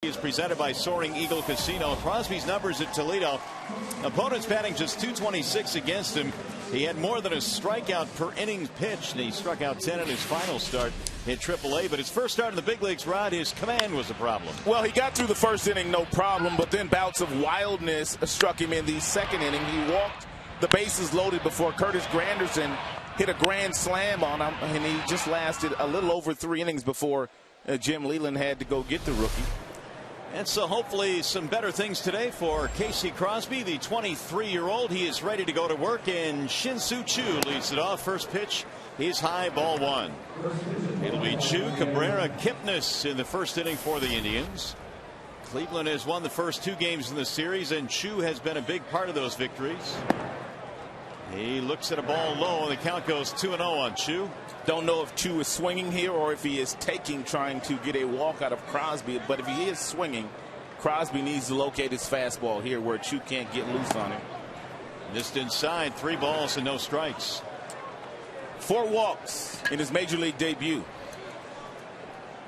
Is presented by Soaring Eagle Casino. Crosby's numbers at Toledo. Opponents batting just .226 against him. He had more than a strikeout per inning pitched, and he struck out 10 in his final start in AAA. But his first start in the big leagues, Rod, his command was a problem. Well, he got through the first inning, no problem, but then bouts of wildness struck him in the second inning. He walked the bases loaded before Curtis Granderson hit a grand slam on him, and he just lasted a little over 3 innings before Jim Leland had to go get the rookie. And so hopefully some better things today for Casey Crosby, the 23-year-old. He is ready to go to work, and Shin-Soo Choo leads it off. First pitch is high, ball 1. It'll be Choo, Cabrera, Kipnis in the first inning for the Indians. Cleveland has won the first 2 games in the series, and Choo has been a big part of those victories. He looks at a ball low, and the count goes 2-0 on Choo. Don't know if Choo is swinging here or if he is trying to get a walk out of Crosby. But if he is swinging, Crosby needs to locate his fastball here where Choo can't get loose on him. Missed inside, 3 balls and no strikes. 4 walks in his major league debut.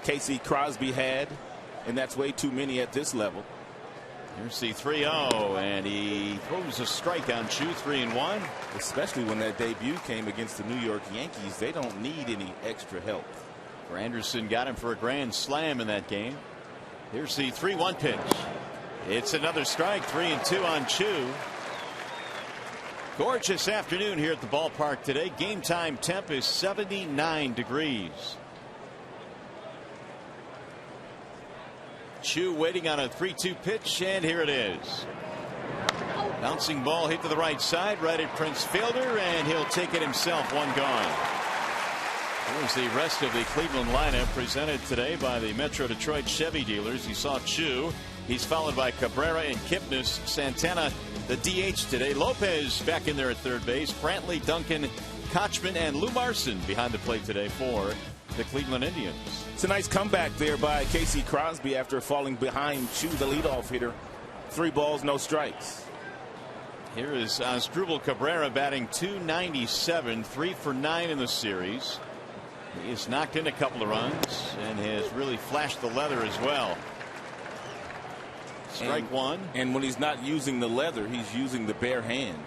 Casey Crosby had, and that's way too many at this level. Here's the 3-0, and he throws a strike on Choo, 3-1. Especially when that debut came against the New York Yankees. They don't need any extra help. Granderson got him for a grand slam in that game. Here's the 3-1 pitch. It's another strike, 3-2 on Choo. Gorgeous afternoon here at the ballpark today. Game time temp is 79 degrees. Choo waiting on a 3-2 pitch, and here it is. Bouncing ball hit to the right side, right at Prince Fielder, and he'll take it himself. 1 gone. Here's the rest of the Cleveland lineup presented today by the Metro Detroit Chevy dealers. You saw Choo. He's followed by Cabrera and Kipnis. Santana, the DH today. Lopez back in there at third base. Brantley, Duncan, Kochman, and Lou Marson behind the plate today for the Cleveland Indians. It's a nice comeback there by Casey Crosby after falling behind Choo, the leadoff hitter. 3 balls, no strikes. Here is Asdrubal Cabrera batting .297, 3 for 9 in the series. He has knocked in a couple of runs and has really flashed the leather as well. Strike 1. And when he's not using the leather, he's using the bare hand.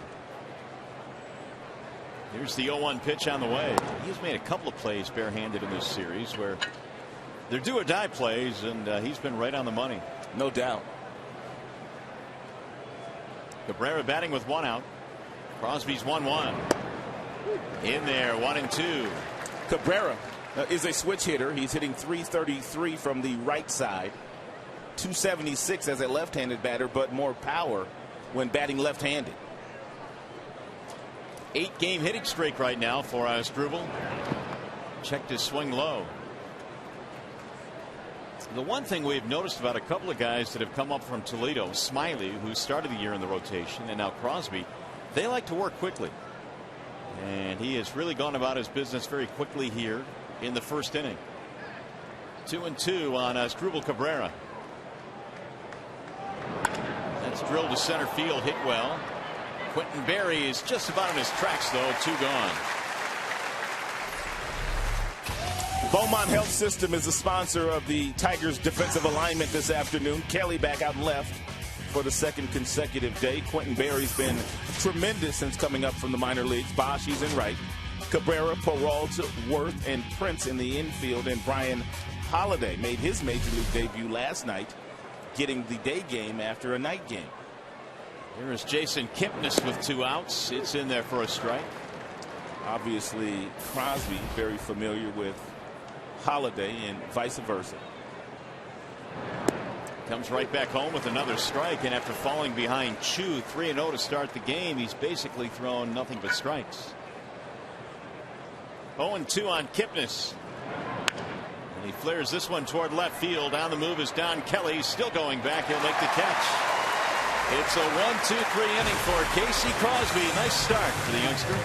Here's the 0-1 pitch on the way. He's made a couple of plays barehanded in this series where they're do or die plays, and he's been right on the money. No doubt. Cabrera batting with 1 out. Crosby's 1-1. In there, 1-2. Cabrera is a switch hitter. He's hitting .333 from the right side. .276 as a left-handed batter, but more power when batting left-handed. 8-game hitting streak right now for Asdrubal. Checked his swing low. The one thing we've noticed about a couple of guys that have come up from Toledo, Smiley, who started the year in the rotation, and now Crosby, they like to work quickly. And he has really gone about his business very quickly here in the first inning. 2-2 on Asdrubal Cabrera. That's drilled to center field, hit well. Quentin Berry is just about in his tracks, though. 2 gone. Beaumont Health System is the sponsor of the Tigers defensive alignment this afternoon. Kelly back out left for the 2nd consecutive day. Quentin Berry's been tremendous since coming up from the minor leagues. Bosch, he's in right. Cabrera, Peralta, Worth, and Prince in the infield. And Brian Holiday made his major league debut last night, getting the day game after a night game. Here is Jason Kipnis with 2 outs. It's in there for a strike. Obviously, Crosby very familiar with Holiday and vice versa. Comes right back home with another strike, and after falling behind Choo 3-0 to start the game, he's basically thrown nothing but strikes. 0-2 on Kipnis. And he flares this one toward left field. On the move is Don Kelly. Still going back. He'll make the catch. It's a 1-2-3 inning for Casey Crosby. Nice start for the youngster.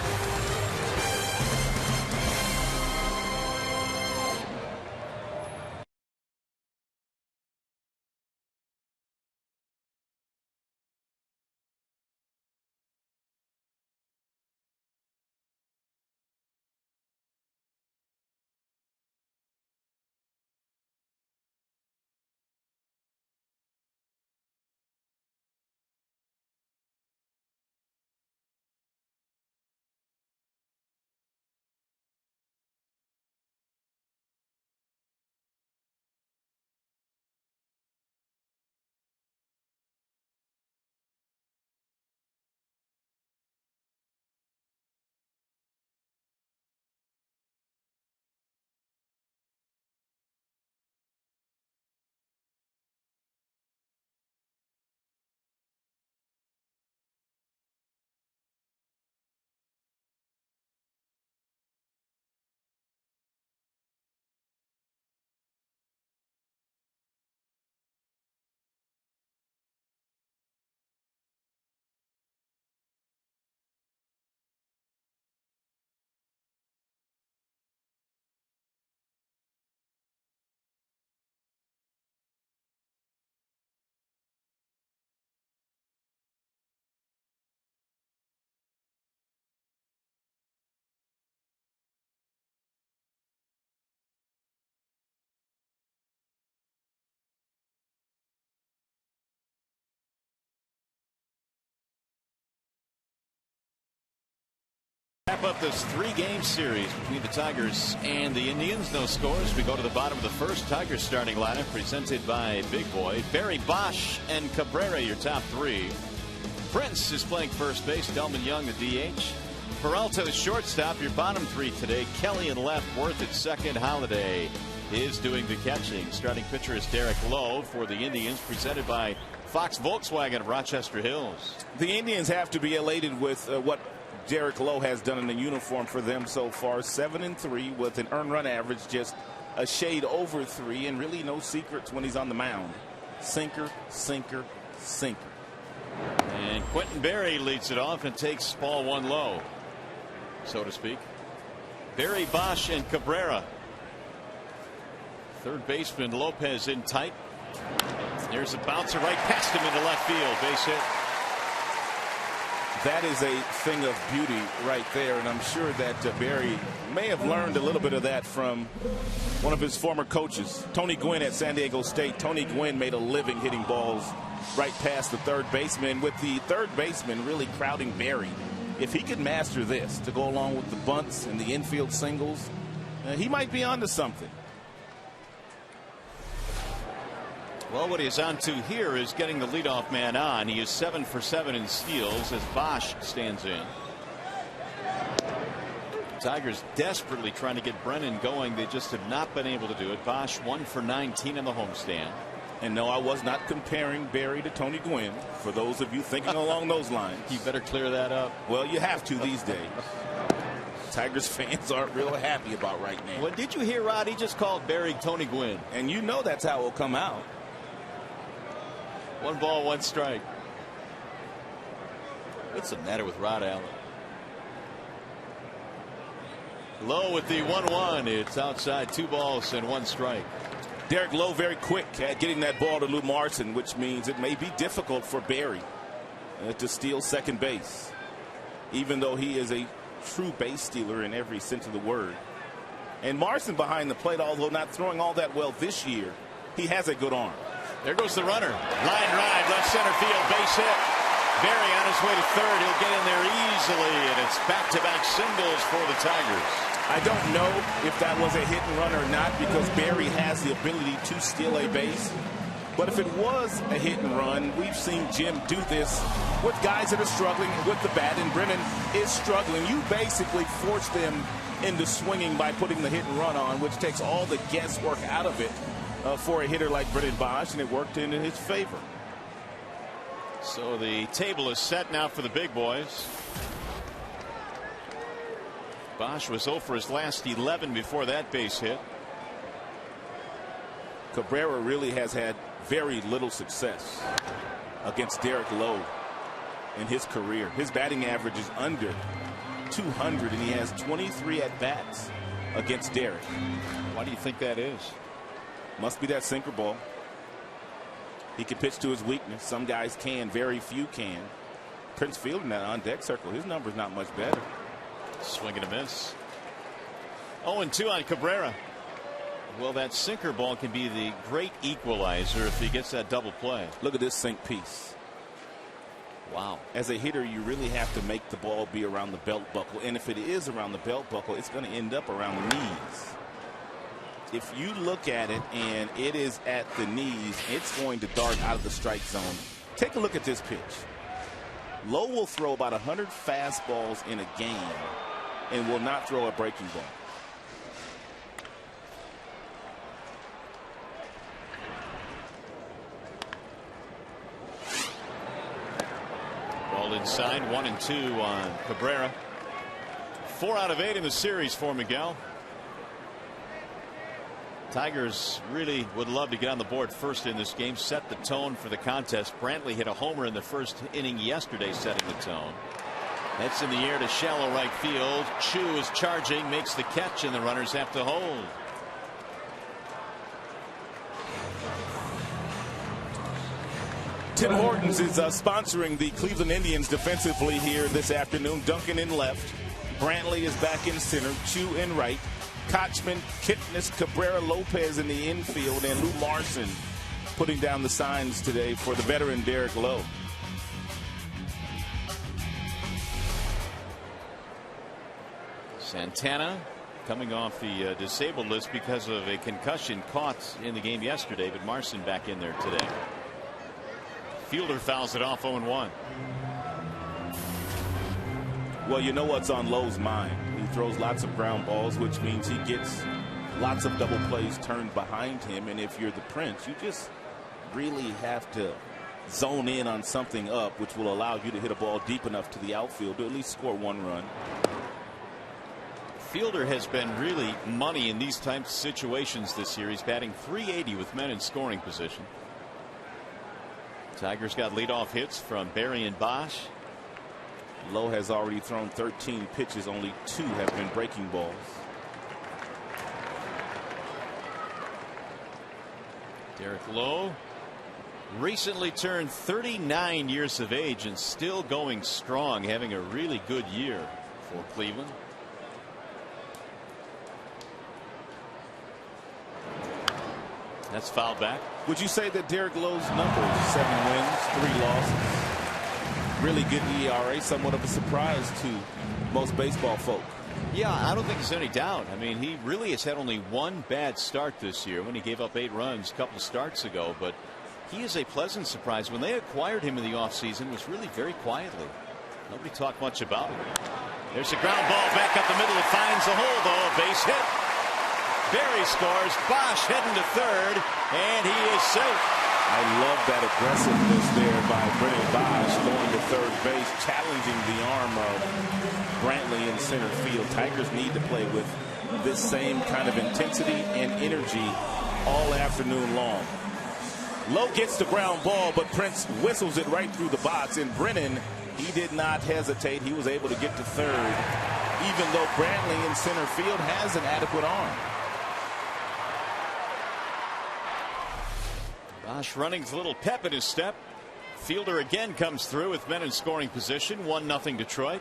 wrap up this 3-game series between the Tigers and the Indians. No scores. We go to the bottom of the first. Tigers starting lineup presented by Big Boy. Barry, Bosch, and Cabrera, your top 3. Prince is playing first base. Delman Young, the DH. Peralta, the shortstop. Your bottom 3 today. Kelly in left. Worth at second. Holiday is doing the catching. Starting pitcher is Derek Lowe for the Indians, presented by Fox Volkswagen of Rochester Hills. The Indians have to be elated with what Derek Lowe has done in the uniform for them so far. 7-3 with an earned run average just a shade over 3, and really no secrets when he's on the mound. Sinker, sinker, sinker. And Quentin Berry leads it off and takes ball 1 low, so to speak. Barry, Bosch, and Cabrera. Third baseman Lopez in tight. There's a bouncer right past him into left field. Base hit. That is a thing of beauty right there, and I'm sure that Barry may have learned a little bit of that from one of his former coaches, Tony Gwynn at San Diego State. Tony Gwynn made a living hitting balls right past the third baseman, with the third baseman really crowding Barry. If he could master this to go along with the bunts and the infield singles, he might be onto something. Well, what he's on to here is getting the leadoff man on. He is 7 for 7 in steals as Bosch stands in. Tigers desperately trying to get Brennan going. They just have not been able to do it. Bosch 1 for 19 in the homestand. And no, I was not comparing Barry to Tony Gwynn, for those of you thinking along those lines. You better clear that up. Well, you have to these days. Tigers fans aren't real happy about right now. Well, did you hear Rod? He just called Barry Tony Gwynn. And you know that's how it will come out. 1 ball, 1 strike. What's the matter with Rod Allen? Lowe with the 1-1. It's outside, 2 balls and 1 strike. Derek Lowe very quick at getting that ball to Lou Marson, which means it may be difficult for Barry to steal second base, even though he is a true base stealer in every sense of the word. And Marson behind the plate, although not throwing all that well this year, he has a good arm. There goes the runner. Line drive, left center field, base hit. Barry on his way to third. He'll get in there easily, and it's back-to-back singles for the Tigers. I don't know if that was a hit and run or not, because Barry has the ability to steal a base. But if it was a hit and run, we've seen Jim do this with guys that are struggling with the bat, and Brennan is struggling. You basically force them into swinging by putting the hit and run on, which takes all the guesswork out of it for a hitter like Brennan Bosch, and it worked in his favor. So the table is set now for the big boys. Bosch was 0 for his last 11 before that base hit. Cabrera really has had very little success against Derek Lowe in his career. His batting average is under 200, and he has 23 at-bats against Derek. Why do you think that is? Must be that sinker ball. He can pitch to his weakness. Some guys can, very few can. Prince Fielder in that on-deck circle, his number's not much better. Swing and a miss. 0-2 on Cabrera. Well, that sinker ball can be the great equalizer if he gets that double play. Look at this sink piece. Wow. As a hitter, you really have to make the ball be around the belt buckle. And if it is around the belt buckle, it's going to end up around the knees. If you look at it and it is at the knees, it's going to dart out of the strike zone. Take a look at this pitch. Lowe will throw about 100 fastballs in a game and will not throw a breaking ball. Ball inside, 1-2 on Cabrera. 4 out of 8 in the series for Miguel. Tigers really would love to get on the board first in this game, set the tone for the contest. Brantley hit a homer in the first inning yesterday, setting the tone. That's in the air to shallow right field. Chu is charging, makes the catch, and the runners have to hold. Tim Hortons is sponsoring the Cleveland Indians defensively here this afternoon. Duncan in left. Brantley is back in center. Chu in right. Kochman, Kipnis, Cabrera, Lopez in the infield, and Lou Marson putting down the signs today for the veteran Derek Lowe. Santana coming off the disabled list because of a concussion caught in the game yesterday, but Marson back in there today. Fielder fouls it off 0-1. Well, you know what's on Lowe's mind. He throws lots of ground balls, which means he gets lots of double plays turned behind him. And if you're the Prince, you just really have to zone in on something up, which will allow you to hit a ball deep enough to the outfield to at least score one run. Fielder has been really money in these types of situations this year. He's batting .380 with men in scoring position. Tigers got leadoff hits from Berry and Bosch. Lowe has already thrown 13 pitches. Only 2 have been breaking balls. Derek Lowe recently turned 39 years of age and still going strong, having a really good year for Cleveland. That's fouled back. Would you say that Derek Lowe's numbers, 7 wins, 3 losses, really good ERA, somewhat of a surprise to most baseball folk? Yeah, I don't think there's any doubt. I mean, he really has had only one bad start this year when he gave up 8 runs a couple starts ago, but he is a pleasant surprise. When they acquired him in the offseason, it was really very quietly. Nobody talked much about it. There's a ground ball back up the middle. It finds the hole, though. A base hit. Berry scores. Bosch heading to third, and he is safe. I love that aggressiveness there by Brennan Bosch going to third base, challenging the arm of Brantley in center field. Tigers need to play with this same kind of intensity and energy all afternoon long. Lowe gets the ground ball, but Prince whistles it right through the box, and Brennan, he did not hesitate. He was able to get to third, even though Brantley in center field has an adequate arm. Bosch running with a little pep in his step. Fielder again comes through with men in scoring position. 1-0 Detroit.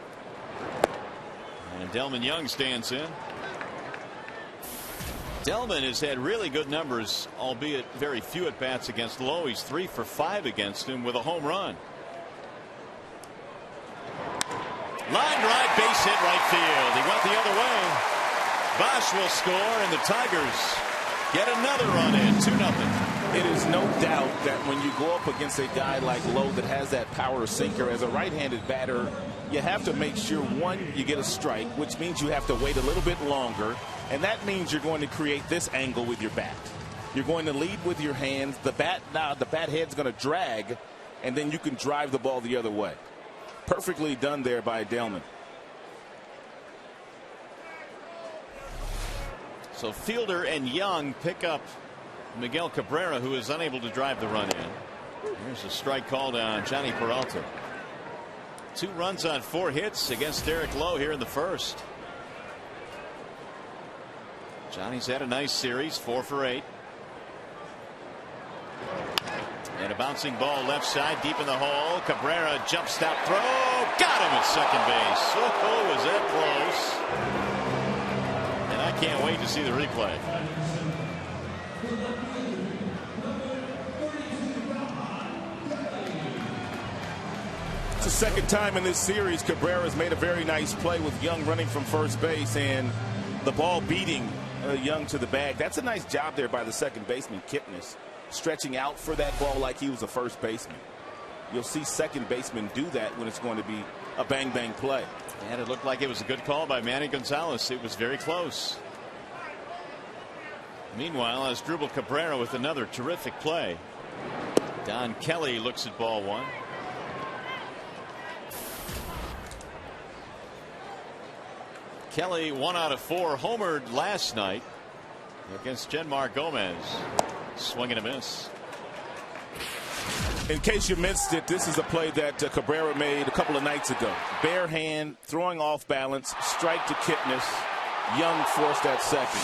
And Delman Young stands in. Delman has had really good numbers, albeit very few at bats against Lowe. He's 3 for 5 against him with a home run. Line drive, base hit right field. He went the other way. Bosch will score, and the Tigers get another run in. 2-0. It is no doubt that when you go up against a guy like Lowe that has that power sinker, as a right-handed batter, you have to make sure, one, you get a strike, which means you have to wait a little bit longer, and that means you're going to create this angle with your bat. You're going to lead with your hands. The bat head's going to drag, and then you can drive the ball the other way. Perfectly done there by Delman. So Fielder and Young pick up Miguel Cabrera, who is unable to drive the run in. Here's a strike called on Johnny Peralta. 2 runs on 4 hits against Derek Lowe here in the first. Johnny's had a nice series, 4 for 8. And a bouncing ball left side deep in the hole. Cabrera jump stop throw. Got him at second base. Oh, was that close. And I can't wait to see the replay. It's the second time in this series Cabrera's made a very nice play with Young running from first base and the ball beating Young to the bag. That's a nice job there by the second baseman, Kipnis, stretching out for that ball like he was a first baseman. You'll see second basemen do that when it's going to be a bang-bang play. And it looked like it was a good call by Manny Gonzalez. It was very close. Meanwhile, Asdrubal Cabrera with another terrific play. Don Kelly looks at ball 1. Kelly 1 out of 4 homered last night against Genmar Gomez. Swing and a miss. In case you missed it, this is a play that Cabrera made a couple of nights ago. Bare hand, throwing off balance, strike to Kipnis. Young forced that second.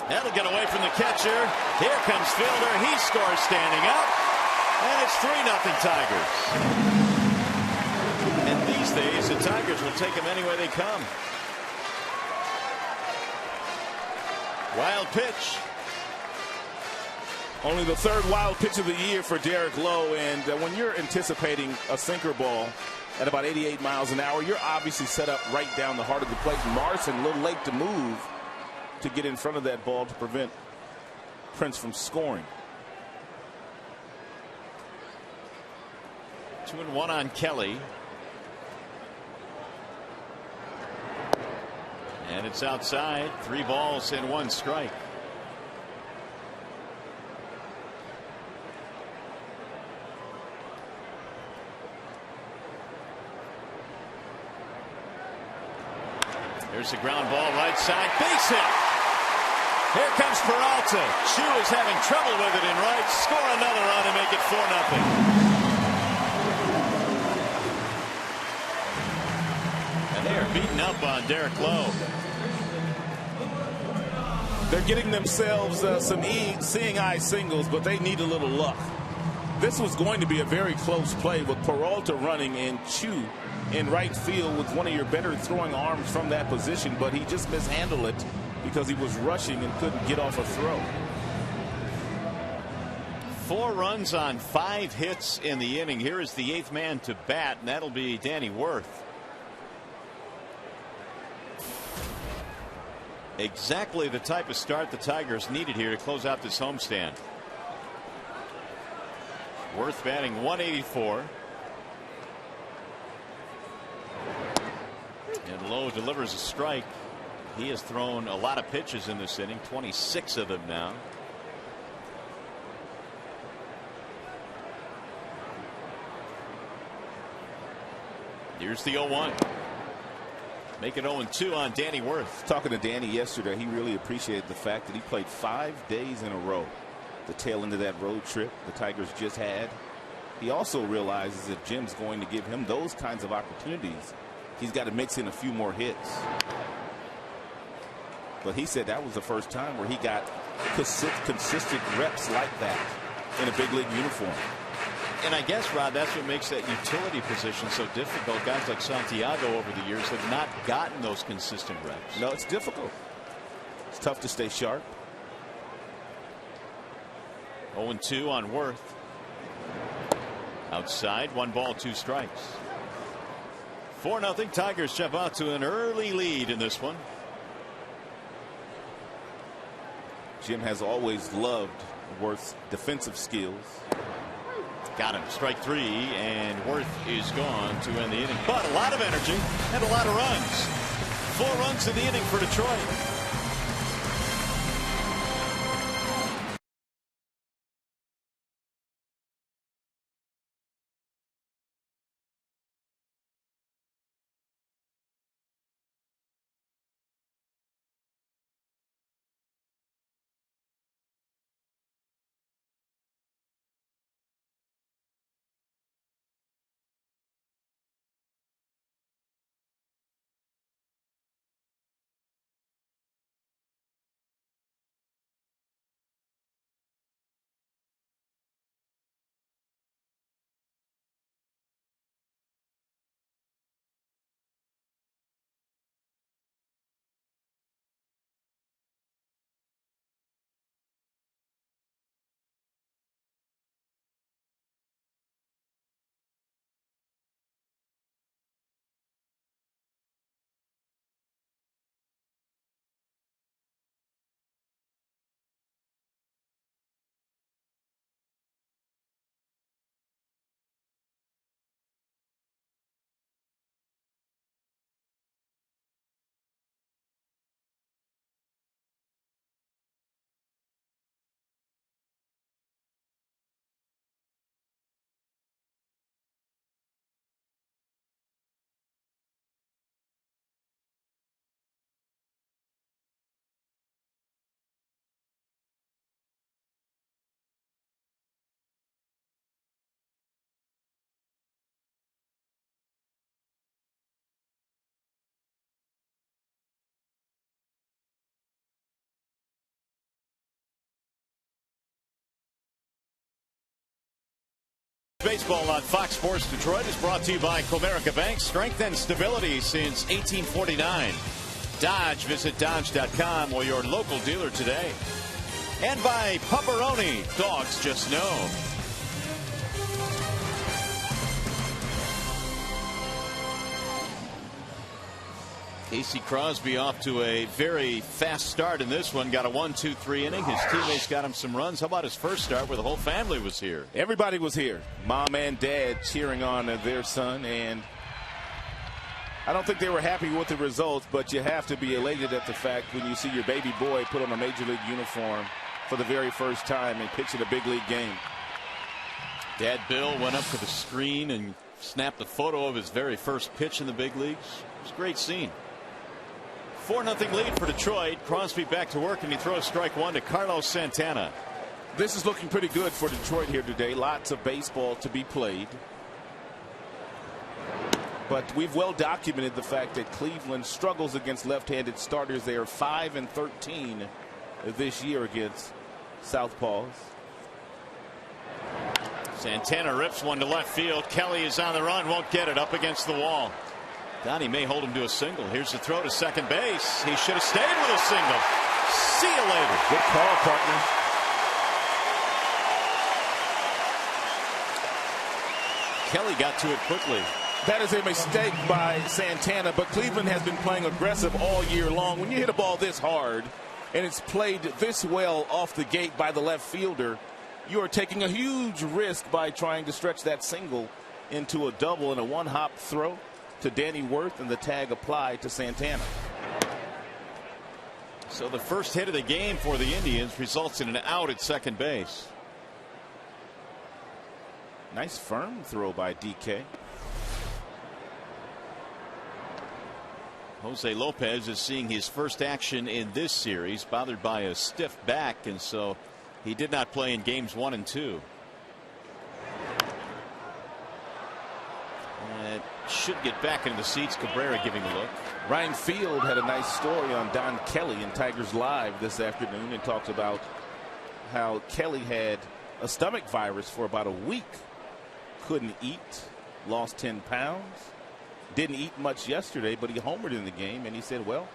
That'll get away from the catcher. Here comes Fielder. He scores standing up. And it's 3-0 Tigers. And these days, the Tigers will take them any way they come. Wild pitch. Only the 3rd wild pitch of the year for Derek Lowe. And when you're anticipating a sinker ball at about 88 miles an hour. You're obviously set up right down the heart of the plate. Morrison a little late to move to get in front of that ball to prevent Prince from scoring. 2-1 on Kelly. And it's outside. 3 balls and 1 strike. There's a ground ball right side. Base hit. Here comes Peralta. Chu is having trouble with it in right. Score another run and make it 4-0. And they are beating up on Derek Lowe. They're getting themselves some seeing eye singles, but they need a little luck. This was going to be a very close play with Peralta running and Chu in right field with one of your better throwing arms from that position, but he just mishandled it because he was rushing and couldn't get off a throw. 4 runs on 5 hits in the inning. Here is the 8th man to bat, and that'll be Danny Worth. Exactly the type of start the Tigers needed here to close out this homestand. Worth batting 184. And Lowe delivers a strike. He has thrown a lot of pitches in this inning, 26 of them now. Here's the 0-1. Make it 0-2 on Danny Worth. Talking to Danny yesterday, he really appreciated the fact that he played 5 days in a row. The tail end of that road trip the Tigers just had. He also realizes if Jim's going to give him those kinds of opportunities, he's got to mix in a few more hits. But he said that was the first time where he got consistent reps like that in a big league uniform. And I guess, Rod, that's what makes that utility position so difficult. Guys like Santiago over the years have not gotten those consistent reps. No, it's difficult. It's tough to stay sharp. 0-2 on Worth. Outside, 1 ball, 2 strikes. 4-0 Tigers jump out to an early lead in this one. Jim has always loved Worth's defensive skills. Got him. Strike 3, and Worth is gone to end the inning. But a lot of energy and a lot of runs. 4 runs in the inning for Detroit. Baseball on Fox Sports Detroit is brought to you by Comerica Bank. Strength and stability since 1849. Dodge. Visit Dodge.com or your local dealer today. And by Pepperoni. Dogs just know. Casey Crosby off to a very fast start in this one. Got a 1-2-3 inning. His teammates got him some runs. How about his first start where the whole family was here? Everybody was here. Mom and dad cheering on their son. And I don't think they were happy with the results, but you have to be elated at the fact when you see your baby boy put on a major league uniform for the very first time and pitch in a big league game. Dad Bill went up to the screen and snapped a photo of his very first pitch in the big leagues. It was a great scene. 4-0 lead for Detroit. Crosby back to work, and he throws strike one to Carlos Santana. This is looking pretty good for Detroit here today. Lots of baseball to be played. But we've well documented the fact that Cleveland struggles against left-handed starters. They are 5-13 this year against southpaws. Santana rips one to left field. Kelly is on the run, won't get it, up against the wall. Donnie may hold him to a single. Here's the throw to second base. He should have stayed with a single. See you later. Good call, partner. Kelly got to it quickly. That is a mistake by Santana, but Cleveland has been playing aggressive all year long. When you hit a ball this hard and it's played this well off the gate by the left fielder, you are taking a huge risk by trying to stretch that single into a double and a one-hop throw to Danny Worth, and the tag applied to Santana. So the first hit of the game for the Indians results in an out at second base. Nice firm throw by DK. Jose Lopez is seeing his first action in this series, bothered by a stiff back, and so he did not play in games 1 and 2. Should get back into the seats. Cabrera giving a look. Ryan Field had a nice story on Don Kelly in Tigers Live this afternoon and talked about how Kelly had a stomach virus for about a week. Couldn't eat, lost 10 pounds, didn't eat much yesterday, but he homered in the game, and he said, well,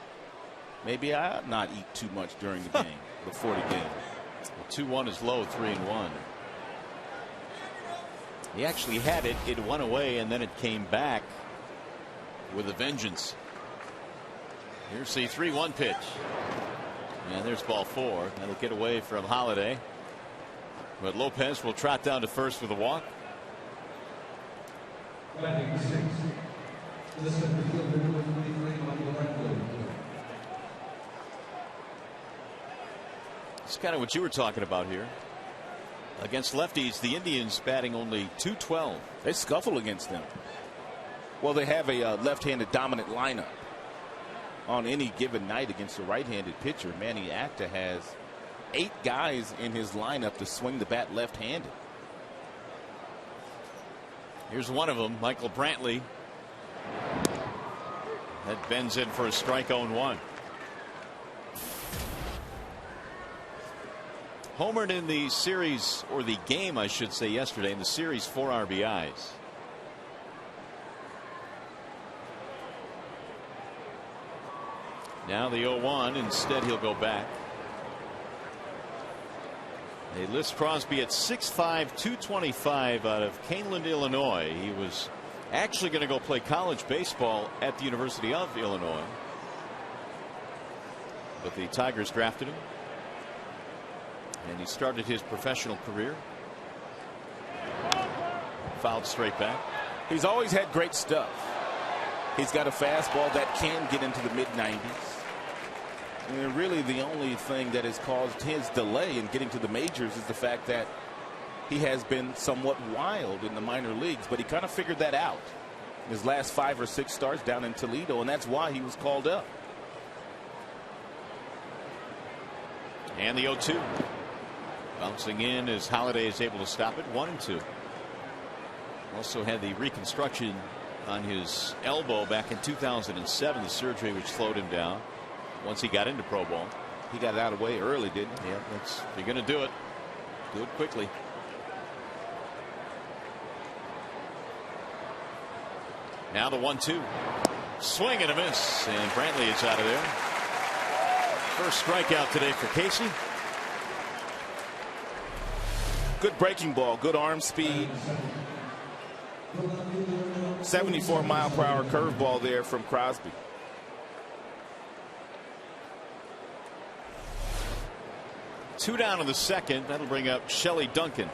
maybe I ought not eat too much during the game, before the game. Well, 2-1 is low, 3-1. He actually had it. It went away, and then it came back with a vengeance. Here's the 3-1 pitch. And there's ball 4. That'll get away from Holiday. But Lopez will trot down to first with a walk. It's kind of what you were talking about here. Against lefties, the Indians batting only .212. They scuffle against them. Well, they have a left-handed dominant lineup. On any given night against a right-handed pitcher, Manny Acta has 8 guys in his lineup to swing the bat left-handed. Here's one of them, Michael Brantley. That bends in for a strike 0-1. Homered in the series, or the game I should say, yesterday in the series, 4 RBIs. Now the 0-1. Instead he'll go back. They list Crosby at 6'5", 225 out of Caneland, Illinois. He was actually going to go play college baseball at the University of Illinois, but the Tigers drafted him, and he started his professional career. Fouled straight back. He's always had great stuff. He's got a fastball that can get into the mid-90s. And really the only thing that has caused his delay in getting to the majors is the fact that he has been somewhat wild in the minor leagues, but he kind of figured that out in his last 5 or 6 starts down in Toledo, and that's why he was called up. And the 0-2. Bouncing in as Holiday is able to stop it. 1-2. Also had the reconstruction on his elbow back in 2007, the surgery which slowed him down once he got into pro ball. He got it out of the way early, didn't he? Yeah, that's, if you're going to do it quickly. Now the 1-2. Swing and a miss, and Brantley is out of there. First strikeout today for Casey. Good breaking ball, good arm speed. 74-mile-per-hour curveball there from Crosby. Two down in the second. That'll bring up Shelley Duncan.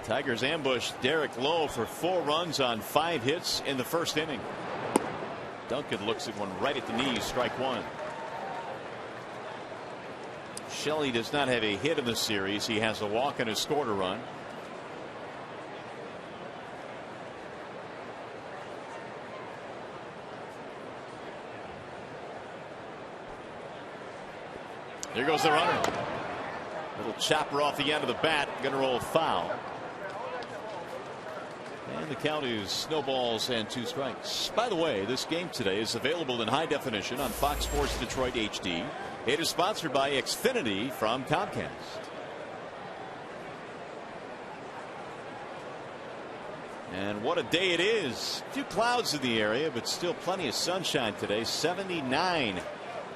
Tigers ambushed Derek Lowe for 4 runs on 5 hits in the first inning. Duncan looks at one right at the knees, strike one. Shelley does not have a hit in the series. He has a walk and has scored a run. There goes the runner. Little chopper off the end of the bat. Going to roll foul. And the count is snowballs and 2 strikes. By the way, this game today is available in high definition on Fox Sports Detroit HD. It is sponsored by Xfinity from Comcast. And what a day it is. A few clouds in the area, but still plenty of sunshine today. 79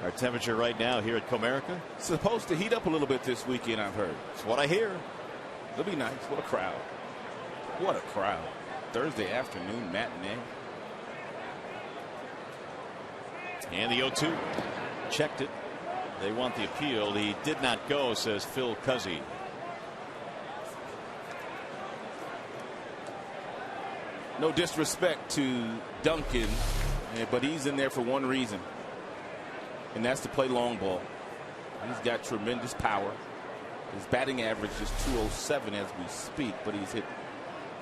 our temperature right now here at Comerica. Supposed to heat up a little bit this weekend, I've heard. That's what I hear. It'll be nice. What a crowd. What a crowd. Thursday afternoon matinee. And the 0-2. Checked it. They want the appeal. He did not go, says Phil Cuzzy. No disrespect to Duncan, but he's in there for one reason, and that's to play long ball. He's got tremendous power. His batting average is .207 as we speak, but he's hit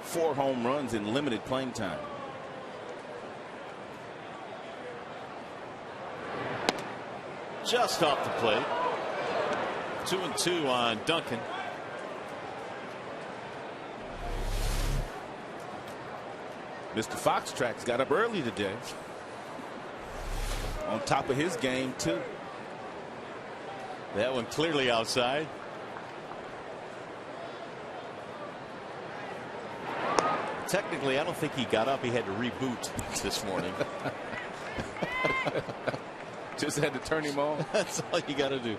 4 home runs in limited playing time. Just off the plate. 2-2 on Duncan. Mr. Foxtrot's got up early today. On top of his game, too. That one clearly outside. Technically, I don't think he got up. He had to reboot this morning. Just had to turn him on. That's all you got to do.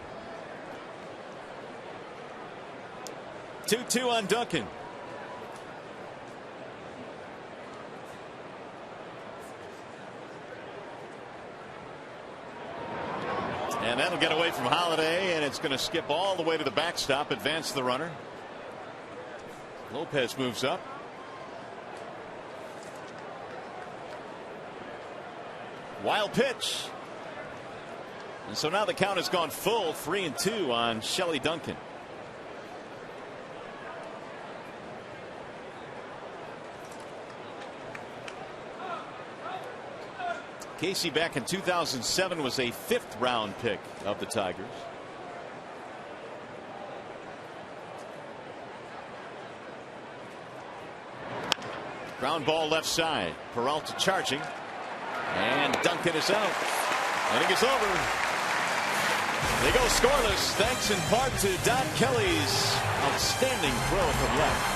2-2 on Duncan. And that'll get away from Holiday, and it's going to skip all the way to the backstop, advance the runner. Lopez moves up. Wild pitch. And so now the count has gone full, 3-2 on Shelley Duncan. Casey back in 2007 was a 5th round pick of the Tigers. Ground ball left side. Peralta charging. And Duncan is out. Inning is over. They go scoreless thanks in part to Don Kelly's outstanding throw from left.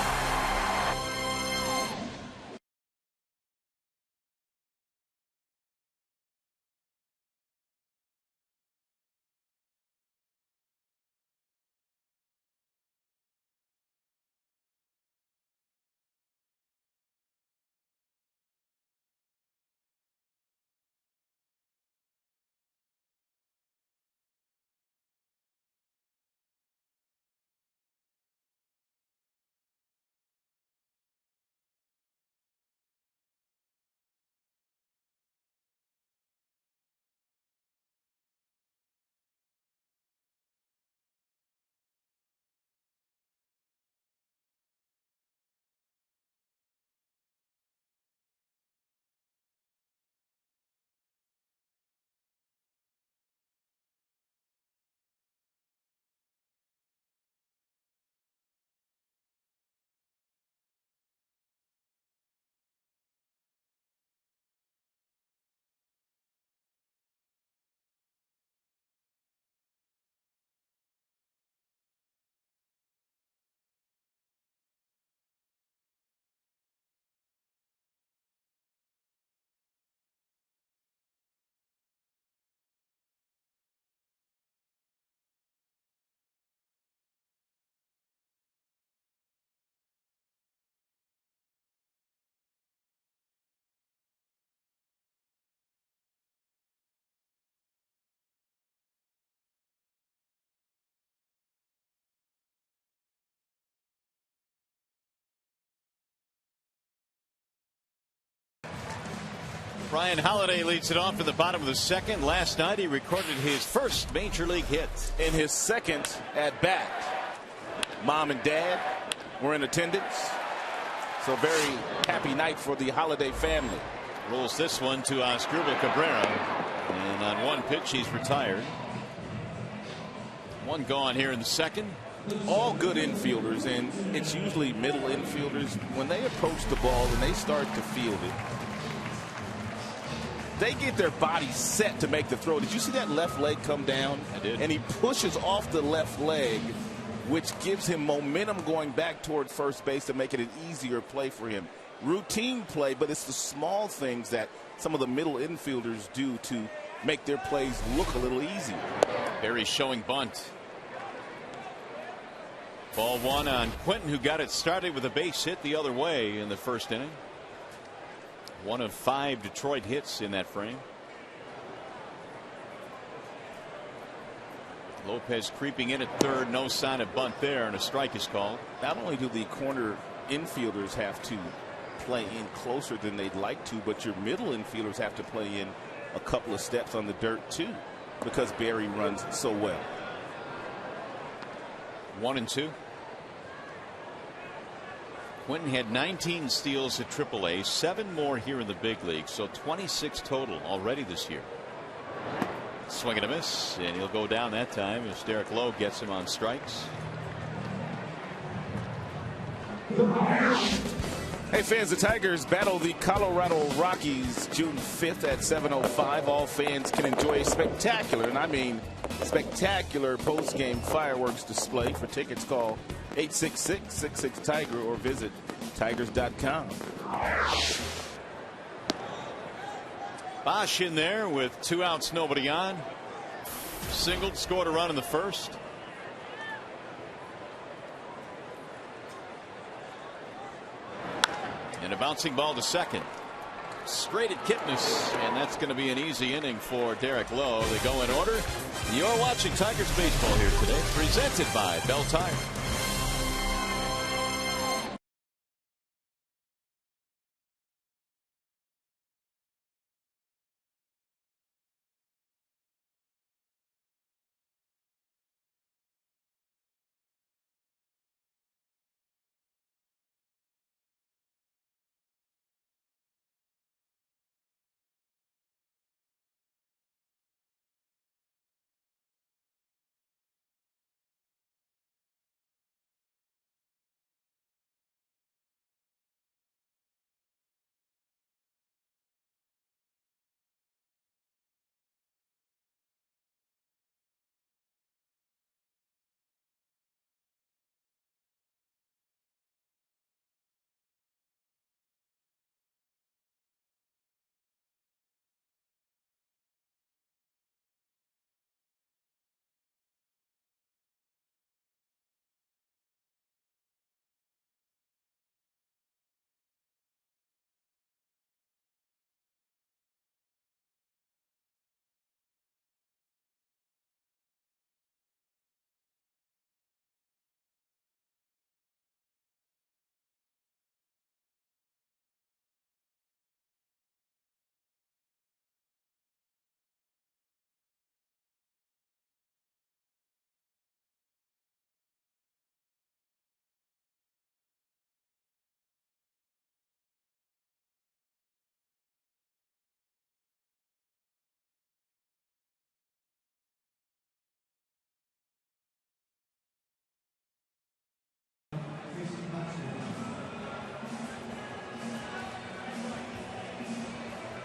Ryan Holiday leads it off to the bottom of the second. Last night he recorded his first major league hit. In his second at bat. Mom and Dad were in attendance. So very happy night for the Holiday family. Rolls this one to Asdrubal Cabrera. And on one pitch he's retired. One gone here in the second. All good infielders, and it's usually middle infielders. When they approach the ball and they start to field it, they get their body set to make the throw. Did you see that left leg come down? I did. And he pushes off the left leg, which gives him momentum going back toward first base to make it an easier play for him. Routine play, but it's the small things that some of the middle infielders do to make their plays look a little easier. Berry showing bunt. Ball one on Quentin, who got it started with a base hit the other way in the first inning. One of 5 Detroit hits in that frame. Lopez creeping in at third. No sign of bunt there, and a strike is called. Not only do the corner infielders have to play in closer than they'd like to, but your middle infielders have to play in a couple of steps on the dirt too, because Berry runs so well. 1-2. Quentin had 19 steals at AAA, 7 more here in the big league, so 26 total already this year. Swing and a miss, and he'll go down that time as Derek Lowe gets him on strikes. Hey fans, the Tigers battle the Colorado Rockies June 5th at 7:05. All fans can enjoy a spectacular, and I mean spectacular, post-game fireworks display. For tickets, call 866-66-TIGER or visit tigers.com. Bosch in there with 2 outs, nobody on. Singled, scored a run in the first. And a bouncing ball to second. Straight at Kipnis, and that's going to be an easy inning for Derek Lowe. They go in order. You're watching Tigers baseball here today, presented by Bell Tire.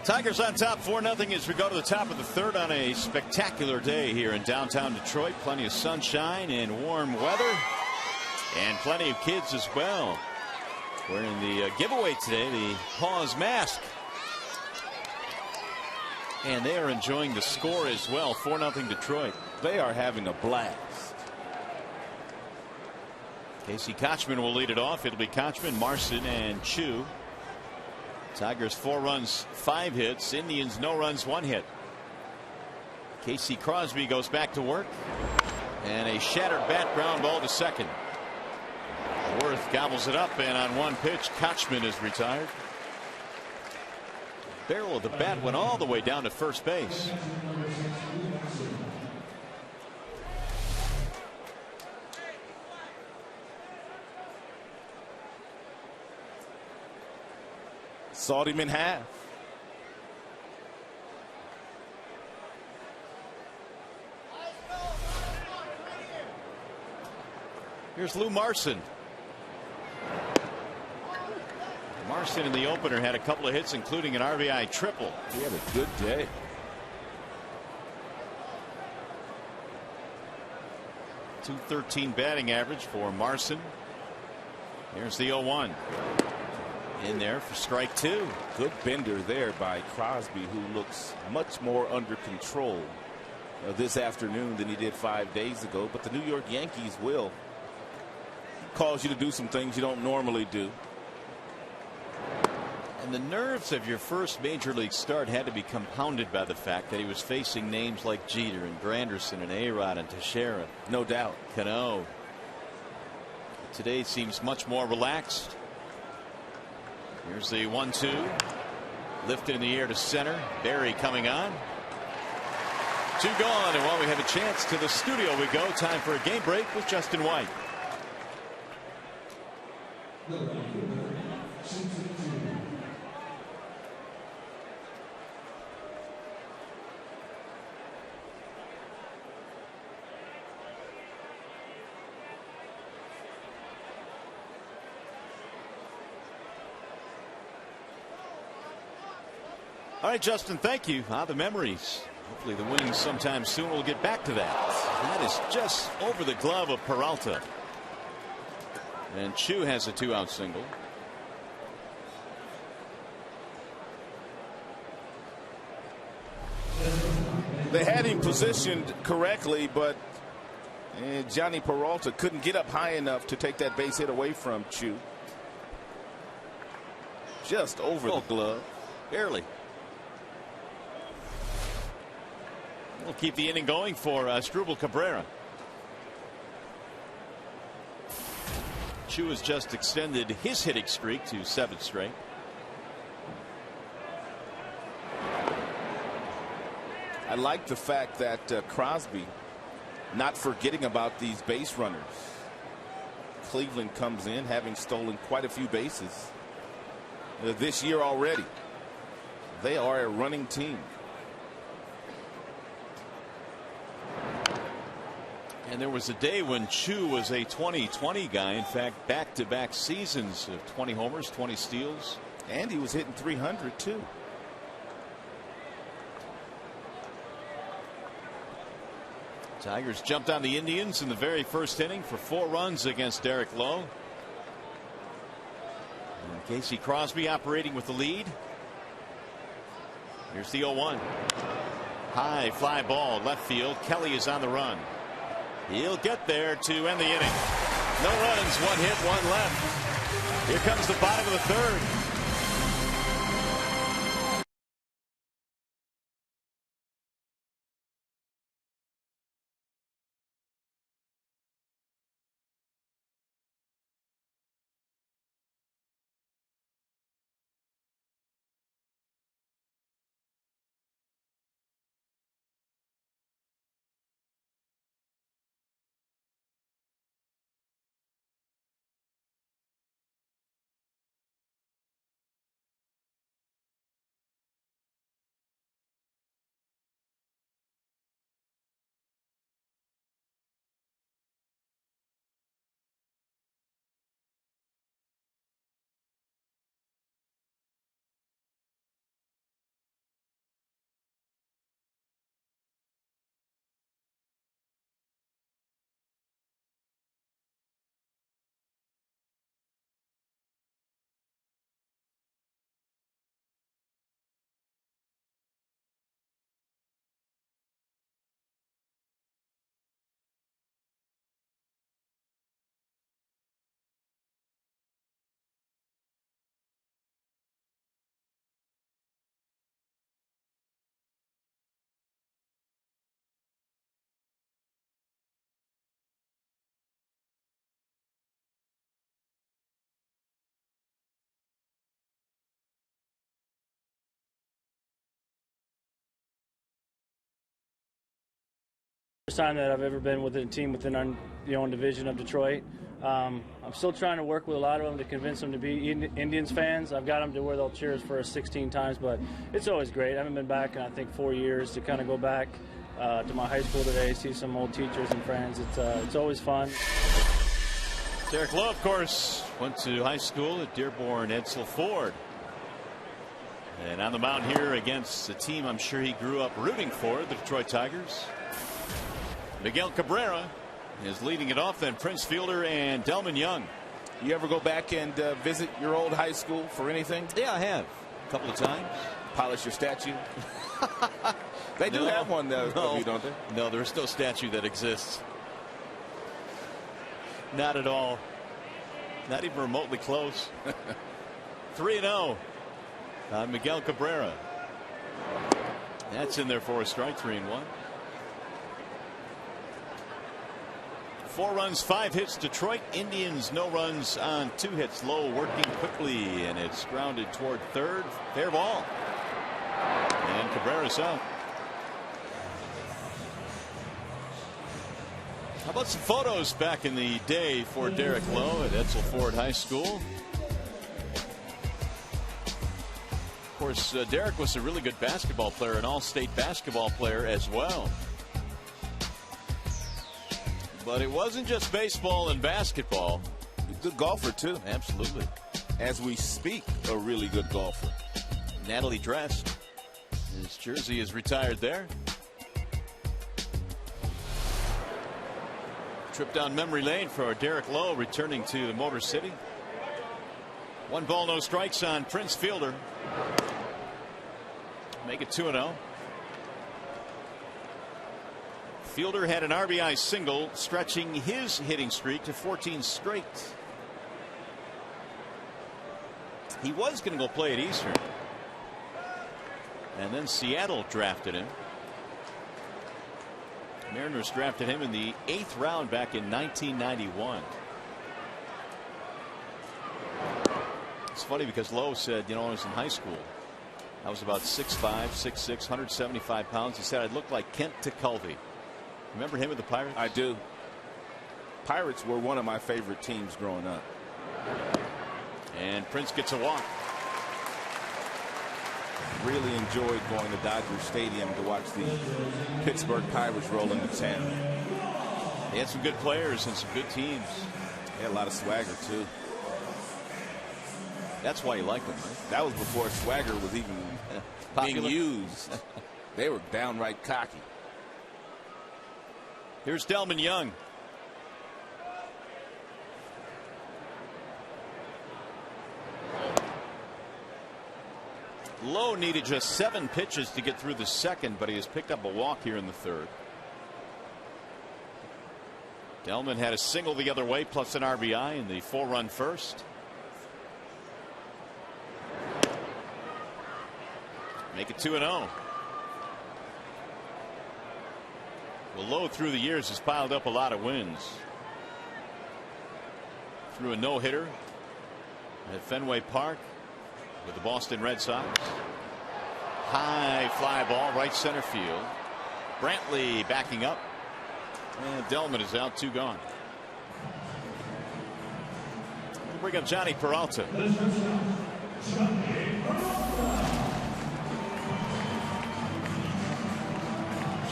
Tigers on top 4-0 as we go to the top of the third on a spectacular day here in downtown Detroit. Plenty of sunshine and warm weather, and plenty of kids as well. Wearing the giveaway today, the Paws mask. And they are enjoying the score as well. 4-0 Detroit. They are having a blast. Casey Kochman will lead it off. It'll be Kochman, Marson, and Chu. Tigers 4 runs, 5 hits. Indians no runs, 1 hit. Casey Crosby goes back to work, and a shattered bat ground ball to second. Worth gobbles it up, and on one pitch Kochman is retired. barrel of the bat went all the way down to first base. Sawed him in half. Here's Lou Marson. Marson in the opener had a couple of hits, including an RBI triple. He had a good day. .213 batting average for Marson. Here's the 0-1. In there for strike two. Good bender there by Crosby, who looks much more under control this afternoon than he did 5 days ago. But the New York Yankees will cause you to do some things you don't normally do. And the nerves of your first major league start had to be compounded by the fact that he was facing names like Jeter and Granderson and A-Rod and Teixeira. No doubt. Cano. Today seems much more relaxed. Here's the 1-2. Lifted in the air to center. Berry coming on. Two gone, and while we have a chance, to the studio we go. Time for a game break with Justin White. All right, Justin, thank you. The memories. Hopefully the winnings sometime soon. We'll get back to that. That is just over the glove of Peralta. And Chu has a 2-out single. They had him positioned correctly, but Johnny Peralta couldn't get up high enough to take that base hit away from Chu. Just over the glove. Barely. We'll keep the inning going for Struble Cabrera. Chu has just extended his hitting streak to 7 straight. I like the fact that Crosby not forgetting about these base runners. Cleveland comes in having stolen quite a few bases this year already. They are a running team. And there was a day when Chu was a 20-20 guy. In fact, back-to-back seasons of 20 homers, 20 steals. And he was hitting 300 too. Tigers jumped on the Indians in the very first inning for 4 runs against Derek Lowe. And Casey Crosby operating with the lead. Here's the 0-1. High fly ball left field. Kelly is on the run. He'll get there to end the inning. No runs, 1 hit, 1 left. Here comes the bottom of the third. first time that I've ever been with a team within our own division of Detroit. I'm still trying to work with a lot of them to convince them to be Indians fans. I've got them to where they'll cheer us for us 16 times, but it's always great. I haven't been back in, I think, 4 years to kind of go back to my high school today, see some old teachers and friends. It's always fun. Derek Lowe, of course, went to high school at Dearborn Edsel Ford. And on the mound here against the team I'm sure he grew up rooting for, the Detroit Tigers. Miguel Cabrera is leading it off, then Prince Fielder and Delman Young. You ever go back and visit your old high school for anything? Yeah, I have. A couple of times. Polish your statue? They do have one, though, of you, don't they? No, there's no statue that exists. Not at all. Not even remotely close. 3-0 on Miguel Cabrera. That's in there for a strike. 3-1. 4 runs, 5 hits. Detroit Indians, no runs on 2 hits. Lowe working quickly, and it's grounded toward third. Fair ball. And Cabrera's out. How about some photos back in the day for Derek Lowe at Edsel Ford High School? Of course, Derek was a really good basketball player, an all-state basketball player as well. But it wasn't just baseball and basketball. Good golfer, too. Absolutely. As we speak, a really good golfer. Natalie dressed. His jersey is retired there. Trip down memory lane for Derek Lowe, returning to the Motor City. 1 ball, no strikes on Prince Fielder. Make it 2-0. Fielder had an RBI single, stretching his hitting streak to 14 straight. He was going to go play at Eastern, and then Seattle drafted him. Mariners drafted him in the 8th round back in 1991. It's funny because Lowe said, you know, when I was in high school, I was about 6'5", 6'6", 175 pounds. He said I looked like Kent Tekulve. Remember him with the Pirates? I do. Pirates were one of my favorite teams growing up. And Prince gets a walk. Really enjoyed going to Dodger Stadium to watch the Pittsburgh Pirates roll into town. They had some good players and some good teams. They had a lot of swagger, too. That's why you like them, right? That was before swagger was even being used. They were downright cocky. Here's Delman Young. Lowe needed just 7 pitches to get through the second, but he has picked up a walk here in the third. Delman had a single the other way plus an RBI in the 4-run first. Make it 2-0. Well, Lowe through the years has piled up a lot of wins. Threw a no-hitter at Fenway Park with the Boston Red Sox. High fly ball, right center field. Brantley backing up. And Delman is out, 2 gone. We'll bring up Johnny Peralta.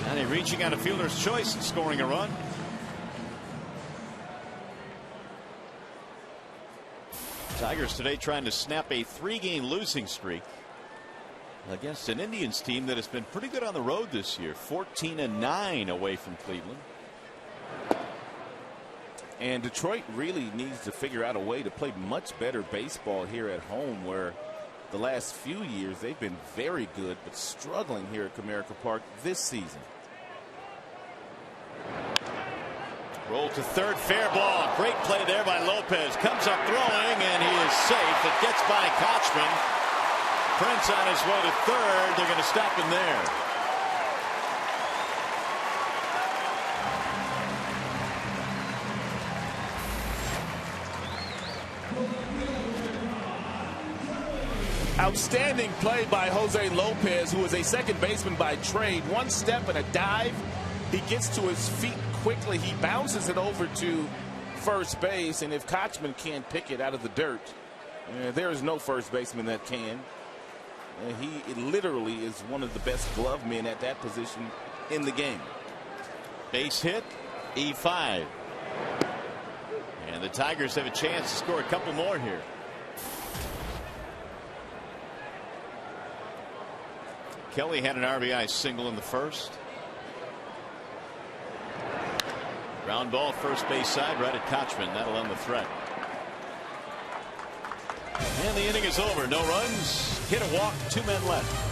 Johnny reaching on a fielder's choice and scoring a run. Tigers today trying to snap a 3-game losing streak against an Indians team that has been pretty good on the road this year. 14-9 away from Cleveland. And Detroit really needs to figure out a way to play much better baseball here at home, where the last few years they've been very good but struggling here at Comerica Park this season. Roll to third, fair ball. Great play there by Lopez. Comes up throwing, and he is safe. It gets by Kochman. Prince on his way to third. They're going to stop him there. Outstanding play by Jose Lopez, who is a second baseman by trade. 1 step and a dive He gets to his feet quickly. He bounces it over to first base, and if Kochman can't pick it out of the dirt, there is no first baseman that can. He literally is one of the best glove men at that position in the game. Base hit, E5. And the Tigers have a chance to score a couple more here. Kelly had an RBI single in the first. Ground ball, first base side, right at Kochman. That'll end the threat. And the inning is over. No runs, hit a walk, 2 men left.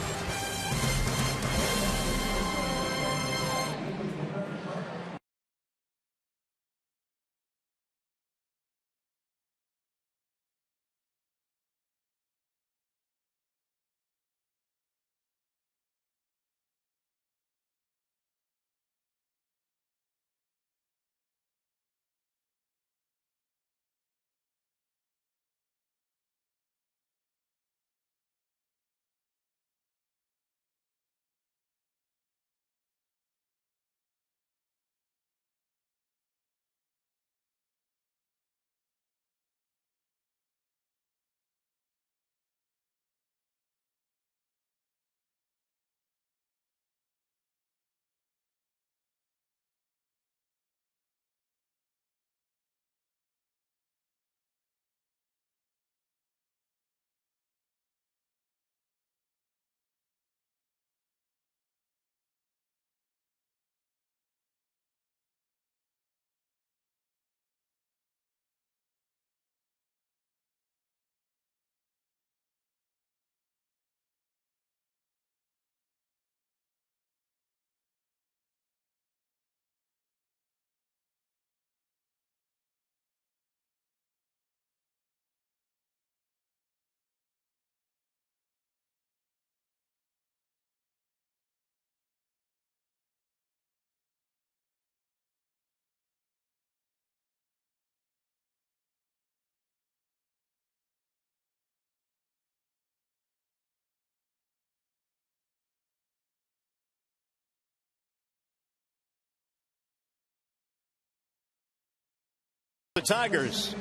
The Tigers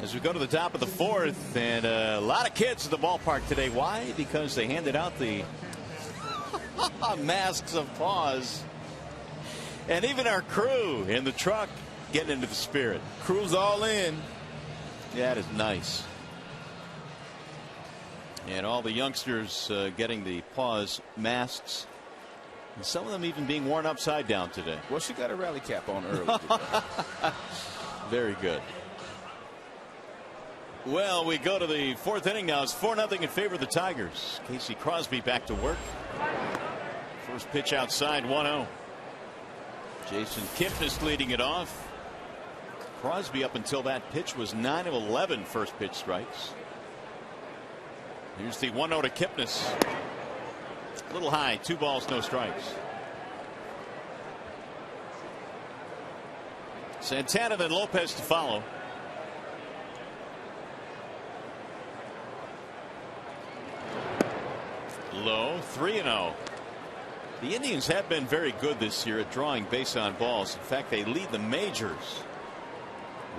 as we go to the top of the fourth, and a lot of kids at the ballpark today. Why? Because they handed out the masks of paws, and even our crew in the truck getting into the spirit. Crew's all in. That is nice. And all the youngsters getting the paws masks, and some of them even being worn upside down today. Well, she got a rally cap on early. Very good. Well, we go to the fourth inning now. It's 4-0 in favor of the Tigers. Casey Crosby back to work. First pitch outside, 1-0. Jason Kipnis leading it off. Crosby up until that pitch was 9 of 11 first pitch strikes. Here's the 1-0 to Kipnis. A little high, 2 balls, no strikes. Santana, then Lopez to follow. Low, 3-0. The Indians have been very good this year at drawing base on balls. In fact, they lead the majors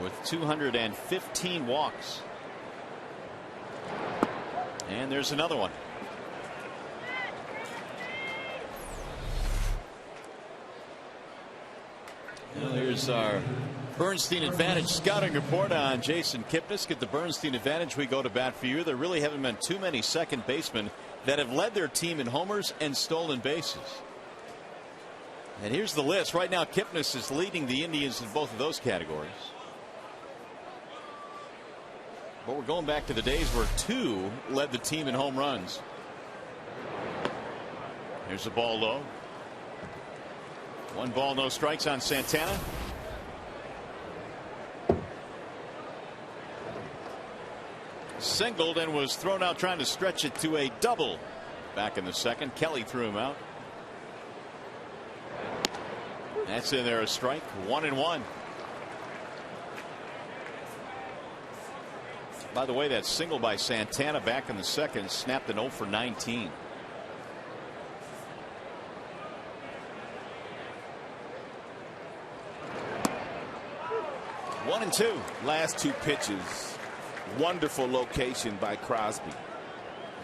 with 215 walks. And there's another one. Well, here's our Bernstein Advantage scouting report on Jason Kipnis. Get the Bernstein Advantage. We go to bat for you. There really haven't been too many second basemen that have led their team in homers and stolen bases. And here's the list. Right now, Kipnis is leading the Indians in both of those categories. But we're going back to the days where 2 led the team in home runs. Here's the ball low. 1 ball, no strikes on Santana. Singled and was thrown out trying to stretch it to a double. Back in the second, Kelly threw him out. That's in there, a strike, 1-1. By the way, that single by Santana back in the second snapped an 0 for 19. 2-2. Last two pitches, wonderful location by Crosby.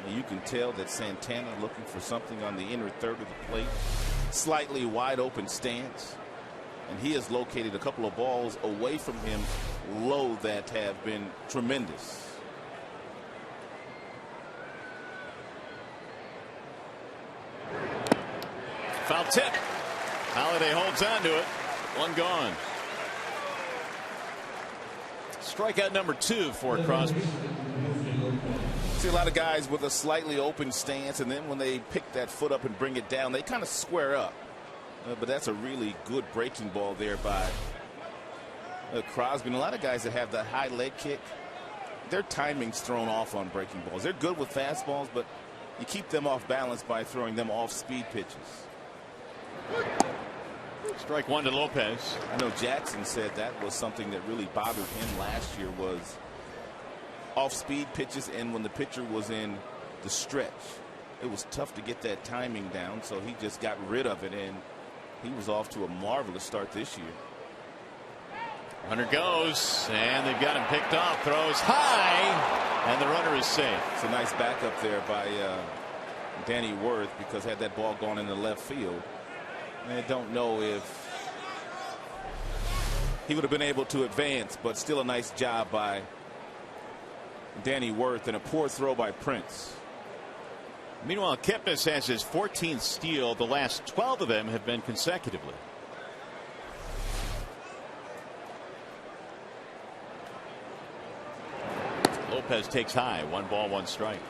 And you can tell that Santana looking for something on the inner third of the plate. Slightly wide open stance. And he has located a couple of balls away from him low that have been tremendous. Foul tip. Holiday holds on to it. One gone. Strikeout number 2 for Crosby. See a lot of guys with a slightly open stance, and then when they pick that foot up and bring it down, they kind of square up. But that's a really good breaking ball there by Crosby. And a lot of guys that have that high leg kick, their timing's thrown off on breaking balls. They're good with fastballs, but you keep them off balance by throwing them off speed pitches. Strike 1 to Lopez. I know Jackson said that was something that really bothered him last year, was off speed pitches, and when the pitcher was in the stretch, it was tough to get that timing down, so he just got rid of it, and he was off to a marvelous start this year. Runner goes, and they've got him picked off. Throws high, and the runner is safe. It's a nice backup there by Danny Worth, because had that ball gone in the left field, I don't know if he would have been able to advance, but still a nice job by Danny Worth, and a poor throw by Prince. Meanwhile, Kipnis has his 14th steal. The last 12 of them have been consecutively. Lopez takes high. 1 ball, 1 strike.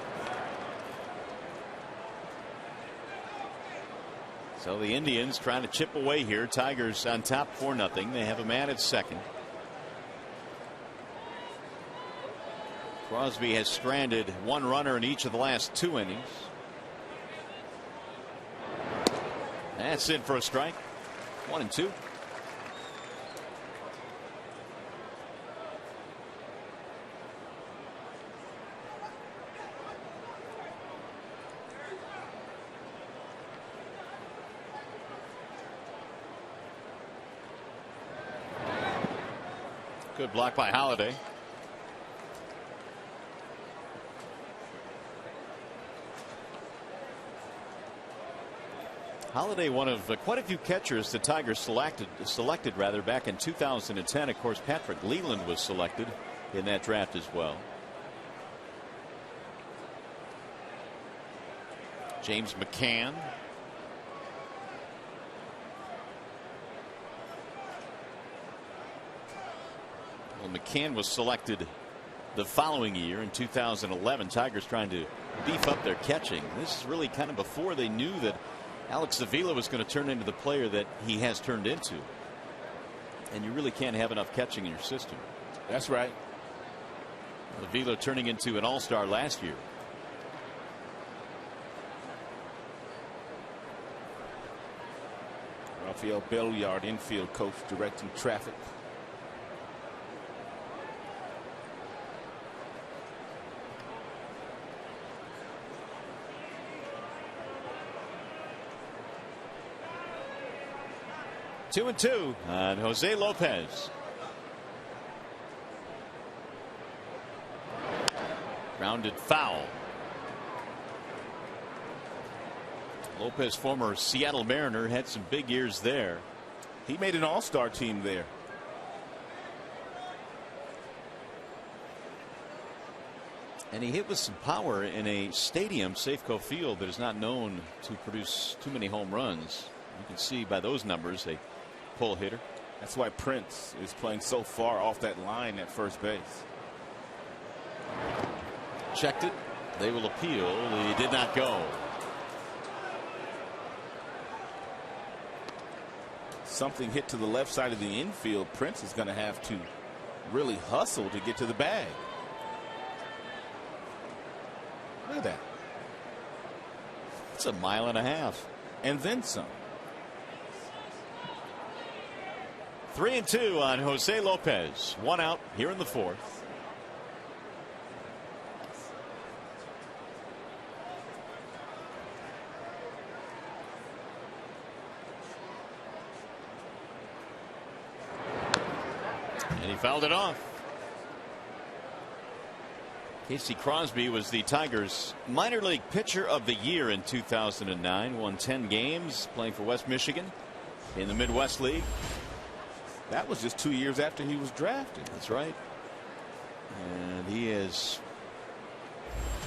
So the Indians trying to chip away here. Tigers on top 4-0. They have a man at second. Crosby has stranded 1 runner in each of the last 2 innings. That's in for a strike. 1-2. Good block by Holiday. Holiday, one of quite a few catchers the Tigers selected rather back in 2010. Of course, Patrick Leland was selected in that draft as well. James McCann. Well, McCann was selected the following year in 2011. Tigers trying to beef up their catching. This is really kind of before they knew that Alex Avila was going to turn into the player that he has turned into. And you really can't have enough catching in your system. That's right. Avila turning into an all-star last year. Rafael Belliard, infield coach, directing traffic. Two and two on Jose Lopez. Grounded foul. Lopez, former Seattle Mariner, had some big years there. He made an all-star team there. And he hit with some power in a stadium, Safeco Field, that is not known to produce too many home runs. You can see by those numbers a pull hitter. That's why Prince is playing so far off that line at first base. Checked it. They will appeal. He did not go. Something hit to the left side of the infield. Prince is going to have to really hustle to get to the bag. Look at that. It's a mile and a half. And then some. 3-2 on Jose Lopez. One out here in the fourth. And he fouled it off. Casey Crosby was the Tigers minor league pitcher of the year in 2009. Won 10 games playing for West Michigan in the Midwest League. That was just 2 years after he was drafted. That's right. And he is,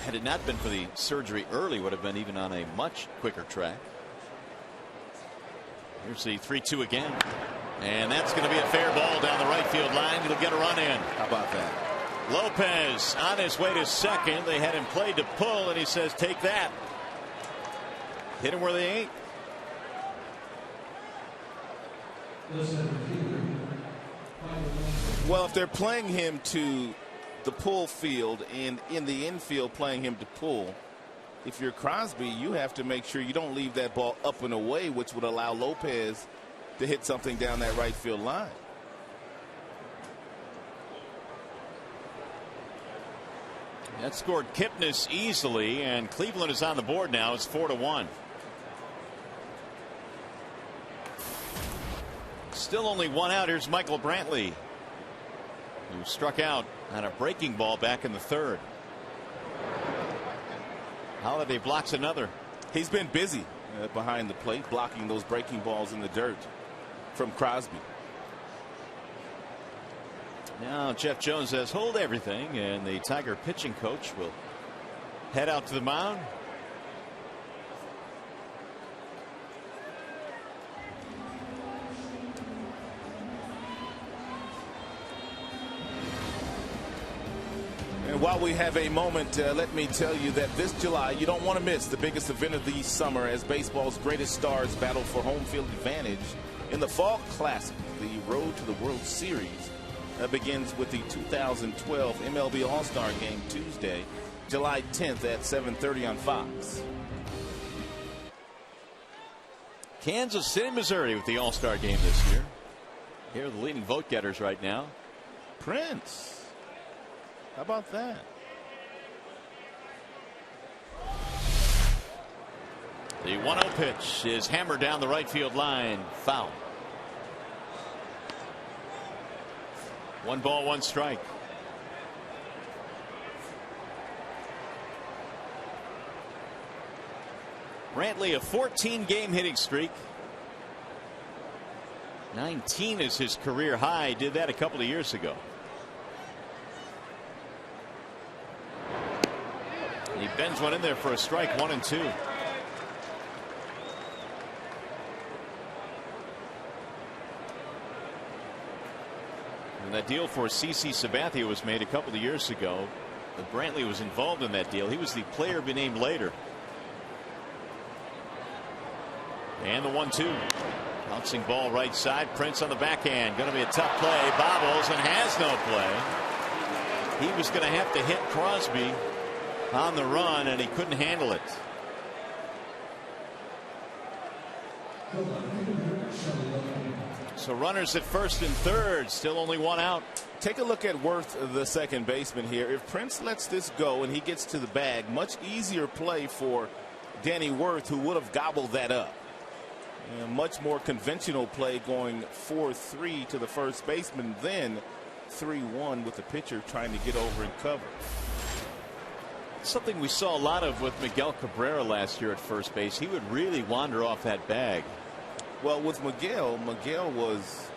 had it not been for the surgery early, would have been even on a much quicker track. Here's the 3-2 again. And that's going to be a fair ball down the right field line. He'll get a run in. How about that? Lopez on his way to second. They had him played to pull, and he says, take that. Hit him where they ain't. Well, if they're playing him to the pull field and in the infield playing him to pull, if you're Crosby, you have to make sure you don't leave that ball up and away, which would allow Lopez to hit something down that right field line. That scored Kipnis easily, and Cleveland is on the board now. It's 4-1. Still only one out. Here's Michael Brantley, who struck out on a breaking ball back in the third. Holiday blocks another. He's been busy behind the plate, blocking those breaking balls in the dirt from Crosby. Now Jeff Jones says hold everything, and the Tiger pitching coach will head out to the mound. And while we have a moment, let me tell you that this July you don't want to miss the biggest event of the summer as baseball's greatest stars battle for home field advantage in the Fall Classic. The road to the World Series begins with the 2012 MLB All-Star Game Tuesday, July 10th at 7:30 on Fox. Kansas City, Missouri with the All-Star Game this year. Here are the leading vote getters right now. Prince. How about that? The 1-0 pitch is hammered down the right field line. Foul. 1 ball, 1 strike. Brantley, a 14-game hitting streak. 19 is his career high. Did that a couple of years ago. He bends one in there for a strike. 1-2. And that deal for CC Sabathia was made a couple of years ago. But Brantley was involved in that deal. He was the player to be named later. And the 1-2. Bouncing ball right side. Prince on the backhand. Going to be a tough play. Bobbles and has no play. He was going to have to hit Crosby on the run, and he couldn't handle it. So runners at first and third, still only 1 out. Take a look at Worth, the second baseman here. If Prince lets this go and he gets to the bag, much easier play for Danny Worth, who would have gobbled that up. And much more conventional play going 4-3 to the first baseman than 3-1 with the pitcher trying to get over and cover. Something we saw a lot of with Miguel Cabrera last year at first base. He would really wander off that bag. Well, with Miguel was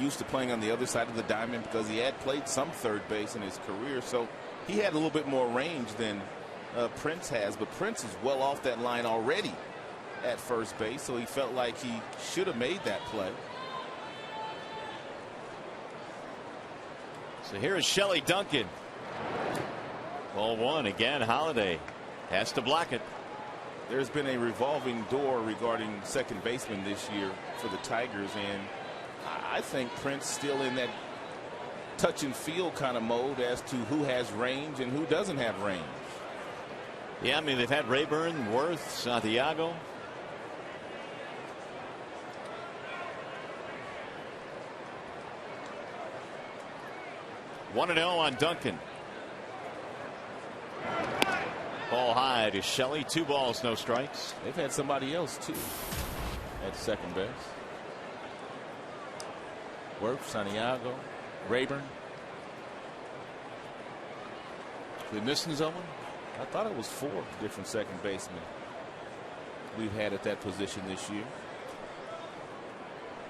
used to playing on the other side of the diamond because he had played some third base in his career. So he had a little bit more range than Prince has. But Prince is well off that line already at first base. So he felt like he should have made that play. So here is Shelley Duncan. Ball 1 again. Holiday has to block it. There's been a revolving door regarding second baseman this year for the Tigers, and I think Prince still in that touch and feel kind of mode as to who has range and who doesn't have range. Yeah, I mean, they've had Rayburn, Worth, Santiago. One and 0 on Duncan. Ball high to Shelley. 2 balls, no strikes. They've had somebody else too at second base. Worth, Santiago, Rayburn. We missing someone? I thought it was 4 different second basemen we've had at that position this year.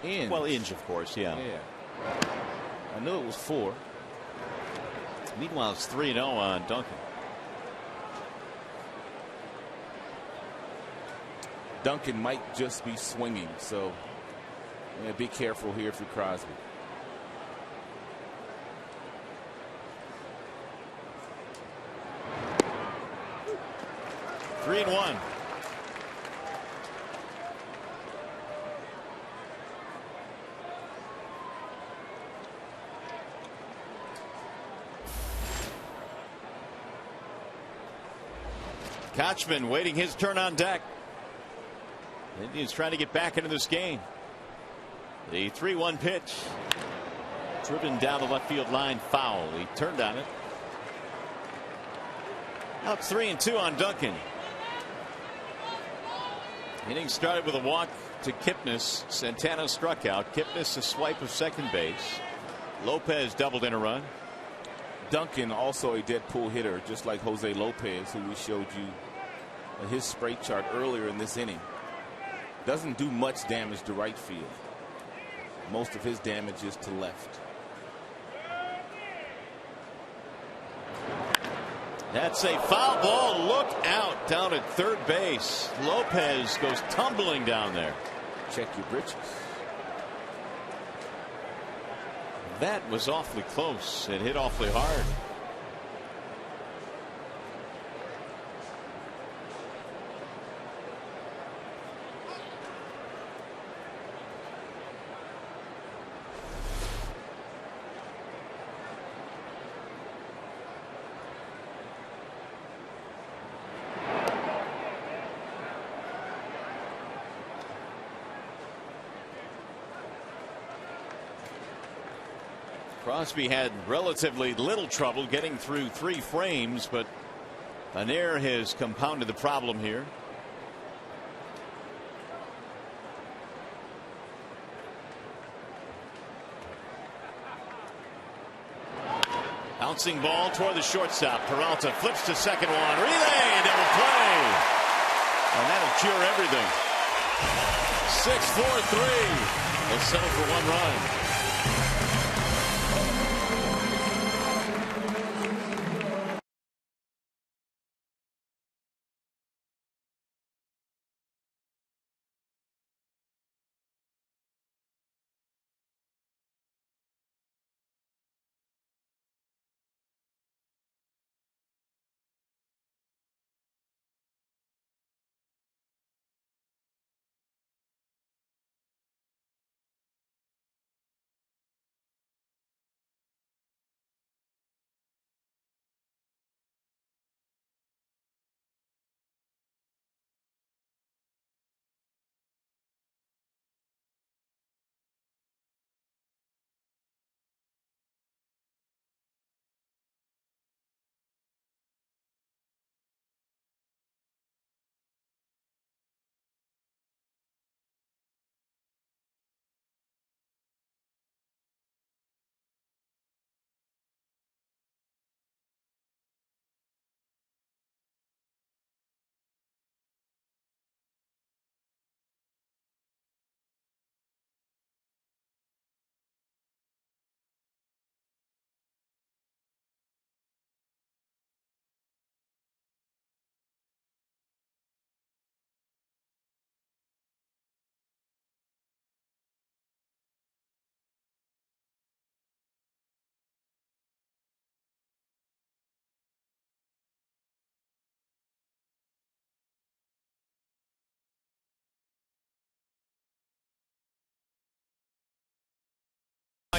Inge. Well, Inge, of course, yeah. I knew it was 4. Meanwhile, it's 3-0 on Duncan. Duncan might just be swinging, so be careful here for Crosby. Three and 1. Kochman waiting his turn on deck. Indians trying to get back into this game. The 3-1 pitch. Driven down the left field line, foul. He turned on it. Up 3-2 on Duncan. Inning started with a walk to Kipnis. Santana struck out. Kipnis a swipe of second base. Lopez doubled in a run. Duncan also a dead pull hitter, just like Jose Lopez, who we showed you his spray chart earlier in this inning. Doesn't do much damage to right field. Most of his damage is to left. That's a foul ball. Look out down at third base. Lopez goes tumbling down there. Check your britches. That was awfully close. It hit awfully hard. Crosby had relatively little trouble getting through 3 frames, but an error has compounded the problem here. Bouncing ball toward the shortstop. Peralta flips to second one. Relay, double play. And that'll cure everything. 6-4-3. They'll settle for 1 run.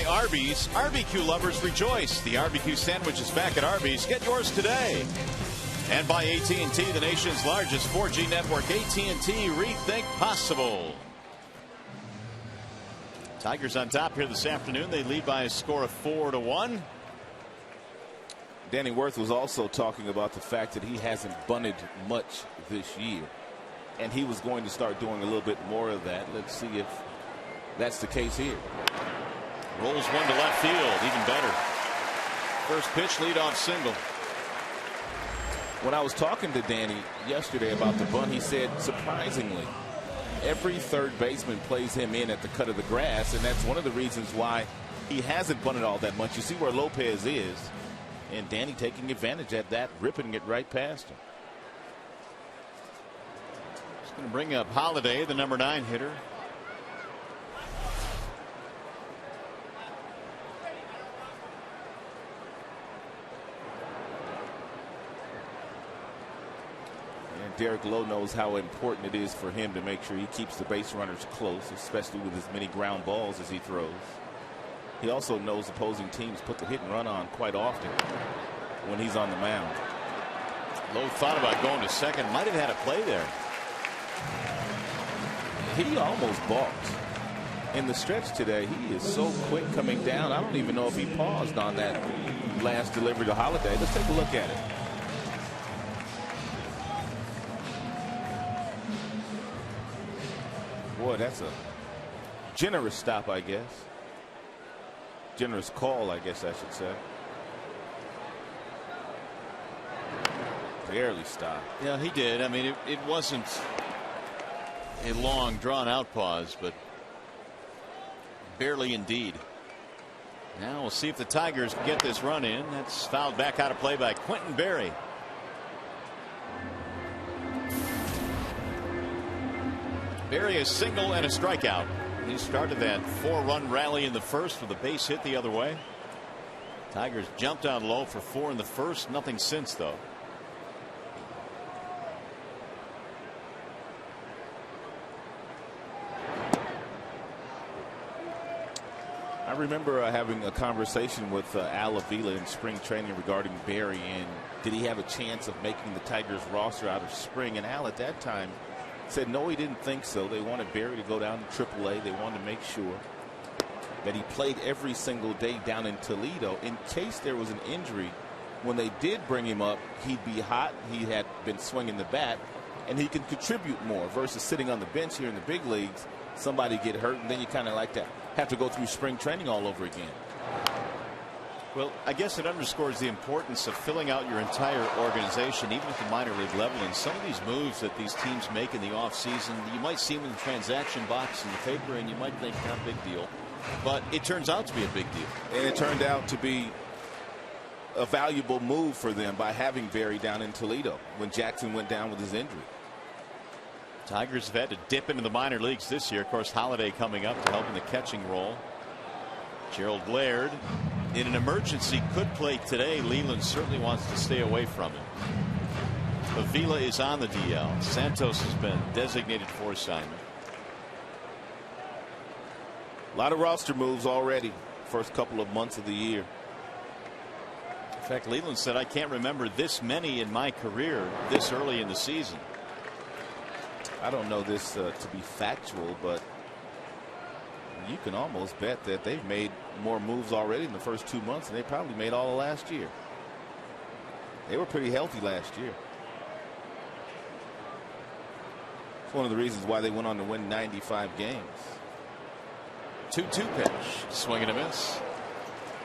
Arby's. RBQ lovers rejoice. The RBQ sandwich is back at Arby's. Get yours today. And by AT&T, the nation's largest 4G network. AT&T, rethink possible. Tigers on top here this afternoon. They lead by a score of 4-1. Danny Worth was also talking about the fact that he hasn't bunted much this year, and he was going to start doing a little bit more of that. Let's see if that's the case here. Rolls one to left field. Even better. First pitch, leadoff single. When I was talking to Danny yesterday about the bunt, he said, surprisingly, every third baseman plays him in at the cut of the grass, and that's one of the reasons why he hasn't bunted all that much. You see where Lopez is, and Danny taking advantage of that, ripping it right past him. He's going to bring up Holiday, the number 9 hitter. Derek Lowe knows how important it is for him to make sure he keeps the base runners close, especially with as many ground balls as he throws. He also knows opposing teams put the hit and run on quite often when he's on the mound. Lowe thought about going to second. Might have had a play there. He almost balked. In the stretch today, he is so quick coming down. I don't even know if he paused on that last delivery to Holiday. Let's take a look at it. Boy, that's a generous stop, I guess. Generous call, I guess I should say. Barely stopped. Yeah, he did. I mean, it wasn't a long, drawn-out pause, but barely indeed. Now we'll see if the Tigers can get this run in. That's fouled back out of play by Quentin Berry. Berry a single and a strikeout. He started that 4-run rally in the first with a base hit the other way. Tigers jumped out low for 4 in the first. Nothing since, though. I remember having a conversation with Al Avila in spring training regarding Berry and did he have a chance of making the Tigers roster out of spring, and Al at that time said no, he didn't think so. They wanted Berry to go down to AAA. They wanted to make sure that he played every single day down in Toledo in case there was an injury. When they did bring him up, he'd be hot. He had been swinging the bat, and he can contribute more versus sitting on the bench here in the big leagues. Somebody get hurt, and then you kind of like to have to go through spring training all over again. Well, I guess it underscores the importance of filling out your entire organization, even at the minor league level. And some of these moves that these teams make in the offseason, you might see them in the transaction box in the paper, and you might think, not a big deal. But it turns out to be a big deal. And it turned out to be a valuable move for them by having Berry down in Toledo when Jackson went down with his injury. Tigers have had to dip into the minor leagues this year. Of course, Holiday coming up to help in the catching role. Gerald Laird, in an emergency, could play today. Leland certainly wants to stay away from it. Avila is on the DL. Santos has been designated for assignment. A lot of roster moves already. First couple of months of the year. In fact, Leland said, I can't remember this many in my career this early in the season. I don't know this to be factual, but you can almost bet that they've made more moves already in the first 2 months than they probably made all of last year. They were pretty healthy last year. It's one of the reasons why they went on to win 95 games. 2-2 pitch. Swing and a miss.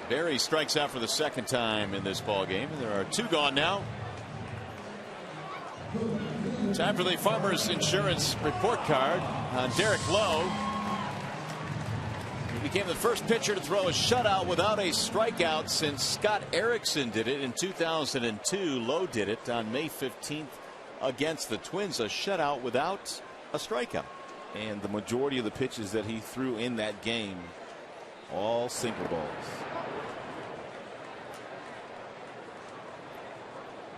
Berry strikes out for the second time in this ball game. There are 2 gone now. Time for the Farmers Insurance report card on Derek Lowe. He became the first pitcher to throw a shutout without a strikeout since Scott Erickson did it in 2002. Lowe did it on May 15th against the Twins. A shutout without a strikeout. And the majority of the pitches that he threw in that game, all sinker balls.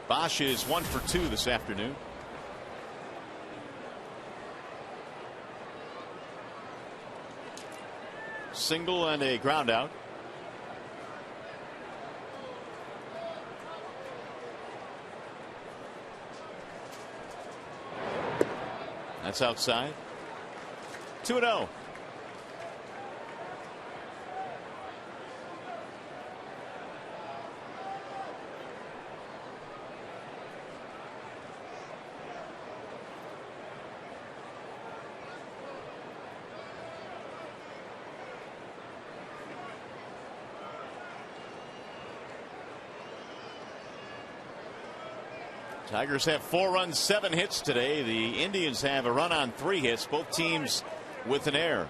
Bosch is 1 for 2 this afternoon. Single and a ground out. That's outside. 2-0. Tigers have 4 runs, 7 hits today. The Indians have a run on 3 hits. Both teams with an error.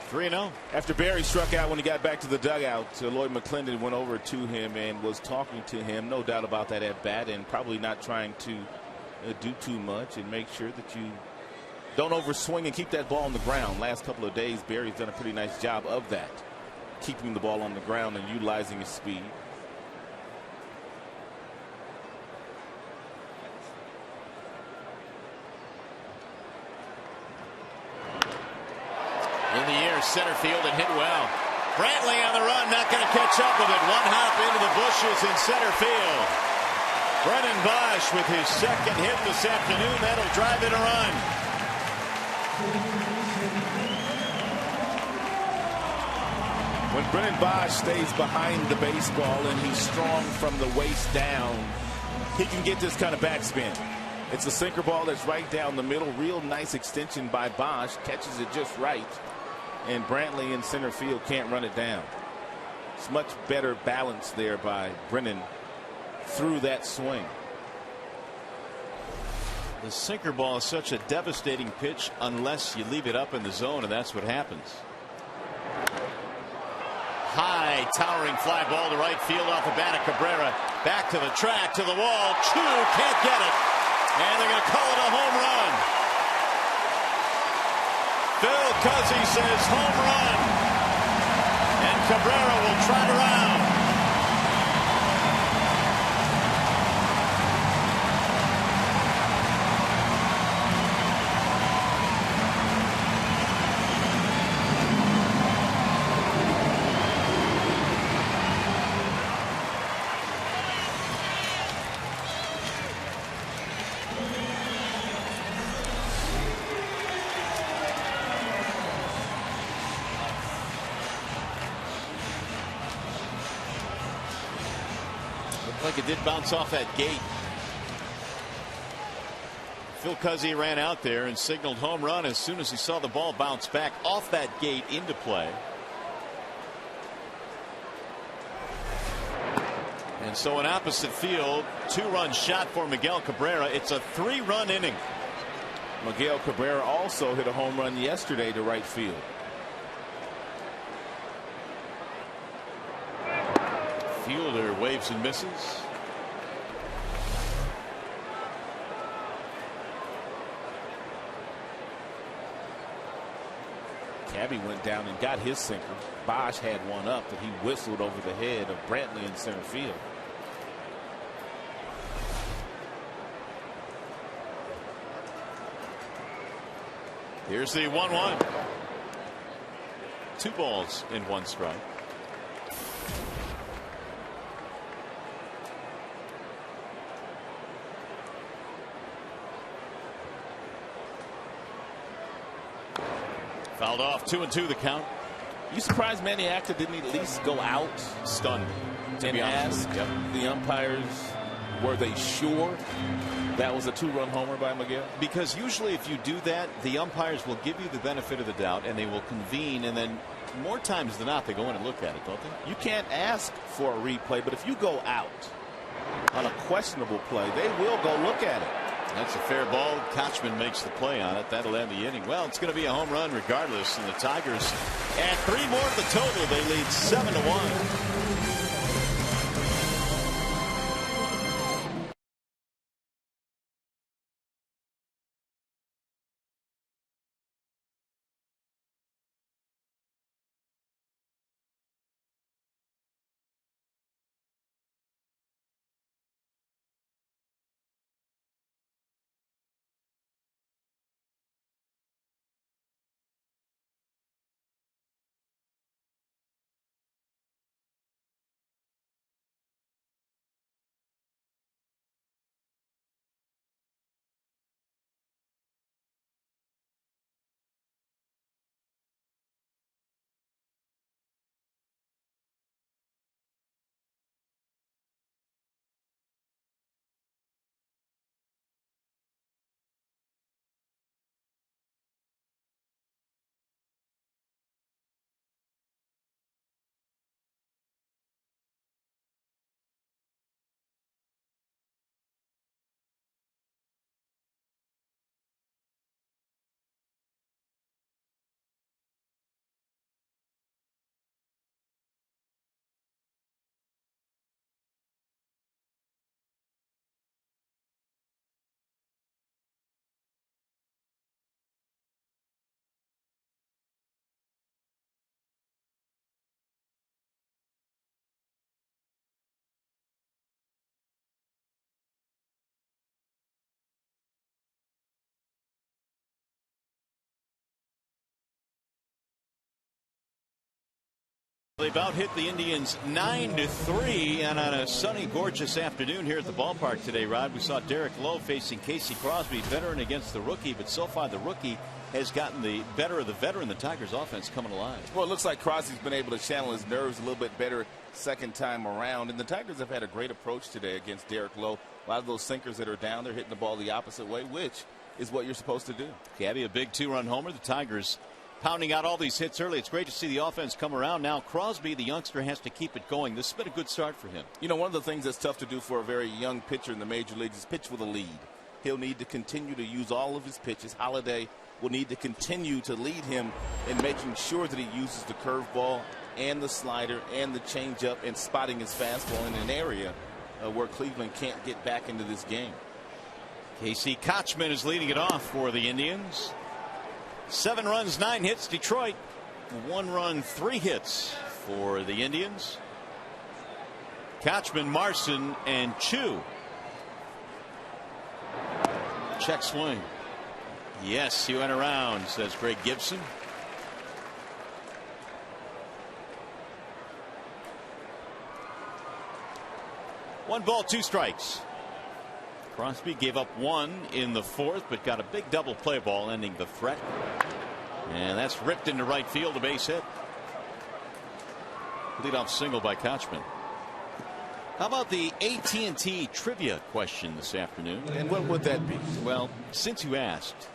3-0. After Barry struck out when he got back to the dugout, Lloyd McClendon went over to him and was talking to him. No doubt about that at bat, and probably not trying to do too much and make sure that you don't overswing and keep that ball on the ground. Last couple of days, Barry's done a pretty nice job of that, keeping the ball on the ground and utilizing his speed. In the air, center field, and hit well. Brantley on the run, not going to catch up with it. One hop into the bushes in center field. Brennan Bosch with his second hit this afternoon. That'll drive in a run. When Brennan Bosch stays behind the baseball and he's strong from the waist down, he can get this kind of backspin. It's a sinker ball that's right down the middle. Real nice extension by Bosch. Catches it just right. And Brantley in center field can't run it down. It's much better balance there by Brennan through that swing. The sinker ball is such a devastating pitch unless you leave it up in the zone, and that's what happens. High towering fly ball to right field off the bat of Cabrera. Back to the track, to the wall. Can't get it. And they're going to call it a home run. Phil Cuzzy says home run. And Cabrera will trot around. Like it did bounce off that gate. Phil Cuzzy ran out there and signaled home run as soon as he saw the ball bounce back off that gate into play. And so in opposite field, 2-run shot for Miguel Cabrera. It's a 3-run inning. Miguel Cabrera also hit a home run yesterday to right field. Fielder waves and misses. Cabby went down and got his sinker. Bosch had one up that he whistled over the head of Brantley in center field. Here's the 1-1. 2 balls in 1 strike. Fouled off. 2-2 the count. You surprised Manny Acta didn't at least go out, Stunned, to and be honest. ask the umpires, were they sure that was a 2-run homer by Miguel? Because usually if you do that, the umpires will give you the benefit of the doubt and they will convene, and then more times than not they go in and look at it, don't they? You can't ask for a replay, but if you go out on a questionable play, they will go look at it. That's a fair ball. Kochman makes the play on it. That'll end the inning. Well, it's going to be a home run regardless. And the Tigers add 3 more to the total. They lead 7-1. They've out hit the Indians 9-3, and on a sunny, gorgeous afternoon here at the ballpark today, Rod, we saw Derek Lowe facing Casey Crosby, veteran against the rookie, but so far the rookie has gotten the better of the veteran. The Tigers offense coming alive. Well, it looks like Crosby's been able to channel his nerves a little bit better second time around, and the Tigers have had a great approach today against Derek Lowe. A lot of those sinkers that are down, they're hitting the ball the opposite way, which is what you're supposed to do. Gabby, a big 2-run homer. The Tigers pounding out all these hits early. It's great to see the offense come around. Now Crosby, the youngster, has to keep it going. This has been a good start for him. You know, one of the things that's tough to do for a very young pitcher in the major leagues is pitch with a lead. He'll need to continue to use all of his pitches. Holiday will need to continue to lead him in making sure that he uses the curveball and the slider and the changeup and spotting his fastball in an area where Cleveland can't get back into this game. Casey Kochman is leading it off for the Indians. 7 runs, 9 hits. Detroit, 1 run, 3 hits for the Indians. Kochman, Marson, and Chu. Check swing. Yes, he went around, says Greg Gibson. One ball, 2 strikes. Crosby gave up 1 in the 4th, but got a big double play ball ending the threat. And that's ripped into right field, a base hit. Leadoff single by Kochman. How about the AT&T trivia question this afternoon? And what would that be? Well, since you asked,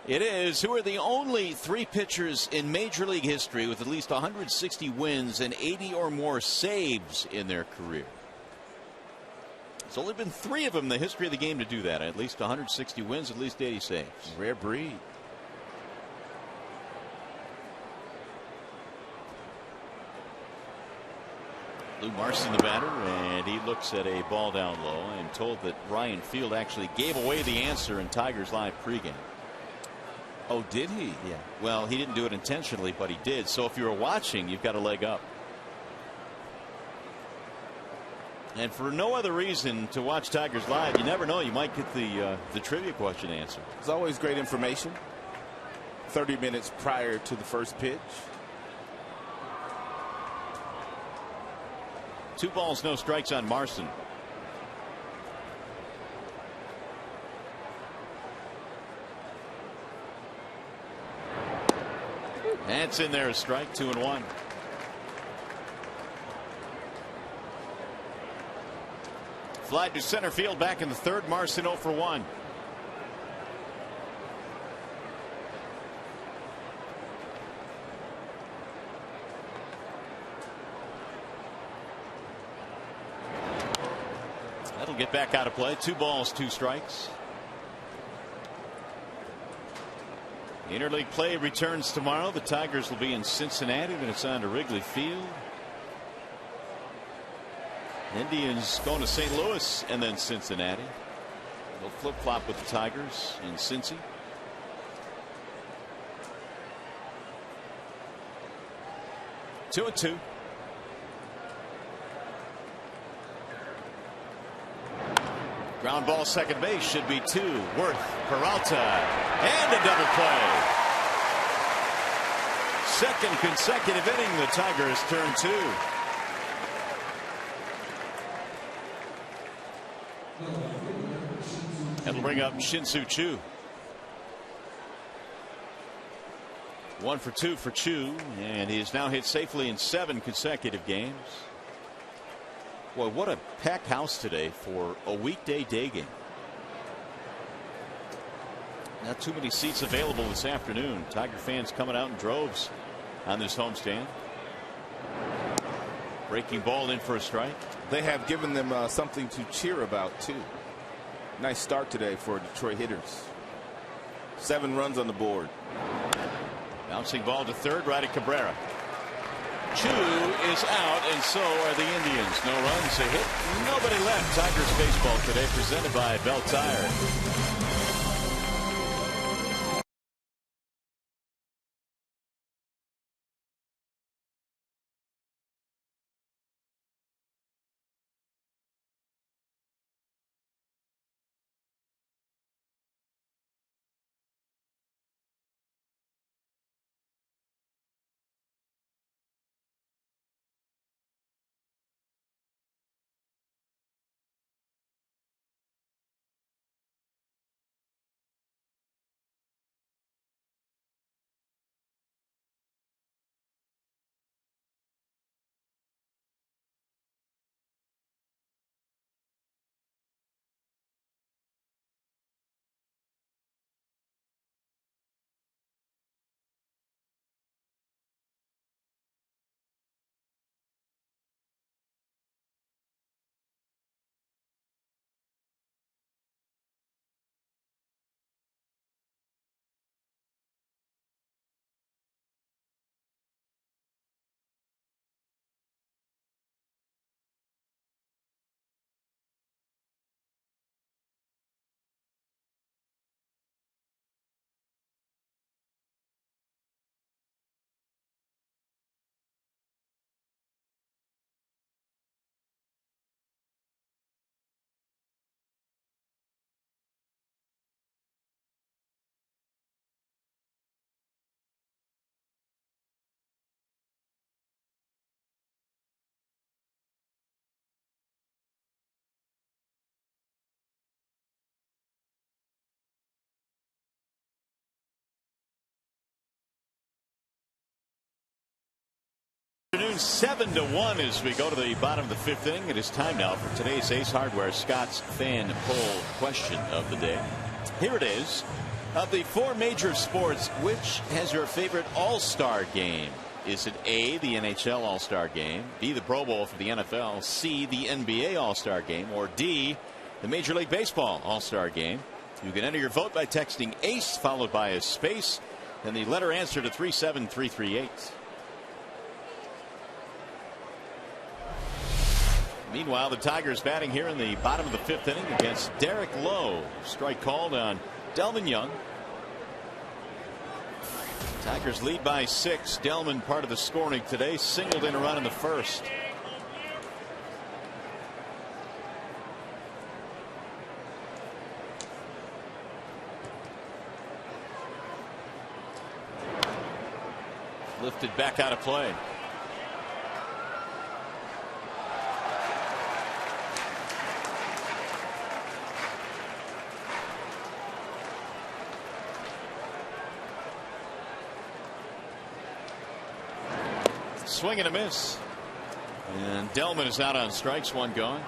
it is, who are the only 3 pitchers in Major League history with at least 160 wins and 80 or more saves in their career? It's only been 3 of them in the history of the game to do that. At least 160 wins, at least 80 saves. Rare breed. Lou Marson, the batter, and he looks at a ball down low. I'm told that Ryan Field actually gave away the answer in Tigers Live pregame. Oh, did he? Yeah. Well, he didn't do it intentionally, but he did. So if you were watching, you've got a leg up. And for no other reason to watch Tigers Live, you never know, you might get the trivia question answer. It's always great information. 30 minutes prior to the first pitch. 2 balls, no strikes on Marson. That's in there, a strike, 2-1. Fly to center field back in the 3rd. Marson 0 for 1. That'll get back out of play. 2 balls, 2 strikes. Interleague play returns tomorrow. The Tigers will be in Cincinnati, then it's on to Wrigley Field. Indians going to St. Louis and then Cincinnati. They'll flip-flop with the Tigers in Cincy. Two and 2. Ground ball, second base, should be 2. Worth, Peralta, and a double play. Second consecutive inning, the Tigers turn 2. That'll bring up Shin-Soo Choo. 1 for 2 for Choo, and he has now hit safely in 7 consecutive games. Boy, what a packed house today for a weekday day game. Not too many seats available this afternoon. Tiger fans coming out in droves on this homestand. Breaking ball in for a strike. They have given them something to cheer about, too. Nice start today for Detroit hitters. 7 runs on the board. Bouncing ball to 3rd, right at Cabrera. Chu is out, and so are the Indians. No runs, a hit, nobody left. Tigers baseball today presented by Bell Tire. Afternoon 7-1 as we go to the bottom of the fifth inning. It is time now for today's Ace Hardware Scott's fan poll question of the day. Here it is. Of the four major sports, which has your favorite all-star game? Is it A, the NHL All-Star Game, B, the Pro Bowl for the NFL, C, the NBA All-Star Game, or D, the Major League Baseball All-Star Game? You can enter your vote by texting ACE followed by a space and the letter answer to 37338. Meanwhile, the Tigers batting here in the bottom of the fifth inning against Derek Lowe. Strike called on Delman Young. Tigers lead by 6. Delman part of the scoring today. Singled in a run in the first. Lifted back out of play. Swing and a miss. And Delman is out on strikes. One gone.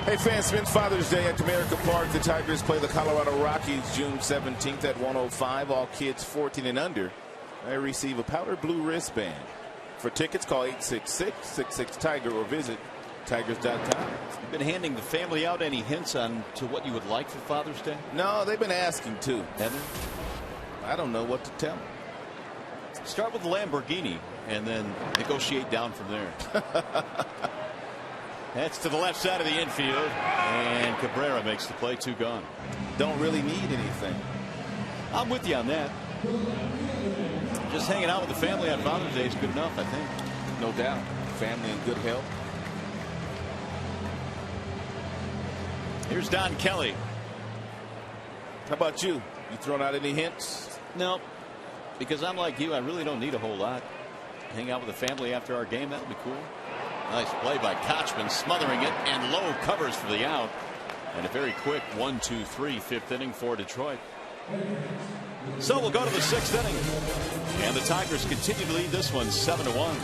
Hey fans, spent Father's Day at Comerica Park. The Tigers play the Colorado Rockies June 17th at 1:05. All kids 14 and under may receive a powder blue wristband. For tickets, call 866-66-TIGER or visit Tigers.com. You've been handing the family out any hints on to what you would like for Father's Day? No, they've been asking too. Have they? I don't know what to tell them. Start with the Lamborghini and then negotiate down from there. That's to the left side of the infield, and Cabrera makes the play. 2 gone. Don't really need anything. I'm with you on that. Just hanging out with the family on Father's Day is good enough, I think. No doubt. Family in good health. Here's Don Kelly. How about you? You throwing out any hints? No, because I'm like you. I really don't need a whole lot. Hang out with the family after our game. That would be cool. Nice play by Kochman, smothering it, and Lowe covers for the out. And a very quick 1-2-3 fifth inning for Detroit. So we'll go to the sixth inning. And the Tigers continue to lead this one 7-1.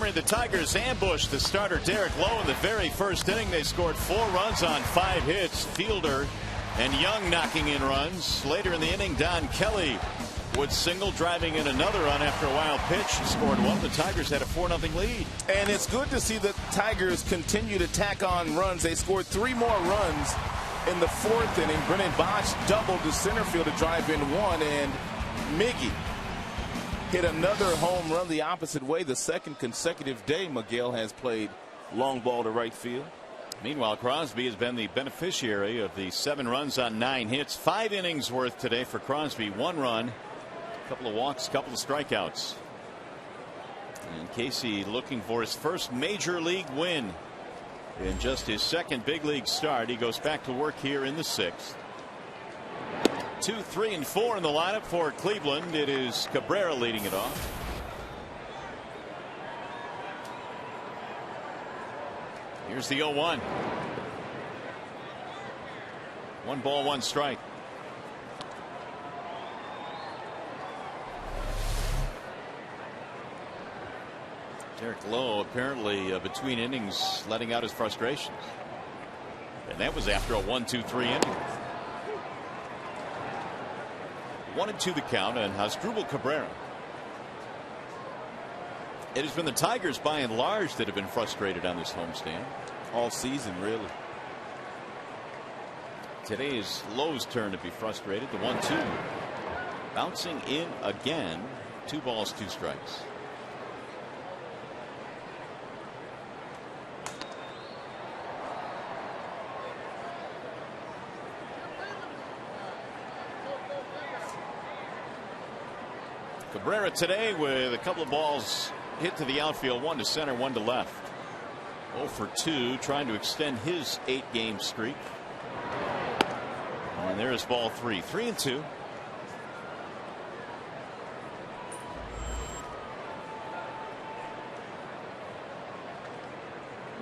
The Tigers ambushed the starter Derek Lowe in the very first inning. They scored 4 runs on 5 hits. Fielder and Young knocking in runs. Later in the inning, Don Kelly would single, driving in another run after a wild pitch. He scored 1. The Tigers had a 4-0 lead. And it's good to see the Tigers continue to tack on runs. They scored 3 more runs in the 4th inning. Brennan Bosch doubled to center field to drive in 1, and Miggy hit another home run the opposite way. The second consecutive day Miguel has played long ball to right field. Meanwhile, Crosby has been the beneficiary of the 7 runs on 9 hits. 5 innings worth today for Crosby. 1 run Couple of walks, couple of strikeouts. And Casey looking for his first major league win in just his second big league start. He goes back to work here in the 6th. 2, 3, and 4 in the lineup for Cleveland. It is Cabrera leading it off. Here's the 0-1. 1 ball, 1 strike. Derek Lowe apparently between innings letting out his frustrations. And that was after a 1-2-3 inning. 1-2 the count on Hasdrubal Cabrera. It has been the Tigers by and large that have been frustrated on this homestand. All season, really. Today is Lowe's turn to be frustrated. The 1-2. Bouncing in again. 2 balls, 2 strikes. Cabrera today with a couple of balls hit to the outfield, 1 to center, 1 to left. 0 for 2, trying to extend his 8-game streak. And there's ball 3. 3-2.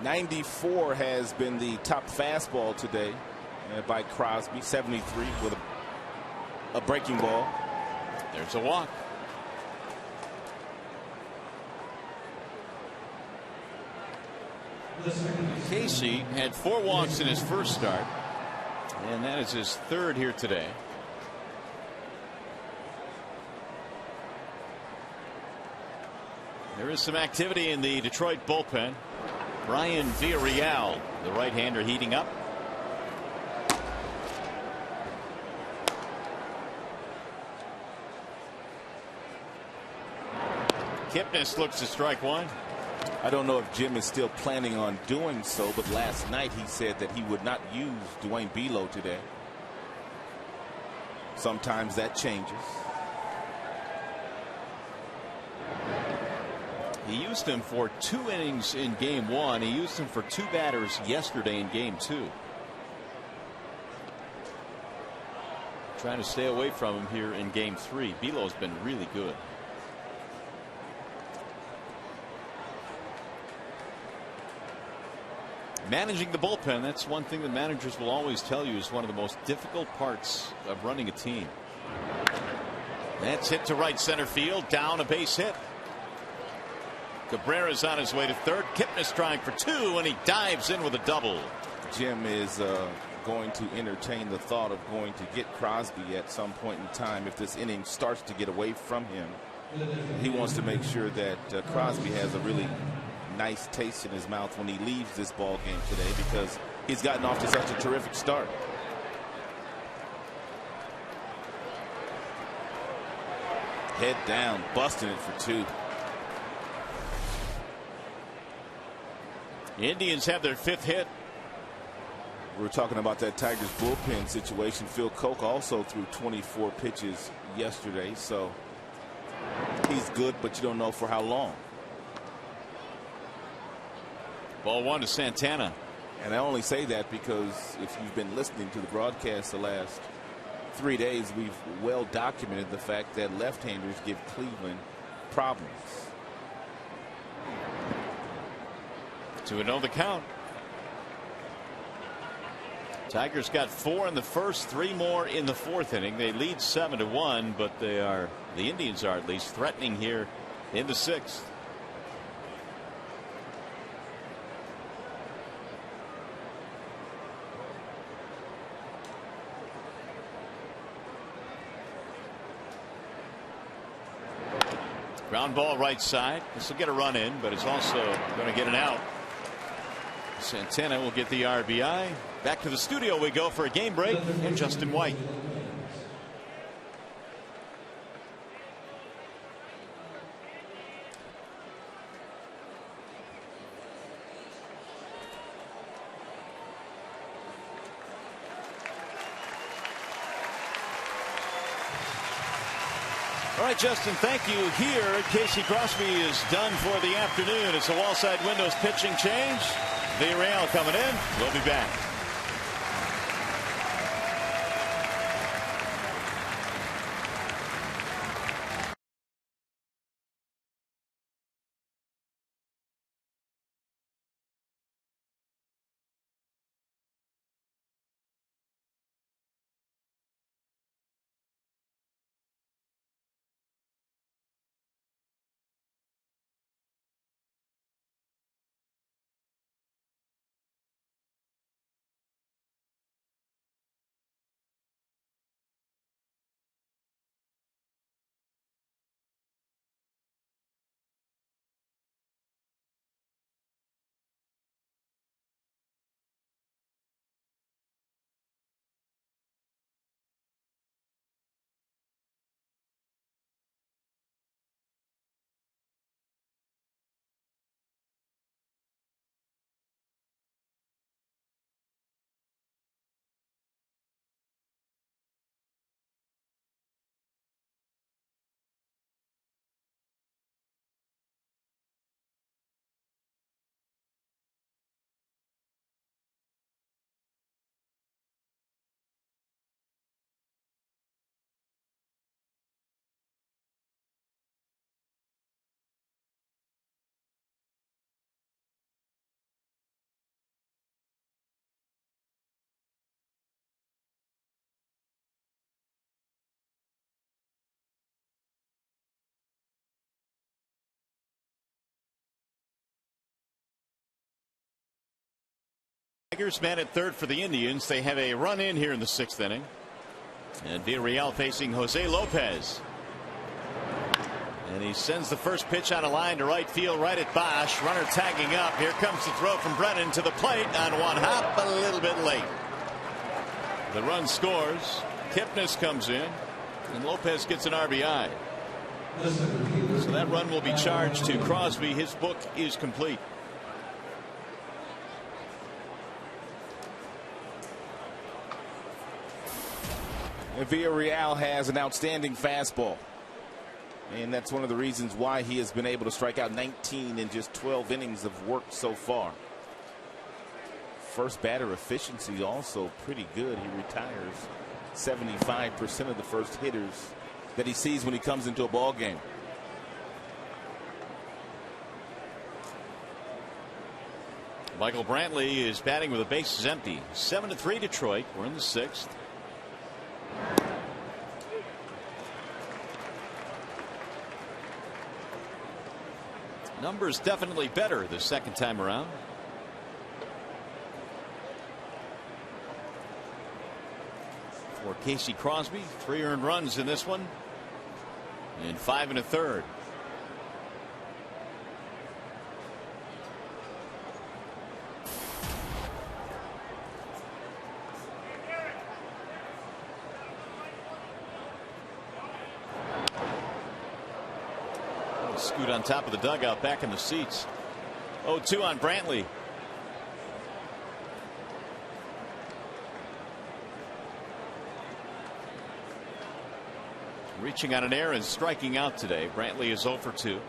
'94 has been the top fastball today by Crosby. 73 with a breaking ball. There's a walk. Casey had 4 walks in his first start, and that is his 3rd here today. There is some activity in the Detroit bullpen. Brian Villarreal, the right-hander, heating up. Kipnis looks to strike 1. I don't know if Jim is still planning on doing so, but last night he said that he would not use Dwayne Below today. Sometimes that changes. He used him for 2 innings in game 1. He used him for 2 batters yesterday in game 2. Trying to stay away from him here in game 3. Below's been really good. Managing the bullpen, that's one thing that managers will always tell you is one of the most difficult parts of running a team. That's hit to right center field, down a base hit. Cabrera's on his way to 3rd. Kipnis trying for 2, and he dives in with a double. Jim is going to entertain the thought of going to get Crosby at some point in time if this inning starts to get away from him. He wants to make sure that Crosby has a really nice taste in his mouth when he leaves this ball game today, because he's gotten off to such a terrific start. Head down, busting it for 2. The Indians have their 5th hit. We were talking about that Tigers bullpen situation. Phil Koch also threw 24 pitches yesterday, so he's good, but you don't know for how long. Ball 1 to Santana. And I only say that because if you've been listening to the broadcast the last 3 days, we've well documented the fact that left-handers give Cleveland problems. 2-0 the count. Tigers got 4 in the first, 3 more in the 4th inning. They lead 7-1, but the Indians are at least threatening here in the 6th. Ground ball right side. This will get a run in, but it's also going to get an out. Santana will get the RBI. Back to the studio we go for a game break, and Justin White. All right, Justin, thank you. Here, Casey Crosby is done for the afternoon. It's a Wallside Windows pitching change. Villarreal coming in. We'll be back. Tigers man at third for the Indians. They have a run in here in the 6th inning. And Villarreal facing Jose Lopez. And he sends the first pitch on a line to right field, right at Bosch. Runner tagging up. Here comes the throw from Brennan to the plate on one hop, a little bit late. The run scores. Kipnis comes in, and Lopez gets an RBI. So that run will be charged to Crosby. His book is complete. Villarreal has an outstanding fastball, and that's one of the reasons why he has been able to strike out 19 in just 12 innings of work so far. First batter efficiency also pretty good. He retires 75% of the first hitters that he sees when he comes into a ball game. Michael Brantley is batting with the bases empty. 7-3 Detroit. We're in the 6th. Numbers definitely better the second time around. For Casey Crosby, 3 earned runs in this one, and 5 1/3. Scoot on top of the dugout, back in the seats. 0-2 on Brantley. Reaching on an error and striking out today. Brantley is 0 for 2.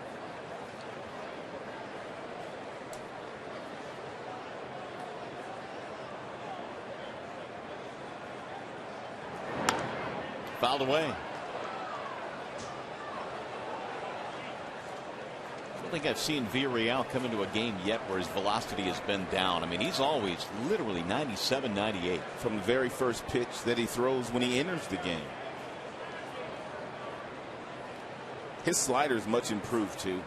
Fouled away. I don't think I've seen Villarreal come into a game yet where his velocity has been down. I mean, he's always literally 97, 98. From the very first pitch that he throws when he enters the game. His slider is much improved too.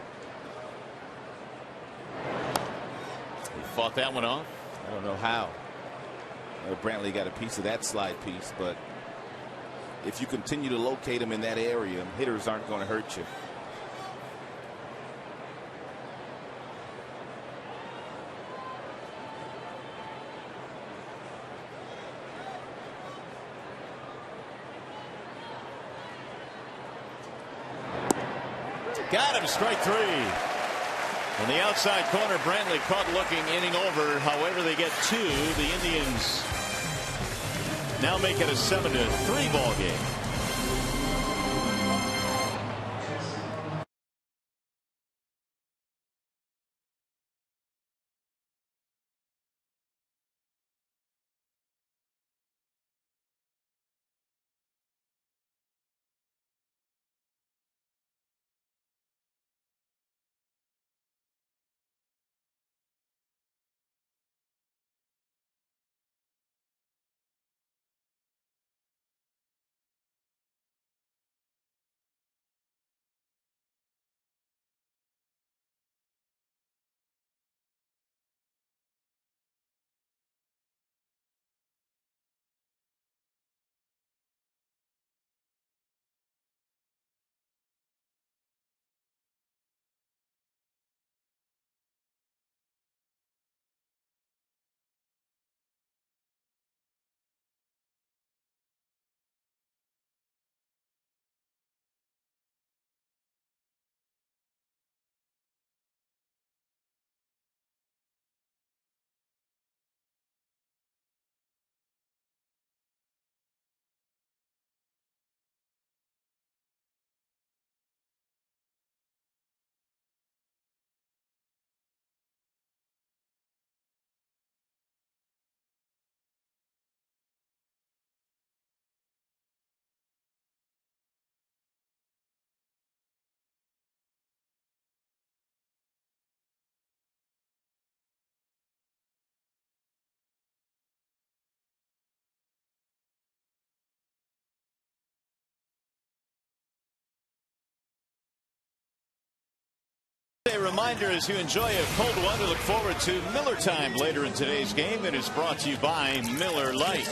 He fought that one off. I don't know how. Brantley got a piece of that slide piece, but if you continue to locate him in that area, hitters aren't going to hurt you. Got him, strike 3. On the outside corner, Brantley caught looking, inning over. However, they get 2. The Indians now make it a 7-3 ball game. A reminder as you enjoy a cold one to look forward to Miller time later in today's game. It is brought to you by Miller Lite.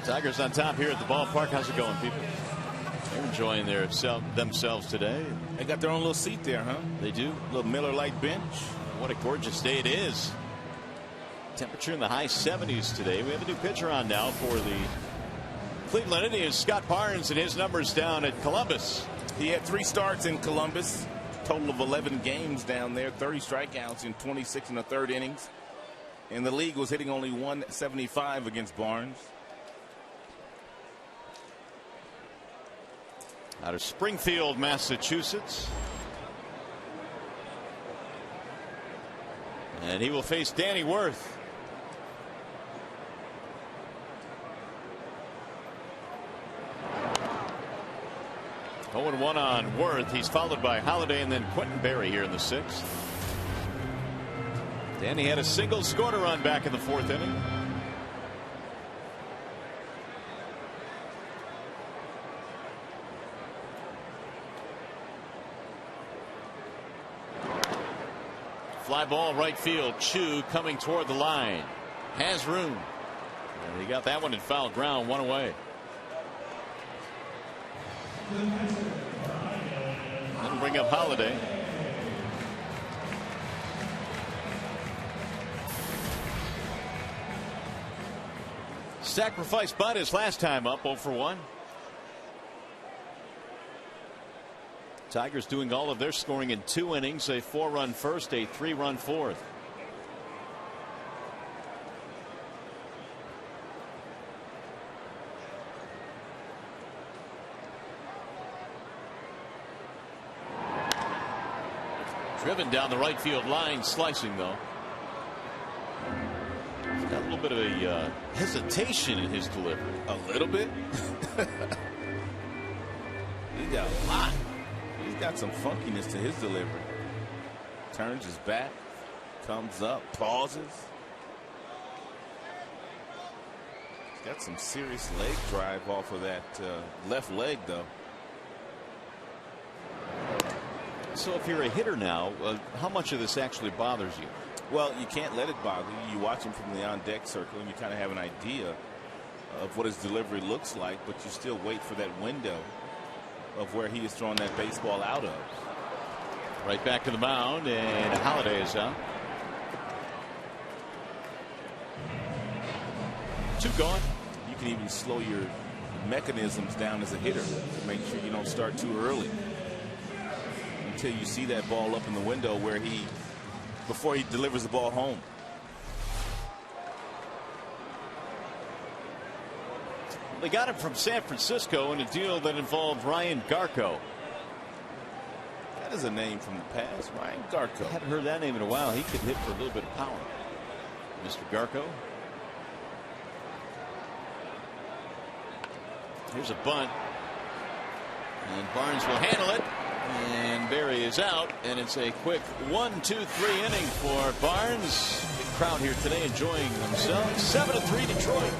Tigers on top here at the ballpark. How's it going, people? They're enjoying themselves today. They got their own little seat there, huh? They do. A little Miller Lite bench. What a gorgeous day it is. Temperature in the high 70s today. We have a new pitcher on now for the Cleveland Indians, Scott Barnes, and his numbers down at Columbus. He had 3 starts in Columbus, total of 11 games down there, 30 strikeouts in 26 1/3 innings. And the league was hitting only 175 against Barnes. Out of Springfield, Massachusetts. And he will face Danny Worth. Oh, 0-1 on Worth. He's followed by Holiday and then Quentin Berry here in the 6th. Danny had a single, scored a run back in the 4th inning. Fly ball right field. Chu coming toward the line. Has room. And he got that one in foul ground, 1 away. Then bring up Holiday. Sacrifice bunt his last time up, 0 for 1. Tigers doing all of their scoring in 2 innings, a 4-run first, a 3-run fourth. Driven down the right field line, slicing though. He's got a little bit of a hesitation in his delivery. A little bit? He got a lot. He's got some funkiness to his delivery. Turns his back, comes up, pauses. He's got some serious leg drive off of that left leg, though. So if you're a hitter now, how much of this actually bothers you? Well, you can't let it bother you. You watch him from the on-deck circle, and you kind of have an idea of what his delivery looks like, but you still wait for that window of where he is throwing that baseball out of. Right back to the mound, and Holiday is out. 2 gone. You can even slow your mechanisms down as a hitter to make sure you don't start too early until you see that ball up in the window where before he delivers the ball home. They got him from San Francisco in a deal that involved Ryan Garco. That is a name from the past, Ryan Garco. I hadn't heard that name in a while. He could hit for a little bit of power. Mr. Garco. Here's a bunt. And Barnes will handle it. And Berry is out. And it's a quick 1-2-3 inning for Barnes. Big crowd here today enjoying themselves. 7-3 Detroit.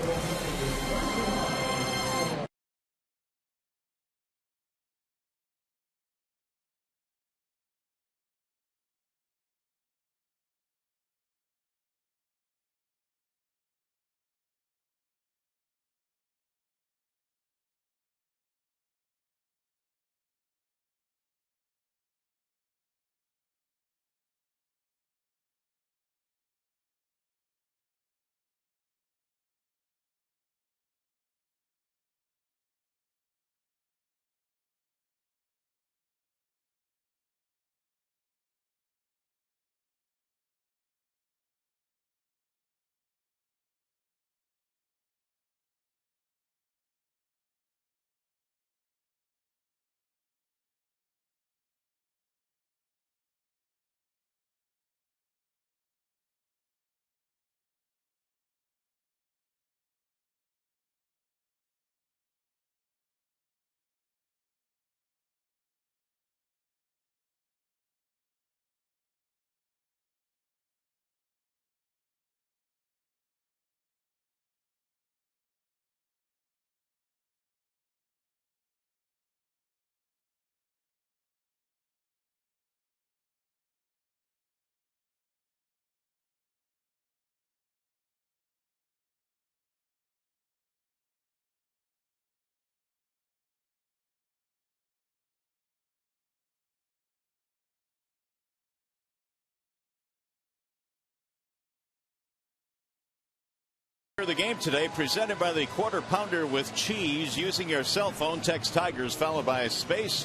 The game today presented by the Quarter Pounder with cheese. Using your cell phone, text Tigers followed by a space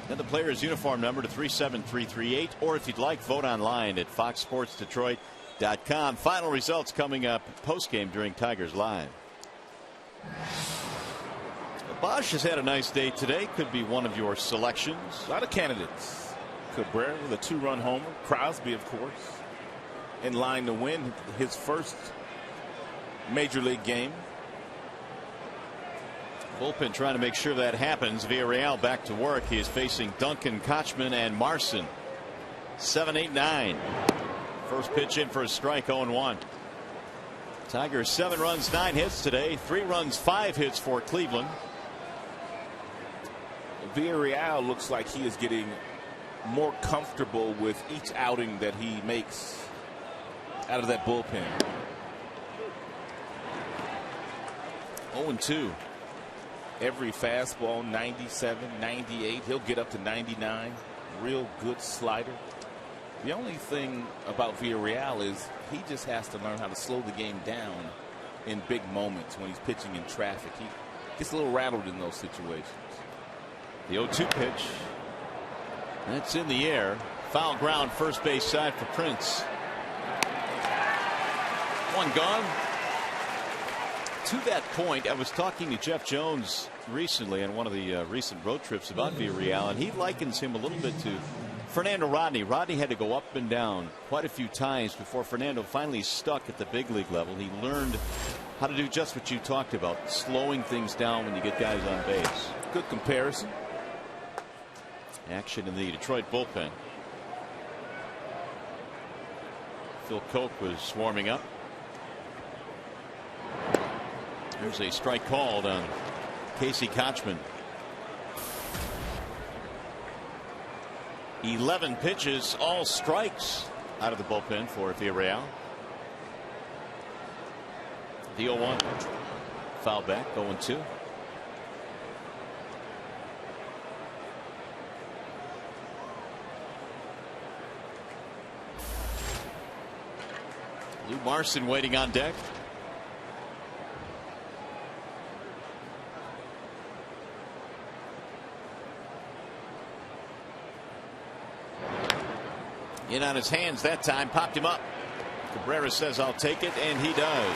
and the player's uniform number to 37338, or if you'd like, vote online at foxsportsdetroit.com. Final results coming up post game during Tigers Live. Bosch has had a nice day today. Could be one of your selections. A lot of candidates. Cabrera with a 2-run homer. Crosby, of course, in line to win his first major league game. Bullpen trying to make sure that happens. Villarreal back to work. He is facing Duncan, Kochman, and Marson. 7-8-9. First pitch in for a strike. 0-1. Tigers 7 runs 9 hits today. 3 runs 5 hits for Cleveland. Villarreal looks like he is getting more comfortable with each outing that he makes out of that bullpen. 0-2. Every fastball 97, 98. He'll get up to 99. Real good slider. The only thing about Villarreal is he just has to learn how to slow the game down in big moments when he's pitching in traffic. He gets a little rattled in those situations. The 0-2 pitch. That's in the air. Foul ground, first base side for Prince. One gone. To that point, I was talking to Jeff Jones recently on one of the recent road trips about Villarreal, and he likens him a little bit to Fernando Rodney. Rodney had to go up and down quite a few times before Fernando finally stuck at the big league level. He learned how to do just what you talked about, slowing things down when you get guys on base. Good comparison. Action in the Detroit bullpen. Phil Koch was warming up. There's a strike called on Casey Kochman. 11 pitches, all strikes out of the bullpen for Villarreal. The 0-1. Foul back. 0-2. Lou Marson waiting on deck. In on his hands that time, popped him up. Cabrera says, I'll take it, and he does.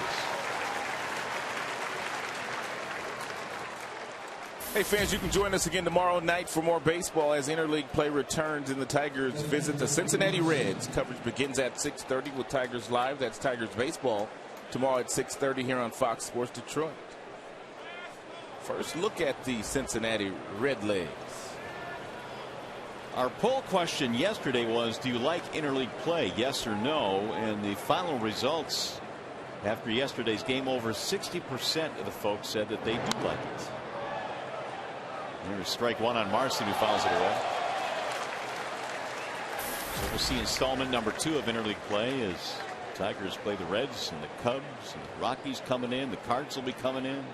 Hey fans, you can join us again tomorrow night for more baseball as interleague play returns and the Tigers visit the Cincinnati Reds. Coverage begins at 6:30 with Tigers Live. That's Tigers baseball tomorrow at 6:30 here on Fox Sports Detroit. First look at the Cincinnati Redlegs. Our poll question yesterday was, do you like interleague play, yes or no? And the final results after yesterday's game, over 60% of the folks said that they do like it. There's strike one on Marson, who fouls it away. So we'll see installment number 2 of interleague play as Tigers play the Reds and the Cubs and the Rockies coming in. The Cards will be coming in.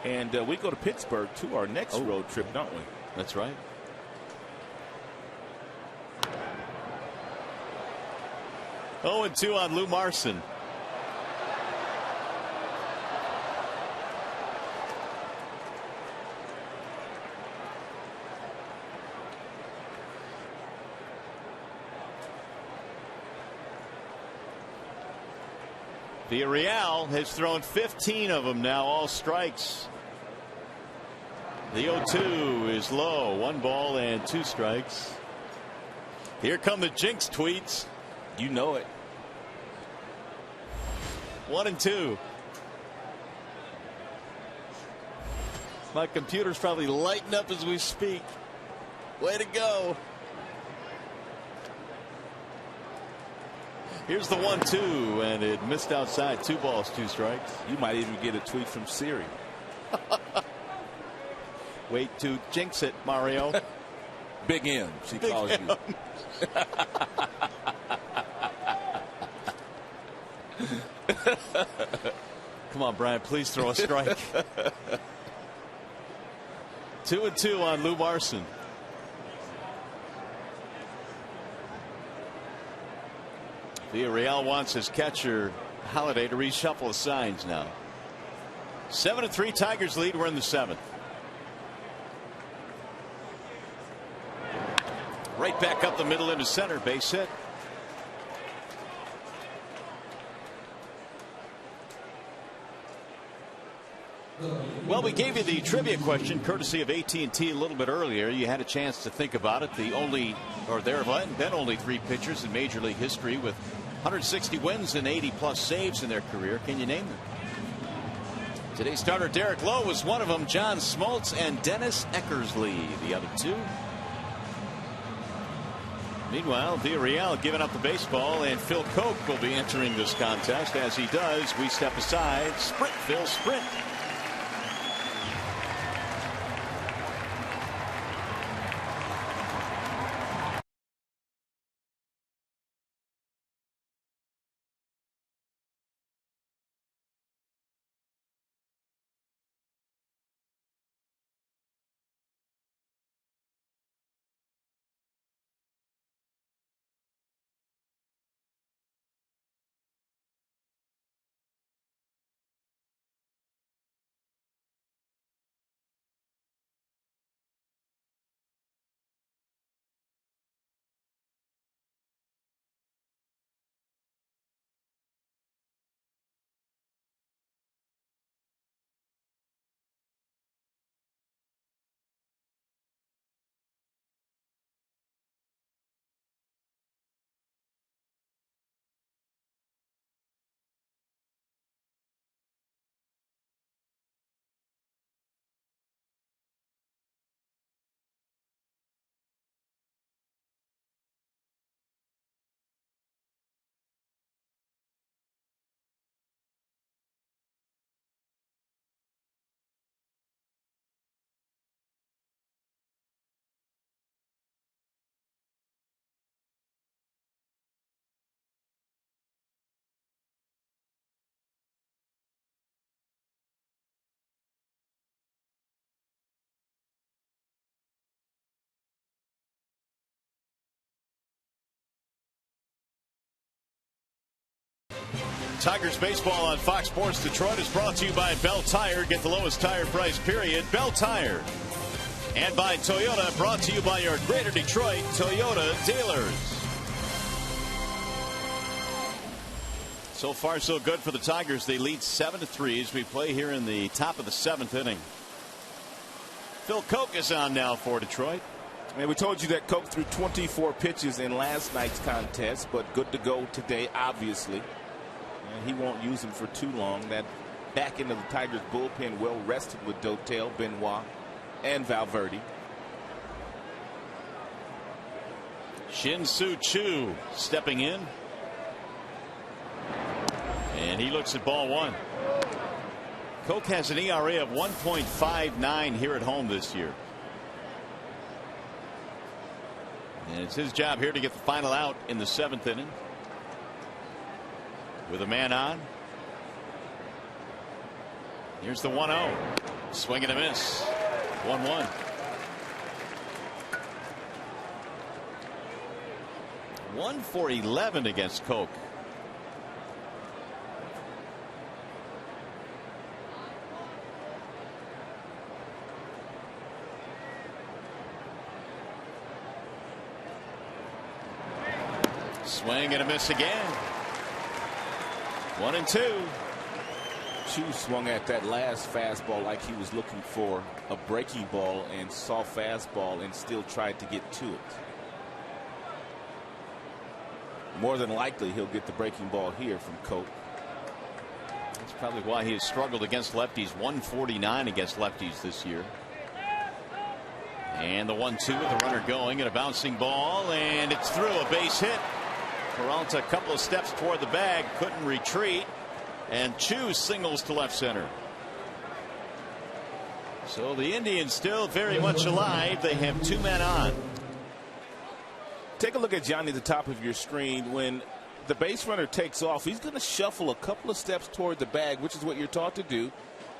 And we go to Pittsburgh to our next road trip, don't we? That's right. Oh, and 2 on Lou Marson. Villarreal has thrown 15 of them now, all strikes. The 0-2 is low. 1 ball and 2 strikes. Here come the jinx tweets. You know it. 1 and 2. My computer's probably lighting up as we speak. Way to go. Here's the 1-2, and it missed outside. 2 balls, 2 strikes. You might even get a tweet from Siri. Wait to jinx it, Mario. Big M, she calls you. Come on, Brian, please throw a strike. 2 and 2 on Lou Marson. Villarreal wants his catcher Holiday to reshuffle the signs now. 7-3 Tigers lead. We're in the 7th. Right back up the middle into center. Base hit. Well, we gave you the trivia question courtesy of AT&T a little bit earlier. You had a chance to think about it. The only, or there have been only 3 pitchers in Major League history with 160 wins and 80+ saves in their career. Can you name them? Today's starter Derek Lowe was one of them. John Smoltz and Dennis Eckersley the other 2. Meanwhile, Villarreal giving up the baseball, and Phil Koch will be entering this contest. As he does, we step aside. Sprint, Phil, sprint. Tigers baseball on Fox Sports Detroit is brought to you by Bell Tire. Get the lowest tire price, period. Bell Tire. And by Toyota, brought to you by your Greater Detroit Toyota dealers. So far, so good for the Tigers. They lead 7-3 as we play here in the top of the 7th inning. Phil Koch is on now for Detroit. And we told you that Koch threw 24 pitches in last night's contest, but good to go today, obviously. And he won't use him for too long. That back end of the Tigers bullpen well rested with Dotel, Benoit, and Valverde. Shin-Soo Choo stepping in. And he looks at ball 1. Koch has an ERA of 1.59 here at home this year. And it's his job here to get the final out in the 7th inning. With a man on. Here's the 1-0. Swing and a miss. 1-1. 1 for 11 against Koch. Swing and a miss again. 1-2. Chu swung at that last fastball like he was looking for a breaking ball and saw fastball and still tried to get to it. More than likely he'll get the breaking ball here from Koch. That's probably why he has struggled against lefties. 149 against lefties this year. And the 1-2 with the runner going and a bouncing ball, and it's through. A base hit. Peralta a couple of steps toward the bag, couldn't retreat, and Chu singles to left center. So the Indians still very much alive. They have 2 men on. Take a look at Johnny at the top of your screen. When the base runner takes off, he's going to shuffle a couple of steps toward the bag, which is what you're taught to do.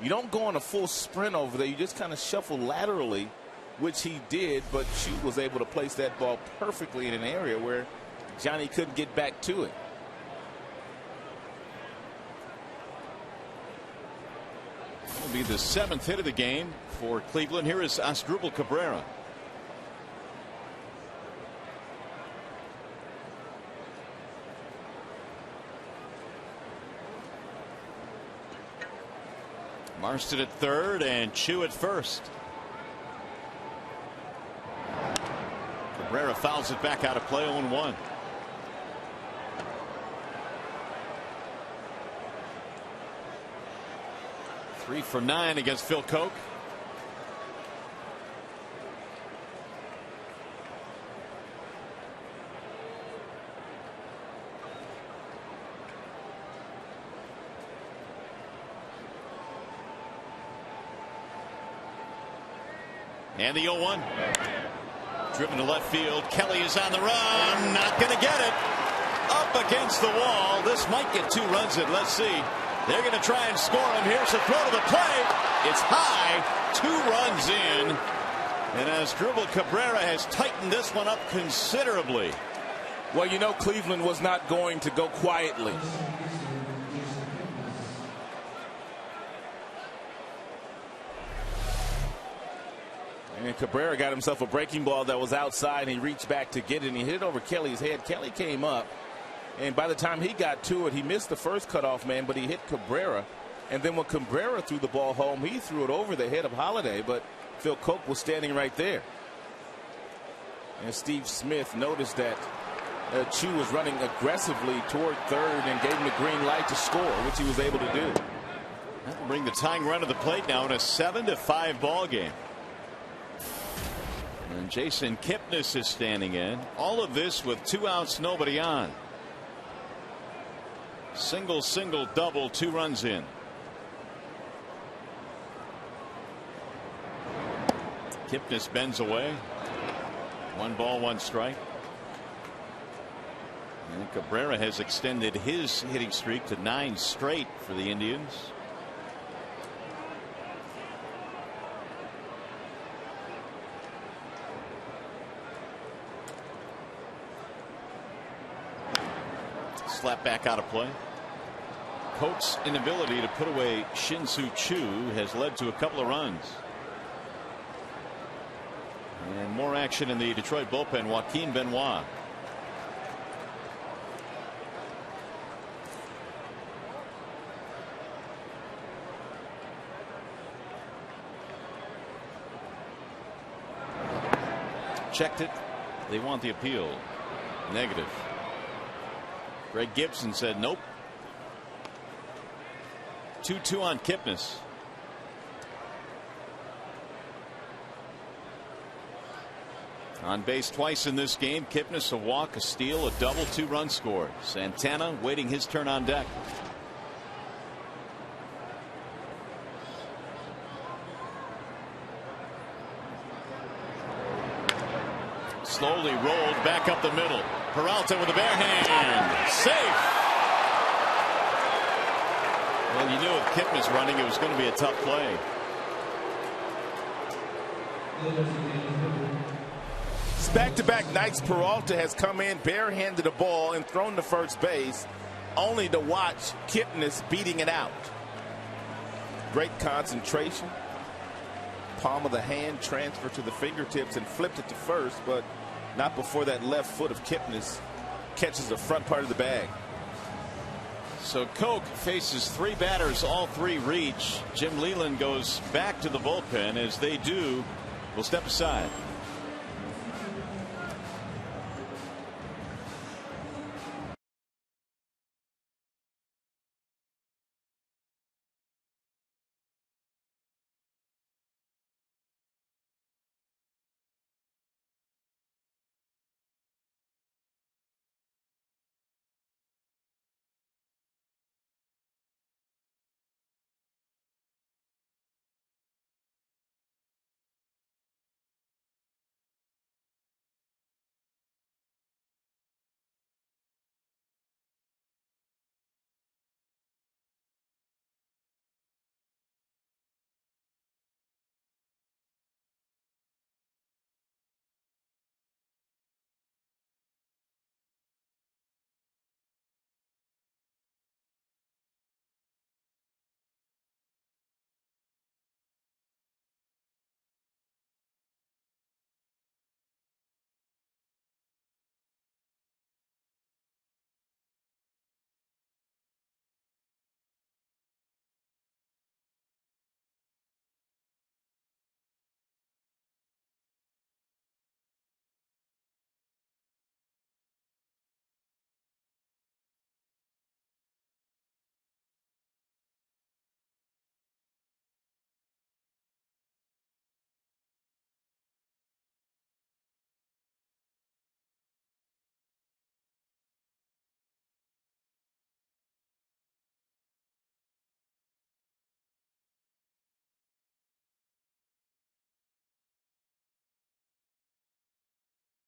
You don't go on a full sprint over there. You just kind of shuffle laterally, which he did, but Chu was able to place that ball perfectly in an area where Johnny couldn't get back to it. That'll be the 7th hit of the game for Cleveland. Here is Asdrubal Cabrera. Marston at third and Chu at first. Cabrera fouls it back out of play, 0-1. Three for 9 against Phil Koch. And the 0-1. Driven to left field. Kelly is on the run. Not going to get it. Up against the wall. This might get 2 runs in. Let's see. They're going to try and score him. Here's a throw to the plate. It's high. 2 runs in. And Asdrubal Cabrera has tightened this one up considerably. Well, you know, Cleveland was not going to go quietly. And Cabrera got himself a breaking ball that was outside, and he reached back to get it, and he hit it over Kelly's head. Kelly came up, and by the time he got to it, he missed the first cutoff man, but he hit Cabrera. And then when Cabrera threw the ball home, he threw it over the head of Holiday, but Phil Koch was standing right there. And Steve Smith noticed that Chu was running aggressively toward third and gave him the green light to score, which he was able to do. That will bring the tying run to the plate now in a 7-5 ball game. And Jason Kipnis is standing in. All of this with 2 outs, nobody on. Single, single, double, 2 runs in. Kipnis bends away. 1 ball, 1 strike. And Cabrera has extended his hitting streak to 9 straight for the Indians. Slap back out of play. Koch's inability to put away Shin-Soo Choo has led to a couple of runs. And more action in the Detroit bullpen. Joaquin Benoit. Checked it. They want the appeal. Negative. Greg Gibson said nope. 2-2 on Kipnis. On base twice in this game. Kipnis a walk, a steal, a double, 2 runs scored. Santana waiting his turn on deck. Slowly rolled back up the middle. Peralta with a bare hand. Safe. Well, you knew if Kipnis running, it was going to be a tough play. Back-to-back nights, Peralta has come in, barehanded a ball, and thrown to first base, only to watch Kipnis beating it out. Great concentration. Palm of the hand transferred to the fingertips and flipped it to first, but not before that left foot of Kipnis catches the front part of the bag. So Koch faces 3 batters, all 3 reach. Jim Leyland goes back to the bullpen. As they do, we'll step aside.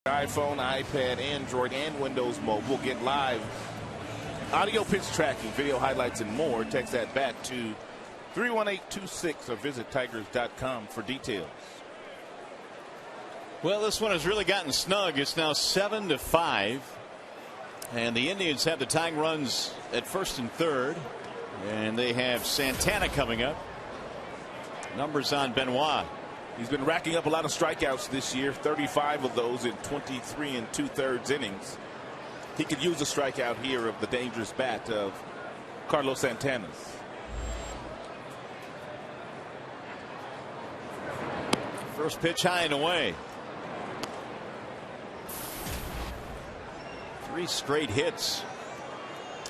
iPhone, iPad, Android, and Windows Mobile. Get live audio pitch tracking, video highlights, and more. Text that back to 31826 or visit tigers.com for details. Well, this one has really gotten snug. It's now 7-5. And the Indians have the tying runs at first and third. And they have Santana coming up. Numbers on Benoit. He's been racking up a lot of strikeouts this year, 35 of those in 23 2/3 innings. He could use a strikeout here of the dangerous bat of Carlos Santana's. First pitch high and away. 3 straight hits.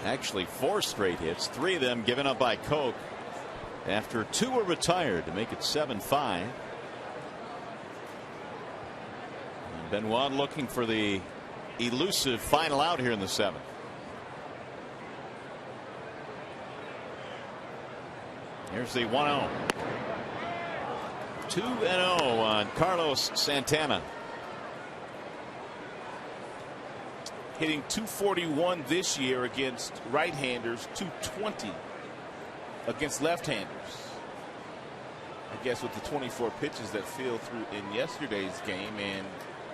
Actually 4 straight hits. 3 of them given up by Koch after 2 were retired to make it 7-5. Benoit looking for the elusive final out here in the 7th. Here's the 1-0. 2-0 on Carlos Santana. Hitting .241 this year against right-handers, .220 against left-handers. I guess with the 24 pitches that fell through in yesterday's game and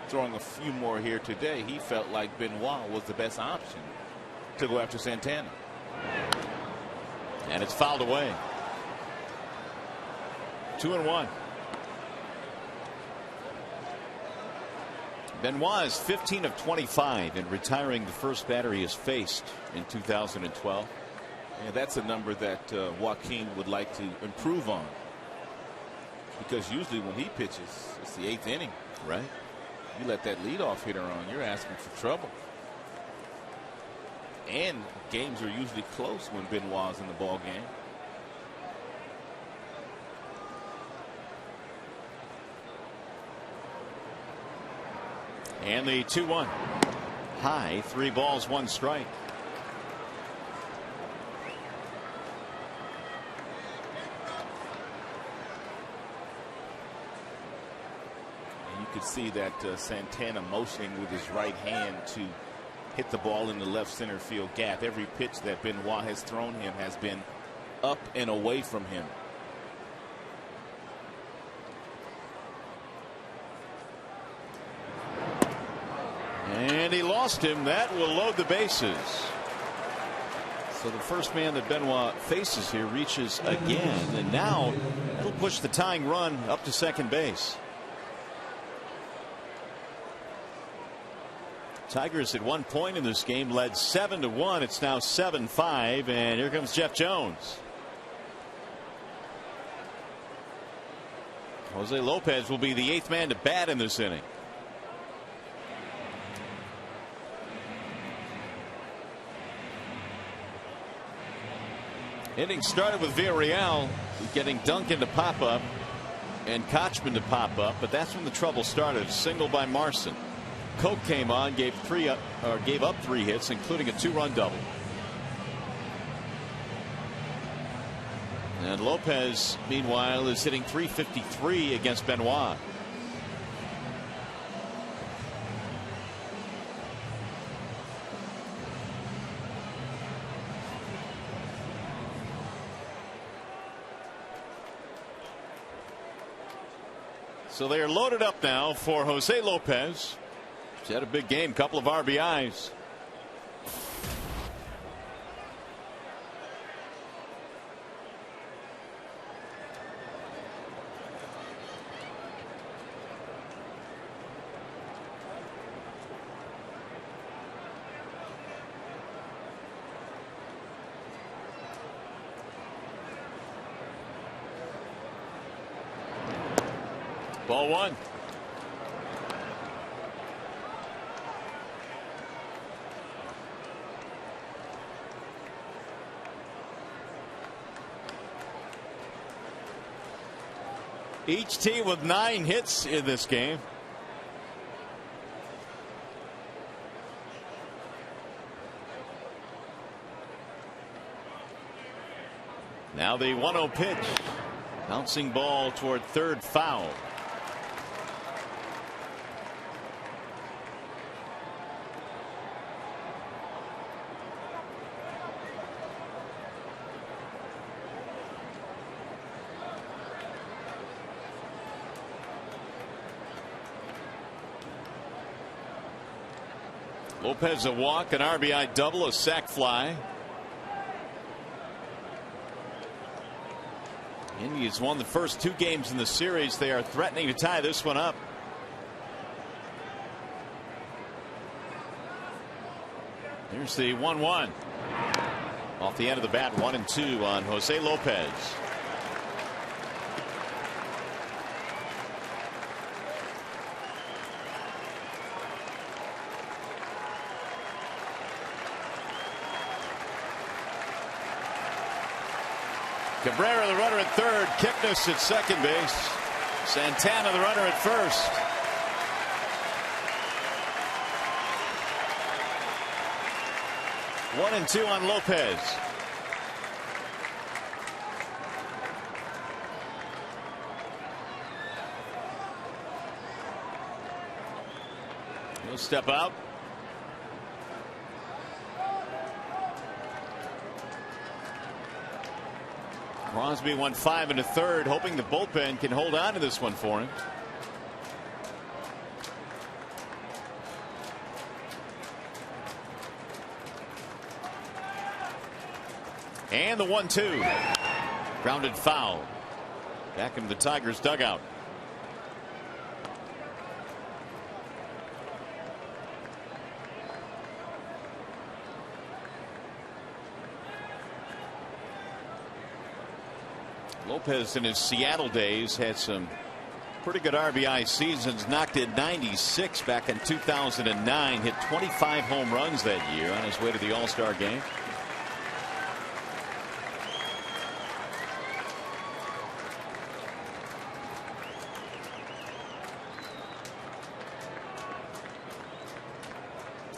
throwing a few more here today, he felt like Benoit was the best option to go after Santana. And it's fouled away. 2-1. Benoit is 15 of 25 in retiring the first batter he has faced in 2012. Yeah, that's a number that Joaquin would like to improve on, because usually when he pitches, it's the 8th inning. Right. You let that leadoff hitter on, you're asking for trouble. And games are usually close when Benoit's in the ball game. And the 2-1. High, 3 balls, 1 strike. And you could see that Santana motioning with his right hand to hit the ball in the left center field gap. Every pitch that Benoit has thrown him has been up and away from him. And he lost him. That will load the bases. So the first man that Benoit faces here reaches again, and now he'll push the tying run up to second base. Tigers at one point in this game led 7-1. It's now 7-5, and here comes Jeff Jones. Jose Lopez will be the 8th man to bat in this inning. Inning started with Villarreal getting Duncan to pop up and Kochman to pop up, but that's when the trouble started. A single by Marson. Koch came on, gave up 3 hits, including a 2-run double. And Lopez, meanwhile, is hitting .353 against Benoit. So they are loaded up now for Jose Lopez. He's had a big game, couple of RBIs. Ball 1. Each team with 9 hits in this game. Now the 1-0 pitch. Bouncing ball toward third, foul. Lopez a walk, an RBI double, a sac fly. Indians won the first 2 games in the series. They are threatening to tie this one up. Here's the 1-1. Off the end of the bat, 1-2 on Jose Lopez. Cabrera, the runner at third. Kipnis at second base. Santana, the runner at first. 1-2 on Lopez. He'll step out. Crosby went 5 1/3, hoping the bullpen can hold on to this one for him. And the 1-2. Grounded foul. Back into the Tigers dugout. Lopez in his Seattle days had some pretty good RBI seasons. Knocked in 96 back in 2009. Hit 25 home runs that year on his way to the All-Star game.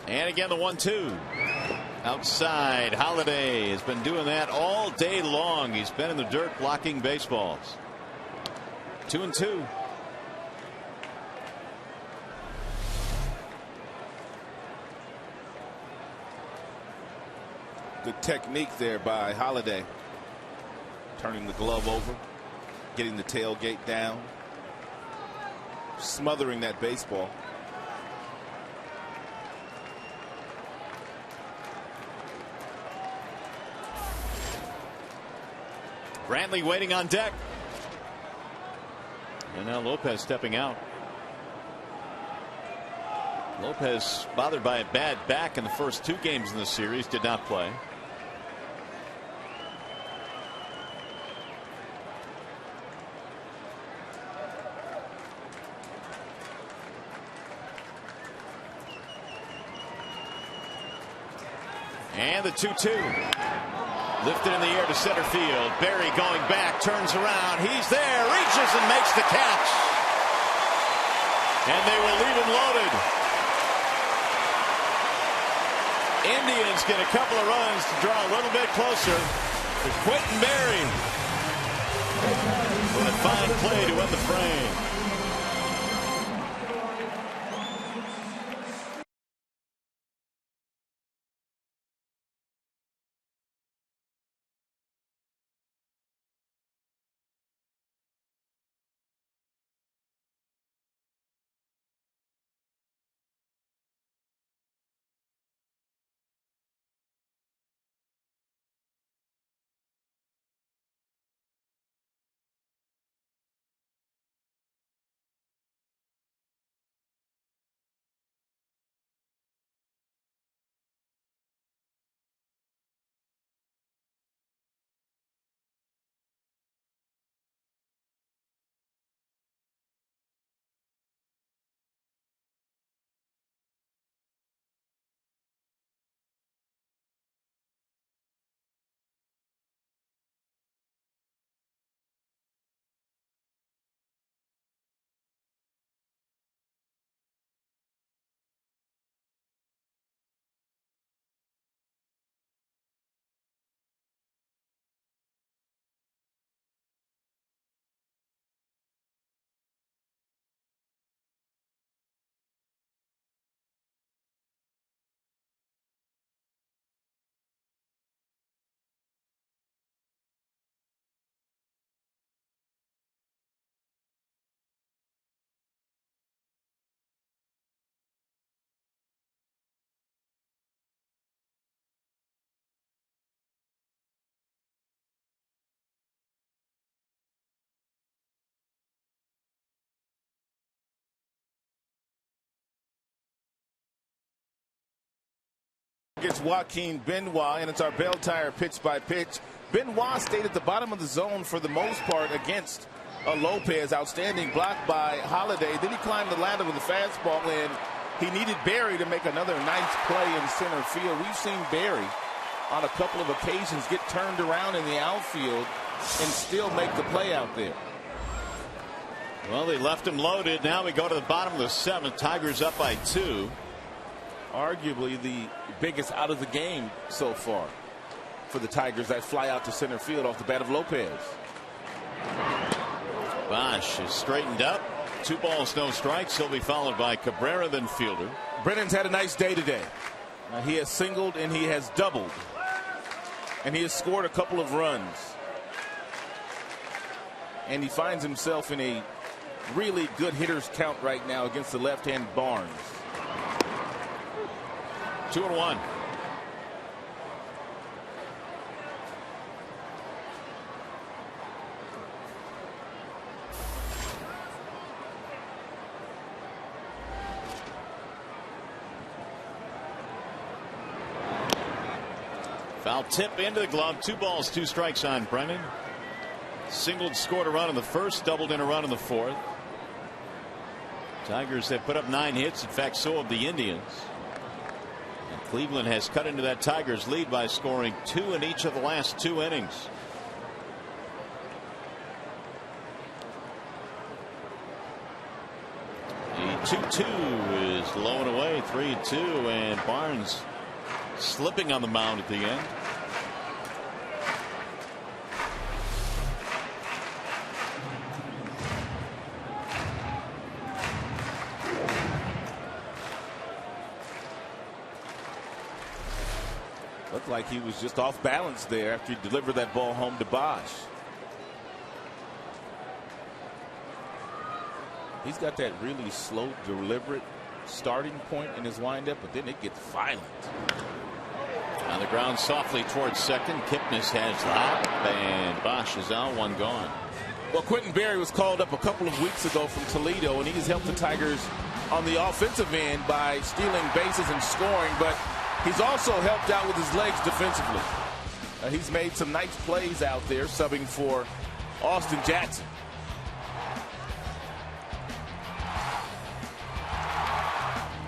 And again the 1-2. Outside. Holiday has been doing that all day long. He's been in the dirt blocking baseballs. 2-2. Good technique there by Holiday. Turning the glove over, getting the tailgate down, smothering that baseball. Brantley waiting on deck. And now Lopez stepping out. Lopez bothered by a bad back in the first 2 games in the series. Did not play. And the 2-2. Lifted in the air to center field. Berry going back, turns around. He's there, reaches and makes the catch. And they will leave him loaded. Indians get a couple of runs to draw a little bit closer. Quentin Berry with a fine play to win the frame. It's Joaquin Benoit, and it's our Bell Tire pitch by pitch. Benoit stayed at the bottom of the zone for the most part against Lopez. Outstanding block by Holiday. Then he climbed the ladder with a fastball, and he needed Barry to make another nice play in center field. We've seen Barry on a couple of occasions get turned around in the outfield and still make the play out there. Well, they left him loaded. Now we go to the bottom of the seventh. Tigers up by 2. Arguably the biggest out of the game so far for the Tigers. That fly out to center field off the bat of Lopez. Bosch is straightened up. 2 balls, no strikes. He'll be followed by Cabrera, then Fielder. Brennan's had a nice day today. He has singled and he has doubled. And he has scored a couple of runs. And he finds himself in a really good hitter's count right now against the left-hand Barnes. 2-1. Foul tip into the glove. 2 balls, 2 strikes on Brennan. Singled, scored a run in the first, doubled in a run in the fourth. Tigers have put up 9 hits. In fact, so have the Indians. And Cleveland has cut into that Tigers lead by scoring 2 in each of the last 2 innings. The 2-2 is low and away. 3-2, and Barnes slipping on the mound at the end. Looked like he was just off balance there after he delivered that ball home to Bosch. He's got that really slow, deliberate starting point in his windup, but then it gets violent. On the ground softly towards second. Kipnis has the hop, and Bosch is out. 1 gone. Well, Quentin Berry was called up a couple of weeks ago from Toledo, and he's helped the Tigers on the offensive end by stealing bases and scoring, but he's also helped out with his legs defensively. He's made some nice plays out there, subbing for Austin Jackson.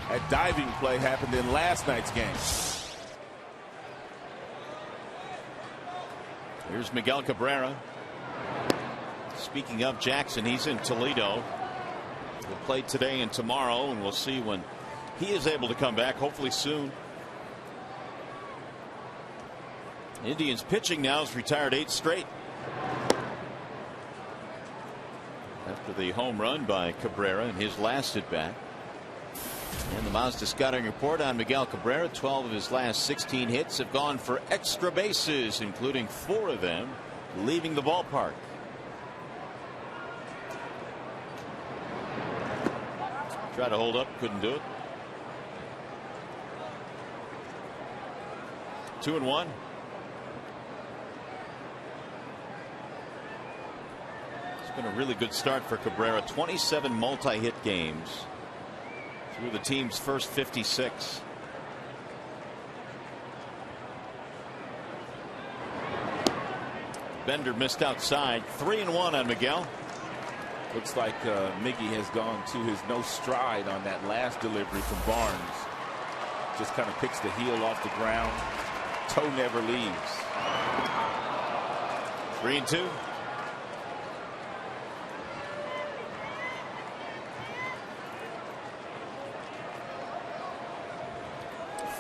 That diving play happened in last night's game. Here's Miguel Cabrera. Speaking of Jackson, he's in Toledo. He'll play today and tomorrow, and we'll see when he is able to come back, hopefully soon. Indians pitching now has retired 8 straight. After the home run by Cabrera in his last at bat. And the Mazda scouting report on Miguel Cabrera: 12 of his last 16 hits have gone for extra bases, including 4 of them leaving the ballpark. Tried to hold up, couldn't do it. 2-1. It's been a really good start for Cabrera. 27 multi-hit games through the team's first 56. Bender missed outside. 3-1 on Miguel. Looks like Miggy has gone to his no stride on that last delivery from Barnes. Just kind of picks the heel off the ground. Toe never leaves. 3-2.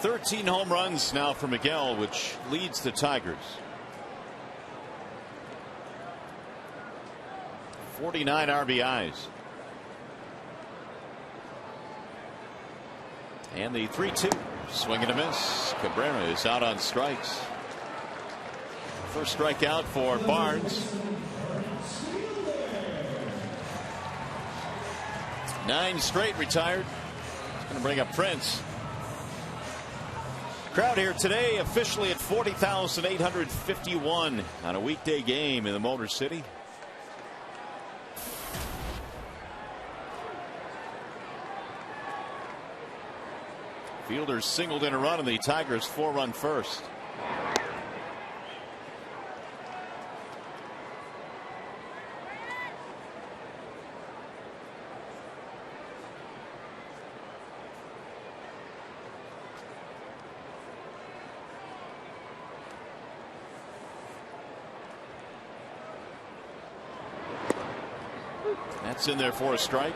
Thirteen home runs now for Miguel, which leads the Tigers. 49 RBIs. And the 3-2. Swing and a miss. Cabrera is out on strikes. First strikeout for Barnes. 9 straight retired. It's going to bring up Prince. Crowd here today officially at 40,851 on a weekday game in the Motor City. Fielder singled in a run, and the Tigers 4-run first. That's in there for a strike.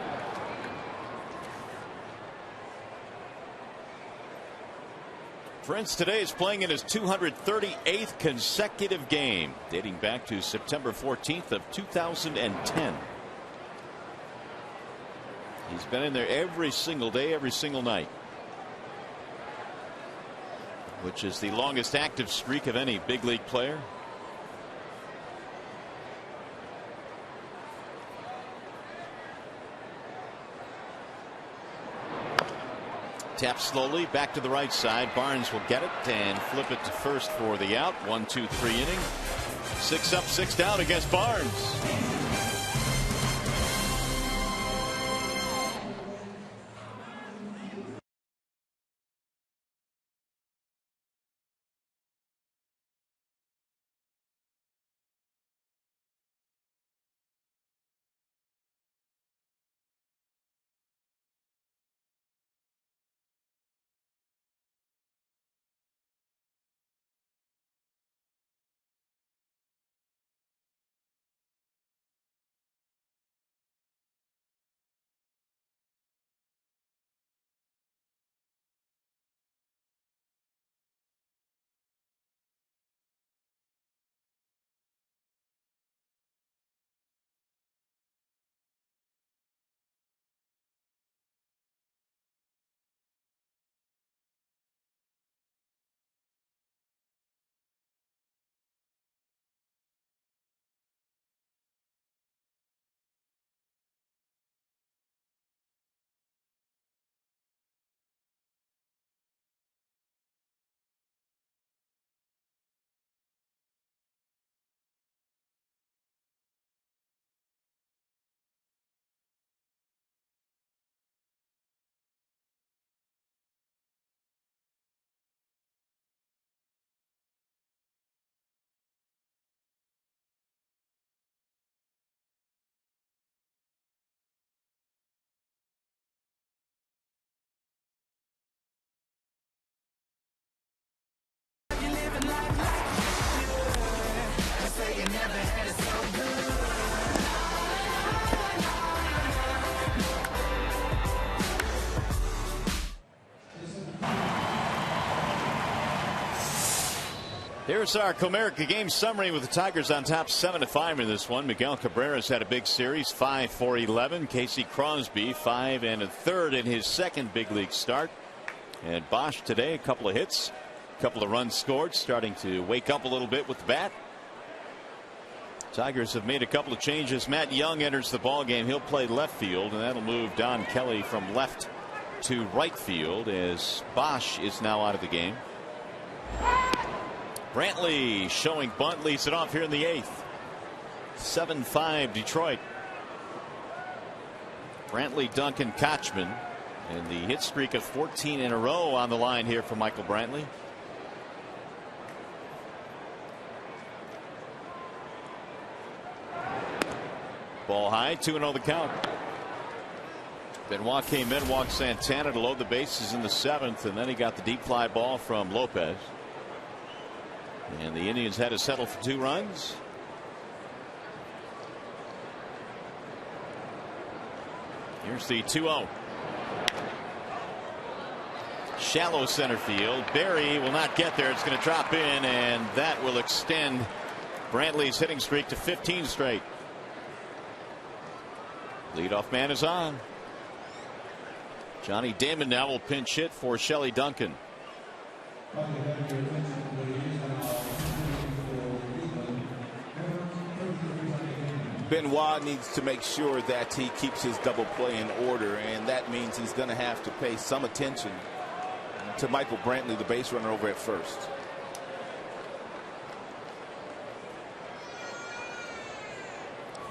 Prince today is playing in his 238th consecutive game, dating back to September 14th of 2010. He's been in there every single day, every single night, which is the longest active streak of any big league player. Tap slowly back to the right side. Barnes will get it and flip it to first for the out. 1-2-3 inning. 6 up, 6 down against Barnes. Here's our Comerica game summary with the Tigers on top 7-5 in this one. Miguel Cabrera's had a big series, 5 for 11. Casey Crosby 5 1/3 in his second big league start. And Bosch today, a couple of hits, a couple of runs scored, starting to wake up a little bit with the bat. Tigers have made a couple of changes. Matt Young enters the ball game. He'll play left field, and that'll move Don Kelly from left to right field as Bosch is now out of the game. Brantley showing bunt, leads it off here in the 8th. 7-5 Detroit. Brantley, Duncan, Kochman, and the hit streak of 14 in a row on the line here for Michael Brantley. Ball high, 2-0 the count. Benoit came in, walked Santana to load the bases in the 7th, and then he got the deep fly ball from Lopez. And the Indians had to settle for 2 runs. Here's the 2-0. Shallow center field. Berry will not get there. It's going to drop in, and that will extend Brantley's hitting streak to 15 straight. Leadoff man is on. Johnny Damon now will pinch hit for Shelley Duncan. Benoit needs to make sure that he keeps his double play in order, and that means he's going to have to pay some attention to Michael Brantley, the base runner over at first.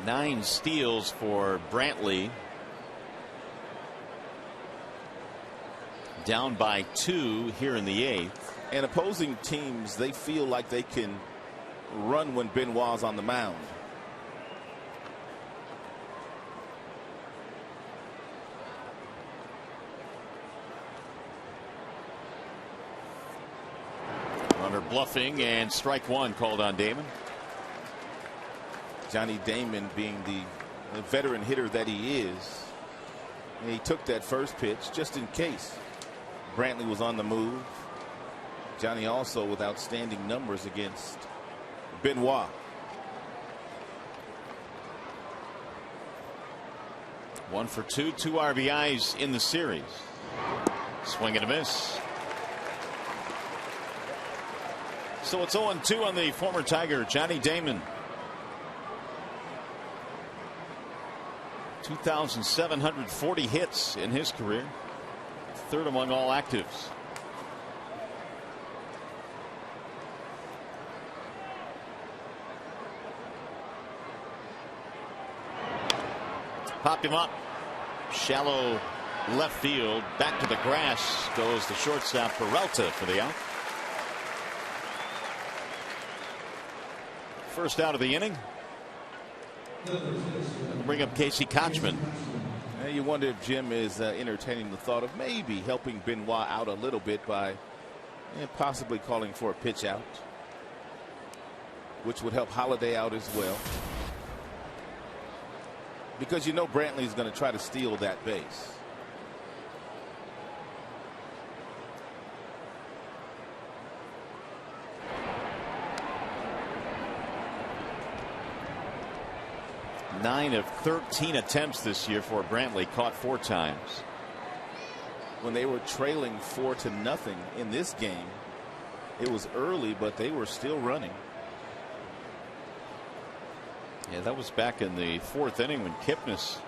Nine steals for Brantley. down by 2 here in the 8th. And opposing teams, they feel like they can run when Benoit's on the mound. Runner bluffing, and strike 1 called on Damon. Johnny Damon being the veteran hitter that he is. And he took that first pitch just in case Brantley was on the move. Johnny also with outstanding numbers against Benoit. 1 for 2, 2 RBIs in the series. Swing and a miss. So it's 0-2 on the former Tiger, Johnny Damon. 2,740 hits in his career. 3rd among all actives. Popped him up. Shallow left field. Back to the grass goes the shortstop Peralta for the out. First out of the inning. Bring up Casey Kochman. You wonder if Jim is entertaining the thought of maybe helping Benoit out a little bit by possibly calling for a pitch out, which would help Holiday out as well. Because you know Brantley is going to try to steal that base. Nine of 13 attempts this year for Brantley, caught 4 times. When they were trailing 4-0 in this game, it was early, but they were still running. Yeah, that was back in the 4th inning when Kipnis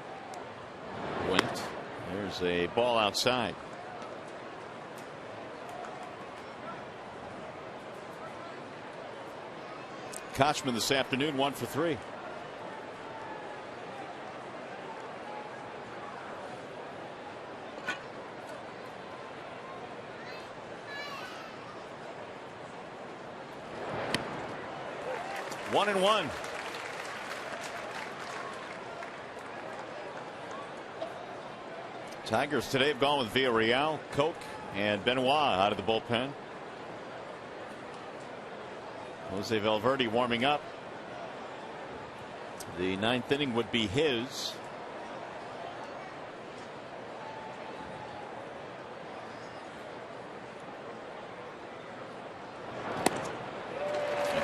went. There's a ball outside. Kochman this afternoon 1 for 3. One and one. Tigers today have gone with Villarreal, Koch, and Benoit out of the bullpen. Jose Valverde warming up. The 9th inning would be his.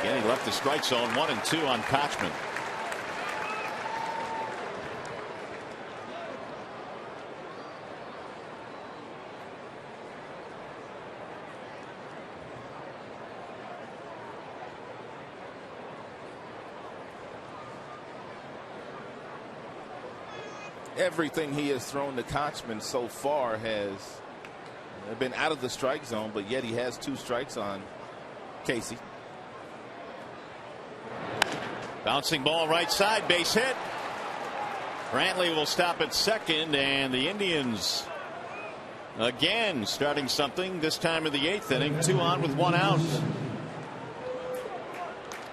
Again, he left the strike zone. 1 and 2 on Kochman. Everything he has thrown to Kochman so far has been out of the strike zone, but yet he has 2 strikes on Casey. Bouncing ball right side, base hit. Brantley will stop at second, and the Indians again starting something, this time in the 8th inning. 2 on with 1 out.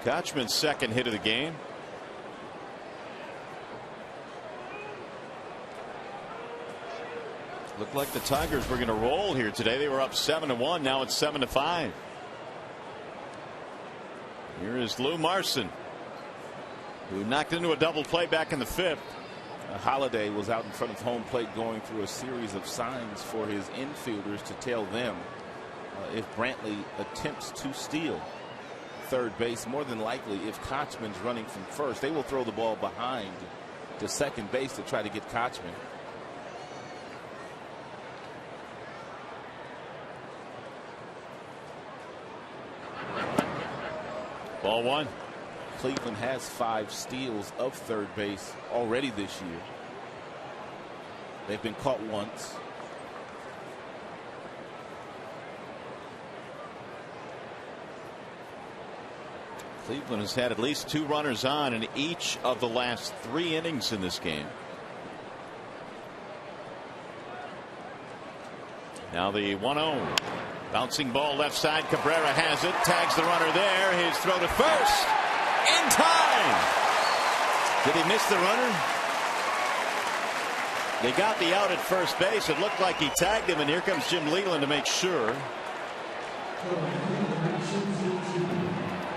Kochman's second hit of the game. Looked like the Tigers were going to roll here today. They were up 7-1. Now it's 7-5. Here is Lou Marson, who knocked into a double play back in the 5th. Holiday was out in front of home plate going through a series of signs for his infielders to tell them if Brantley attempts to steal third base. More than likely, if Kochman's running from first, they will throw the ball behind to second base to try to get Kochman. Ball 1. Cleveland has 5 steals of third base already this year. They've been caught once. Cleveland has had at least 2 runners on in each of the last 3 innings in this game. Now the 1-0. Bouncing ball left side. Cabrera has it. Tags the runner there. His throw to first. In time. Did he miss the runner? They got the out at first base. It looked like he tagged him, and here comes Jim Leland to make sure.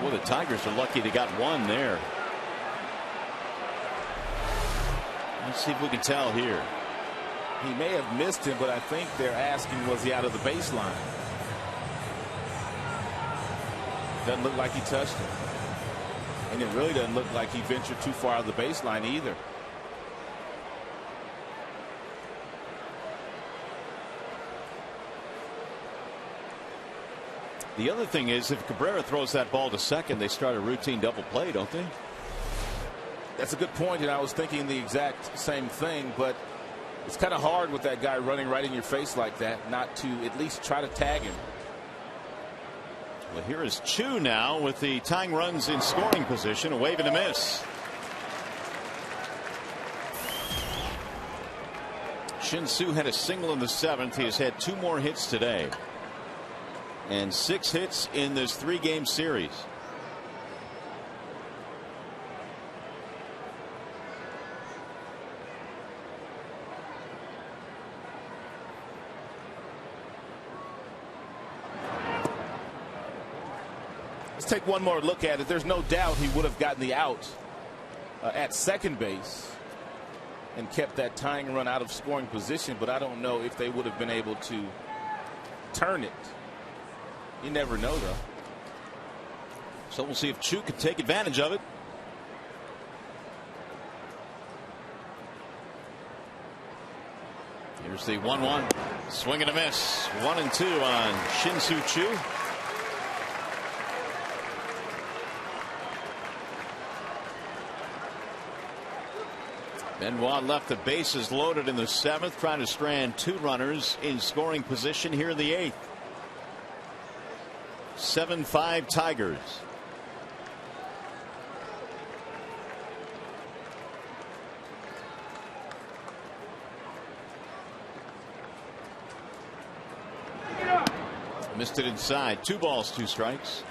Well, the Tigers are lucky they got one there. Let's see if we can tell here. He may have missed him, but I think they're asking, was he out of the baseline? Doesn't look like he touched him. And it really doesn't look like he ventured too far out of the baseline either. The other thing is, if Cabrera throws that ball to second, they start a routine double play, don't they? That's a good point, and I was thinking the exact same thing, but it's kind of hard with that guy running right in your face like that not to at least try to tag him. Well, here is Chu now with the tying runs in scoring position. A wave and a miss. Shin-Soo had a single in the 7th. He has had 2 more hits today. And 6 hits in this 3-game series. Let's take one more look at it. There's no doubt he would have gotten the out at second base and kept that tying run out of scoring position, but I don't know if they would have been able to turn it. You never know, though. So we'll see if Chu can take advantage of it. Here's the 1-1. Swing and a miss. 1-2 on Shin-Soo Chu. Benoit left the bases loaded in the 7th, trying to strand 2 runners in scoring position here in the 8th. 7-5 Tigers. Missed it inside. 2 balls, 2 strikes.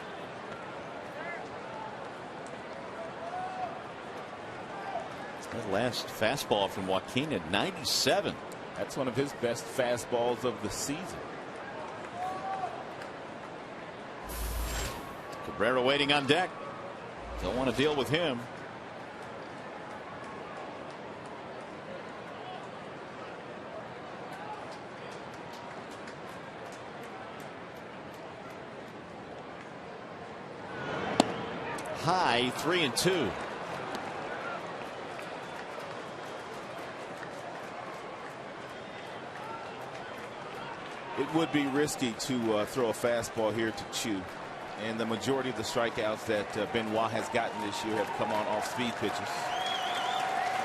That last fastball from Joaquin at 97. That's one of his best fastballs of the season. Cabrera waiting on deck. Don't want to deal with him. High 3-2. It would be risky to throw a fastball here to Chu. And the majority of the strikeouts that Benoit has gotten this year have come on off speed pitches.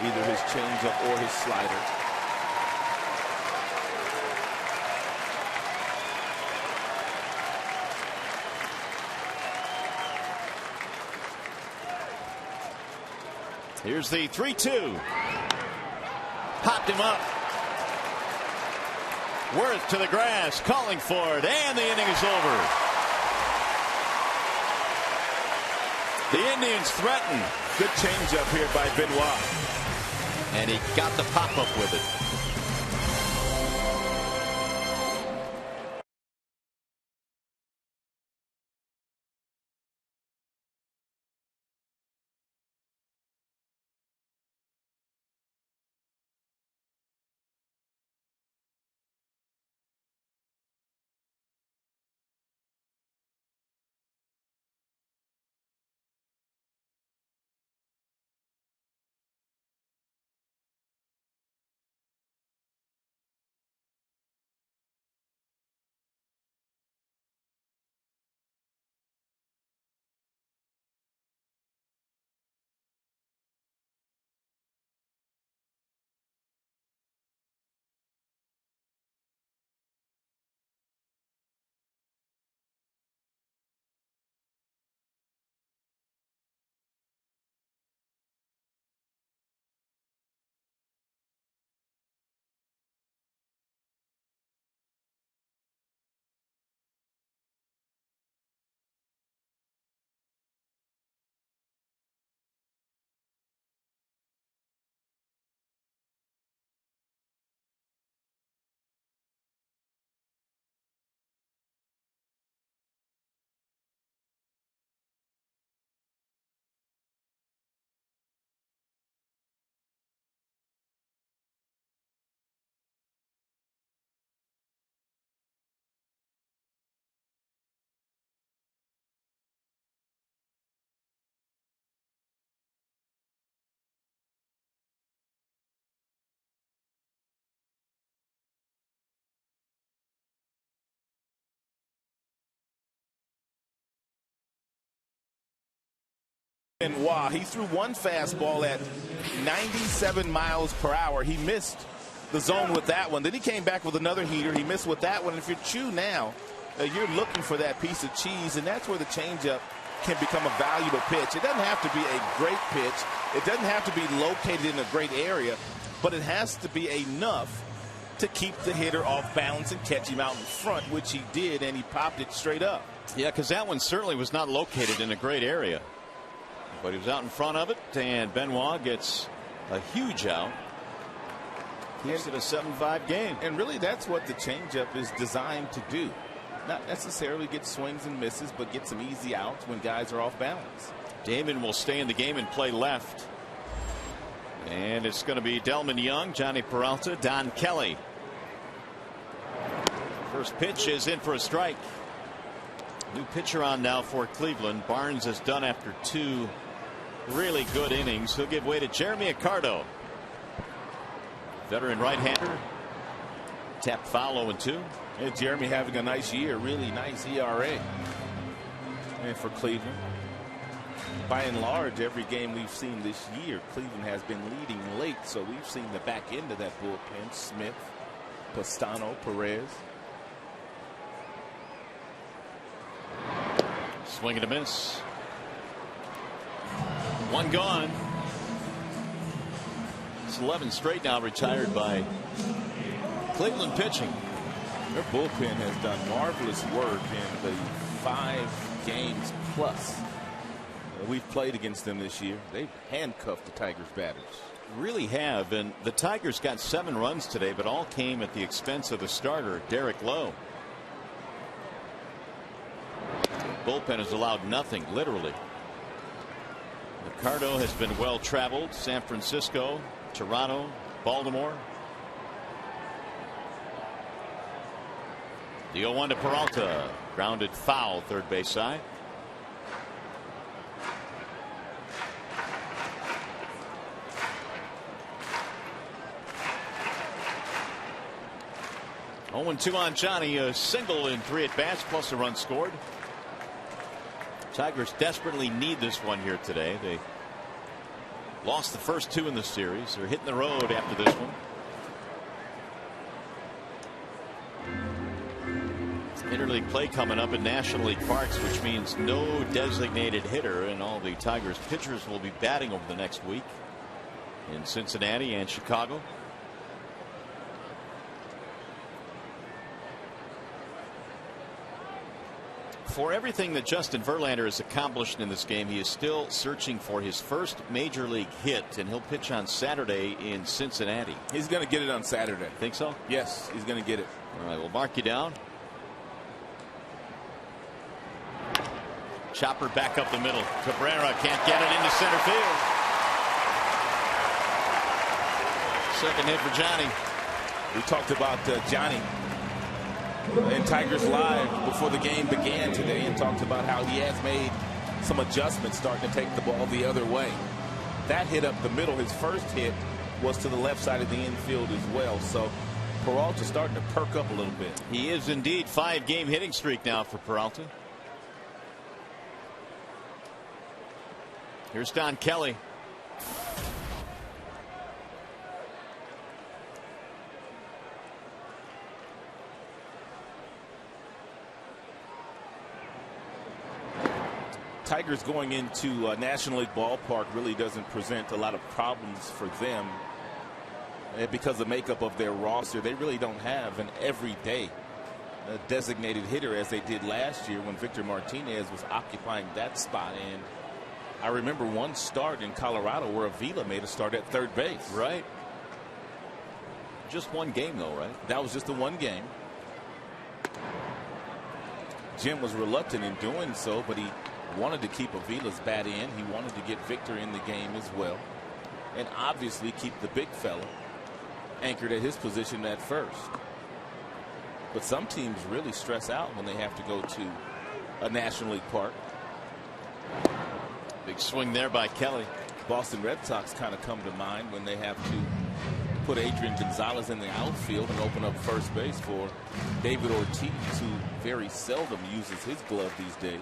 Either his changeup or his slider. Here's the 3-2. Popped him up. Worth to the grass, calling for it, and the inning is over. The Indians threaten. Good changeup here by Benoit. And he got the pop up with it. Benoit, he threw one fastball at 97 miles per hour. He missed the zone with that one. Then he came back with another heater. He missed with that one. If you're Chu now, you're looking for that piece of cheese, and that's where the changeup can become a valuable pitch. It doesn't have to be a great pitch. It doesn't have to be located in a great area, but it has to be enough to keep the hitter off balance and catch him out in front, which he did, and he popped it straight up. Yeah, because that one certainly was not located in a great area. But he was out in front of it, and Benoit gets a huge out. Keeps it a 7-5 game. And really, that's what the changeup is designed to do. Not necessarily get swings and misses, but get some easy outs when guys are off balance. Damon will stay in the game and play left. And it's going to be Delman Young, Johnny Peralta, Don Kelly. First pitch is in for a strike. New pitcher on now for Cleveland. Barnes is done after 2 really good innings. He'll give way to Jeremy Accardo. Veteran right-hander. Tapped foul 0-2. And Jeremy having a nice year, really nice ERA. And for Cleveland, by and large, every game we've seen this year, Cleveland has been leading late. So we've seen the back end of that bullpen. Smith, Pastano, Perez. Swing and a miss. 1 gone. It's 11 straight now retired by Cleveland pitching. Their bullpen has done marvelous work in the 5 games plus we've played against them this year. They've handcuffed the Tigers batters. Really have. And the Tigers got 7 runs today, but all came at the expense of the starter, Derek Lowe. Bullpen has allowed nothing, literally. Ricardo has been well traveled. San Francisco, Toronto, Baltimore. The 0-1 to Peralta. Grounded foul, third base side. Oh, 0-2 on Johnny. A single in 3 at-bats plus a run scored. Tigers desperately need this one here today. They lost the first 2 in the series. They're hitting the road after this one. Interleague play coming up in National League parks, which means no designated hitter, and all the Tigers pitchers will be batting over the next week in Cincinnati and Chicago. For everything that Justin Verlander has accomplished in this game, he is still searching for his first major league hit, and he'll pitch on Saturday in Cincinnati. He's going to get it on Saturday. Think so? Yes, he's going to get it. All right, we'll mark you down. Chopper back up the middle. Cabrera can't get it into center field. Second hit for Johnny. We talked about Johnny in Tigers Live before the game began today, and talked about how he has made some adjustments starting to take the ball the other way. That hit up the middle. His first hit was to the left side of the infield as well. So Peralta starting to perk up a little bit. He is indeed. 5-game hitting streak now for Peralta. Here's Don Kelly. Tigers going into National League ballpark really doesn't present a lot of problems for them because of the makeup of their roster. They really don't have an everyday designated hitter as they did last year when Victor Martinez was occupying that spot. And I remember one start in Colorado where Avila made a start at third base. Right. Just one game, though, right? That was just the one game. Jim was reluctant in doing so, but he wanted to keep Avila's bat in. He wanted to get Victor in the game as well, and obviously keep the big fella anchored at his position at first. But some teams really stress out when they have to go to a National League park. Big swing there by Kelly. Boston Red Sox kind of come to mind when they have to put Adrian Gonzalez in the outfield and open up first base for David Ortiz, who very seldom uses his glove these days.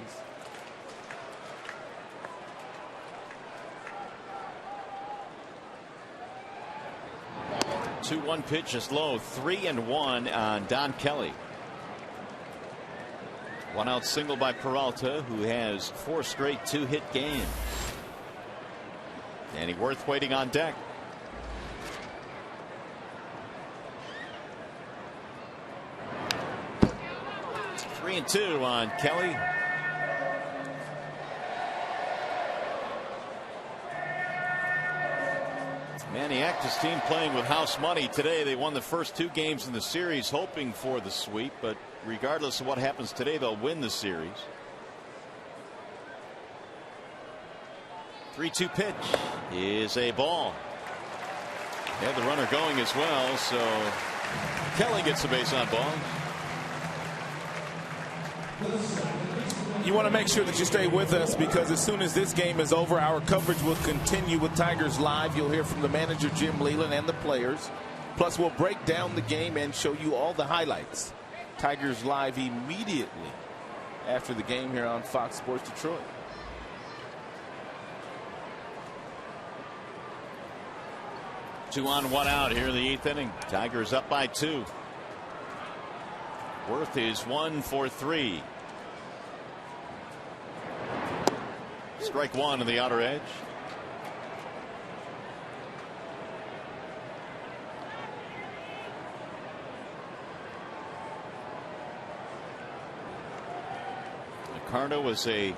2-1 pitch is low. 3-1 on Don Kelly. One out single by Peralta, who has 4 straight 2-hit games. Danny Worth waiting on deck. 3-2 on Kelly. Maniac's team playing with house money today. They won the first 2 games in the series, hoping for the sweep, but regardless of what happens today, they'll win the series. 3-2 pitch is a ball. They have the runner going as well, so Kelly gets the base on ball. You want to make sure that you stay with us, because as soon as this game is over, our coverage will continue with Tigers Live. You'll hear from the manager, Jim Leland, and the players. Plus, we'll break down the game and show you all the highlights. Tigers Live immediately after the game here on Fox Sports Detroit. Two on, 1 out here in the 8th inning. Tigers up by 2. Worth is 1 for 3. Strike 1 on the outer edge. Ricardo was a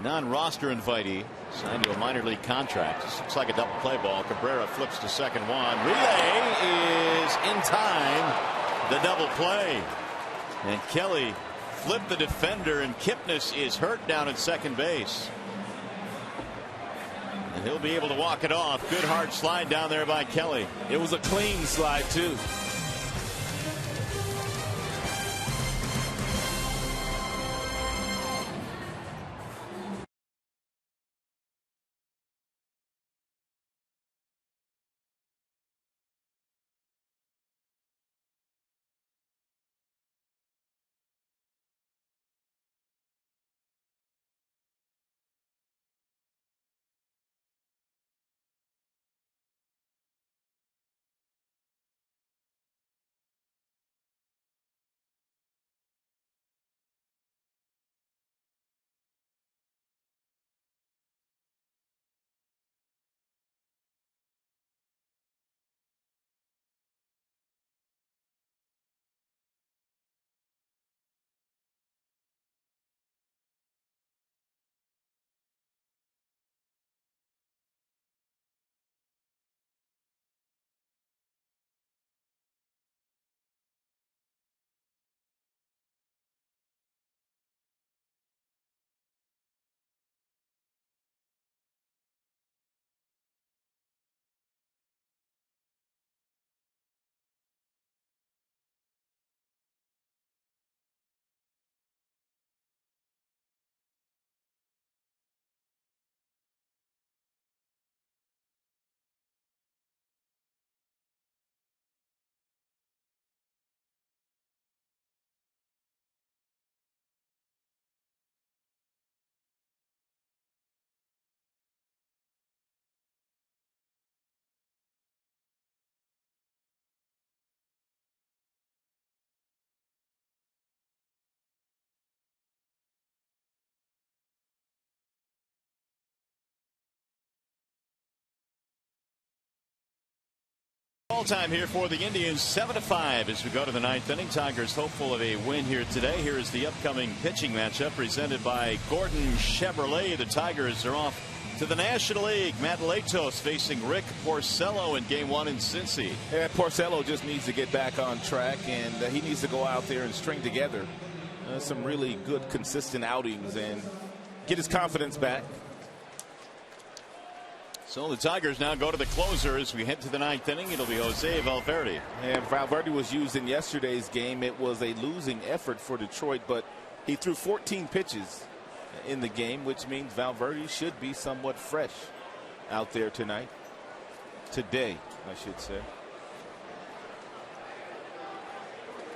non-roster invitee, signed to a minor league contract. This looks like a double play ball. Cabrera flips to second 1. Relay is in time. The double play. And Kelly flipped the defender, and Kipnis is hurt down at second base. And he'll be able to walk it off. Good hard slide down there by Kelly. It was a clean slide, too. All time here for the Indians, 7-5 as we go to the 9th inning. Tigers hopeful of a win here today. Here is the upcoming pitching matchup presented by Gordon Chevrolet. The Tigers are off to the National League. Matt Latos facing Rick Porcello in game 1 in Cincy. Yeah, Porcello just needs to get back on track, and he needs to go out there and string together some really good, consistent outings and get his confidence back. So the Tigers now go to the closer as we head to the 9th inning. It'll be Jose Valverde. And Valverde was used in yesterday's game. It was a losing effort for Detroit, but he threw 14 pitches in the game, which means Valverde should be somewhat fresh out there tonight. Today, I should say.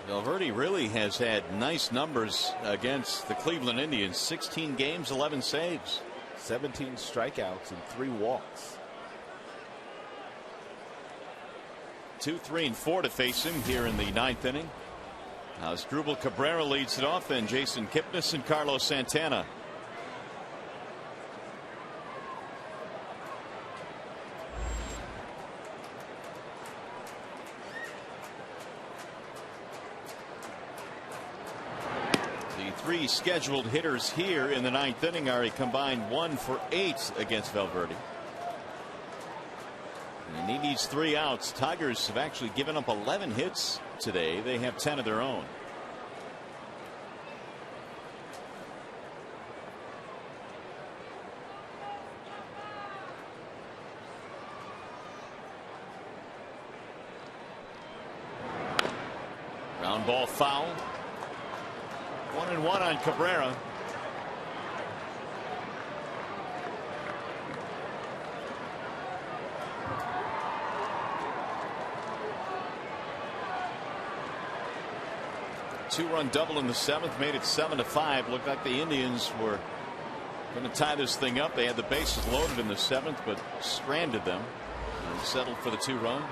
Valverde really has had nice numbers against the Cleveland Indians. 16 games, 11 saves. 17 strikeouts and 3 walks. 2, 3, and 4 to face him here in the 9th inning. Asdrubal Cabrera leads it off, and Jason Kipnis and Carlos Santana. The 3 scheduled hitters here in the 9th inning are a combined 1 for 8 against Valverde. And he needs 3 outs. Tigers have actually given up 11 hits today. They have 10 of their own. Ground ball foul. 1-1 on Cabrera. Two-run double in the 7th made it 7-5. Looked like the Indians were going to tie this thing up. They had the bases loaded in the 7th, but stranded them and settled for the 2 runs.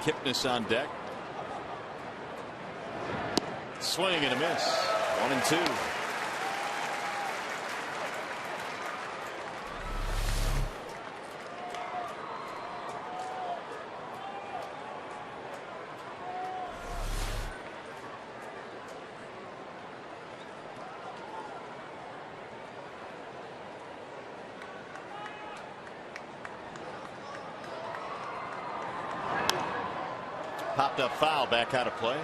Kipnis on deck. Swing and a miss. 1-2. Popped up foul, back out of play.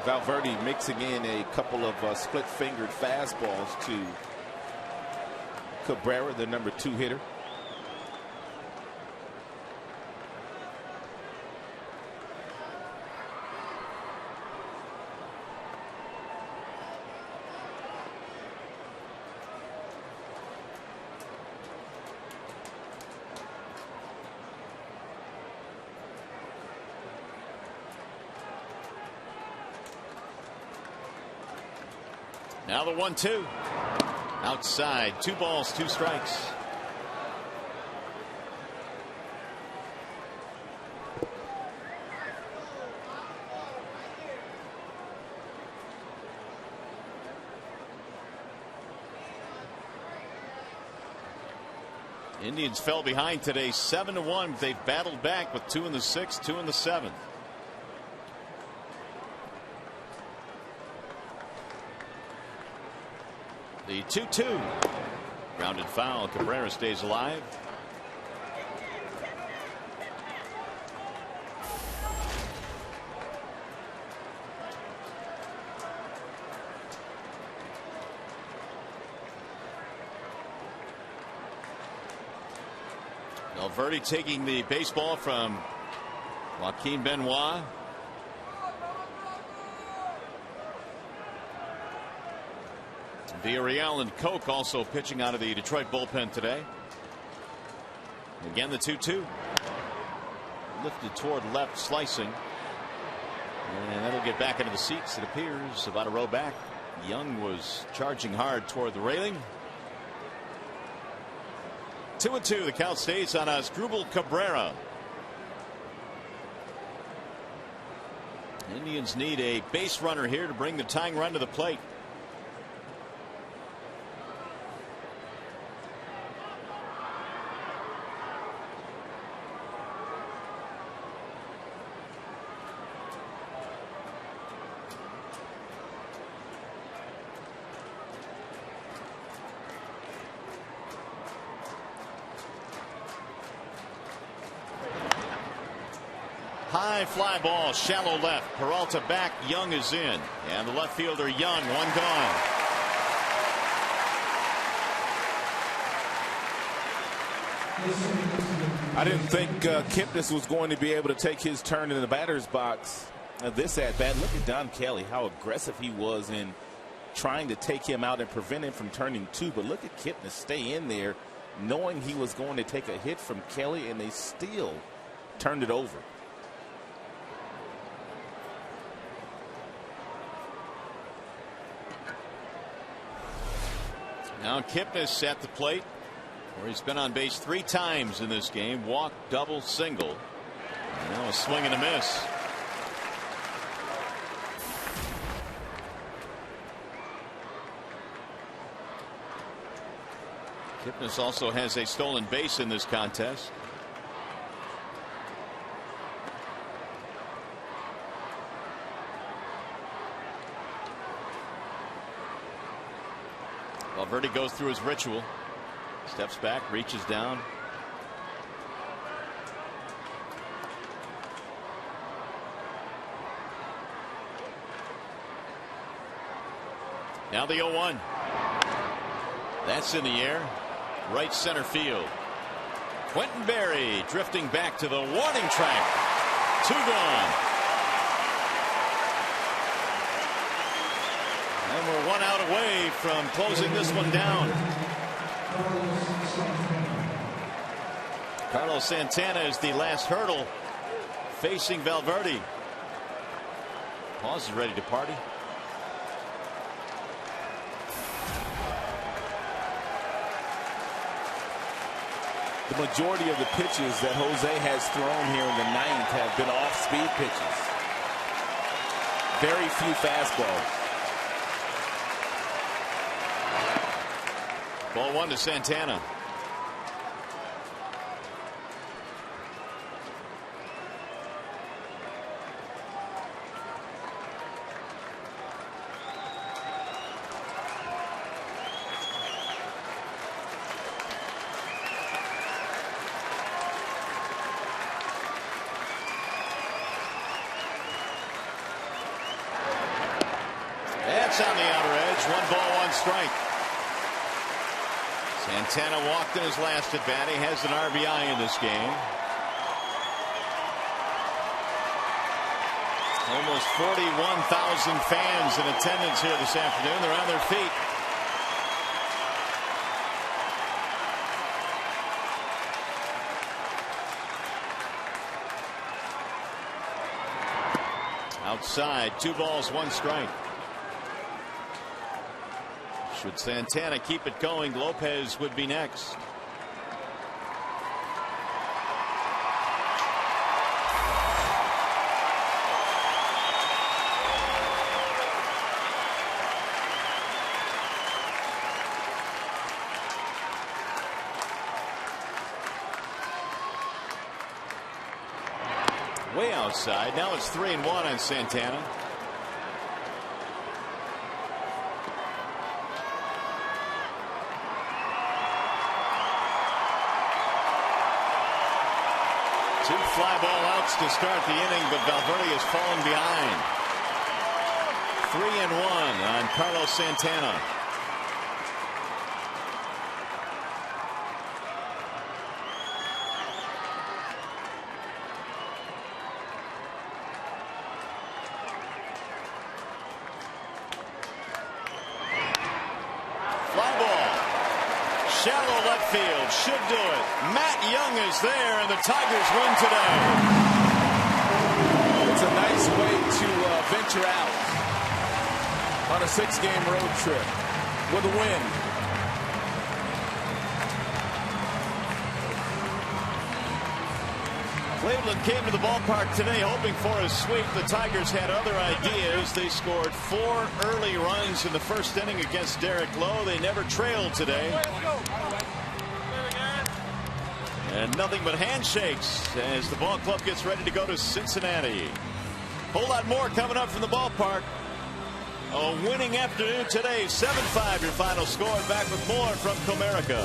Valverde mixing in a couple of split-fingered fastballs to Cabrera, the number 2 hitter. Now the 1-2 outside. 2 balls, 2 strikes. Indians fell behind today 7-1. They've battled back with 2 in the 6th, 2 in the 7th. The 2-2. Grounded foul. Cabrera stays alive. Valverde taking the baseball from Joaquin Benoit. Villarreal and Koch also pitching out of the Detroit bullpen today. Again, the 2-2. Lifted toward left, slicing. And that'll get back into the seats, it appears, about a row back. Young was charging hard toward the railing. 2-2. The count stays on Asdrubal Cabrera. Indians need a base runner here to bring the tying run to the plate. High fly ball, shallow left. Peralta back, Young is in. And the left fielder, Young, 1 gone. I didn't think Kipnis was going to be able to take his turn in the batter's box. This at bat, look at Don Kelly, how aggressive he was in trying to take him out and prevent him from turning 2. But look at Kipnis stay in there, knowing he was going to take a hit from Kelly, and they still turned it over. Now Kipnis at the plate. where he's been on base 3 times in this game. Walk, double, single. And now a swing and a miss. Kipnis also has a stolen base in this contest. Valverde goes through his ritual. Steps back, reaches down. Now the 0-1. That's in the air. Right center field. Quentin Berry drifting back to the warning track. 2 gone. And we're 1 out away from closing this one down. Carlos Santana is the last hurdle facing Valverde. Pause is ready to party. The majority of the pitches that Jose has thrown here in the 9th have been off-speed pitches. Very few fastballs. Ball 1 to Santana. That's on the outer edge. 1 ball, 1 strike. Santana walked in his last at bat. He has an RBI in this game. Almost 41,000 fans in attendance here this afternoon. They're on their feet. Outside, 2 balls, 1 strike. Should Santana keep it going, Lopez would be next. Way outside. Now it's 3-1 on Santana. Two fly ball outs to start the inning, but Valverde has fallen behind. 3-1 on Carlos Santana. Fly ball. Shallow left field. Should do it. Matt Young is there, and the Tigers win today. It's a nice way to venture out on a 6-game road trip with a win. Cleveland came to the ballpark today hoping for a sweep. The Tigers had other ideas. They scored 4 early runs in the first inning against Derek Lowe. They never trailed today. And nothing but handshakes as the ball club gets ready to go to Cincinnati. Whole lot more coming up from the ballpark. A winning afternoon today. 7-5 your final score. Back with more from Comerica.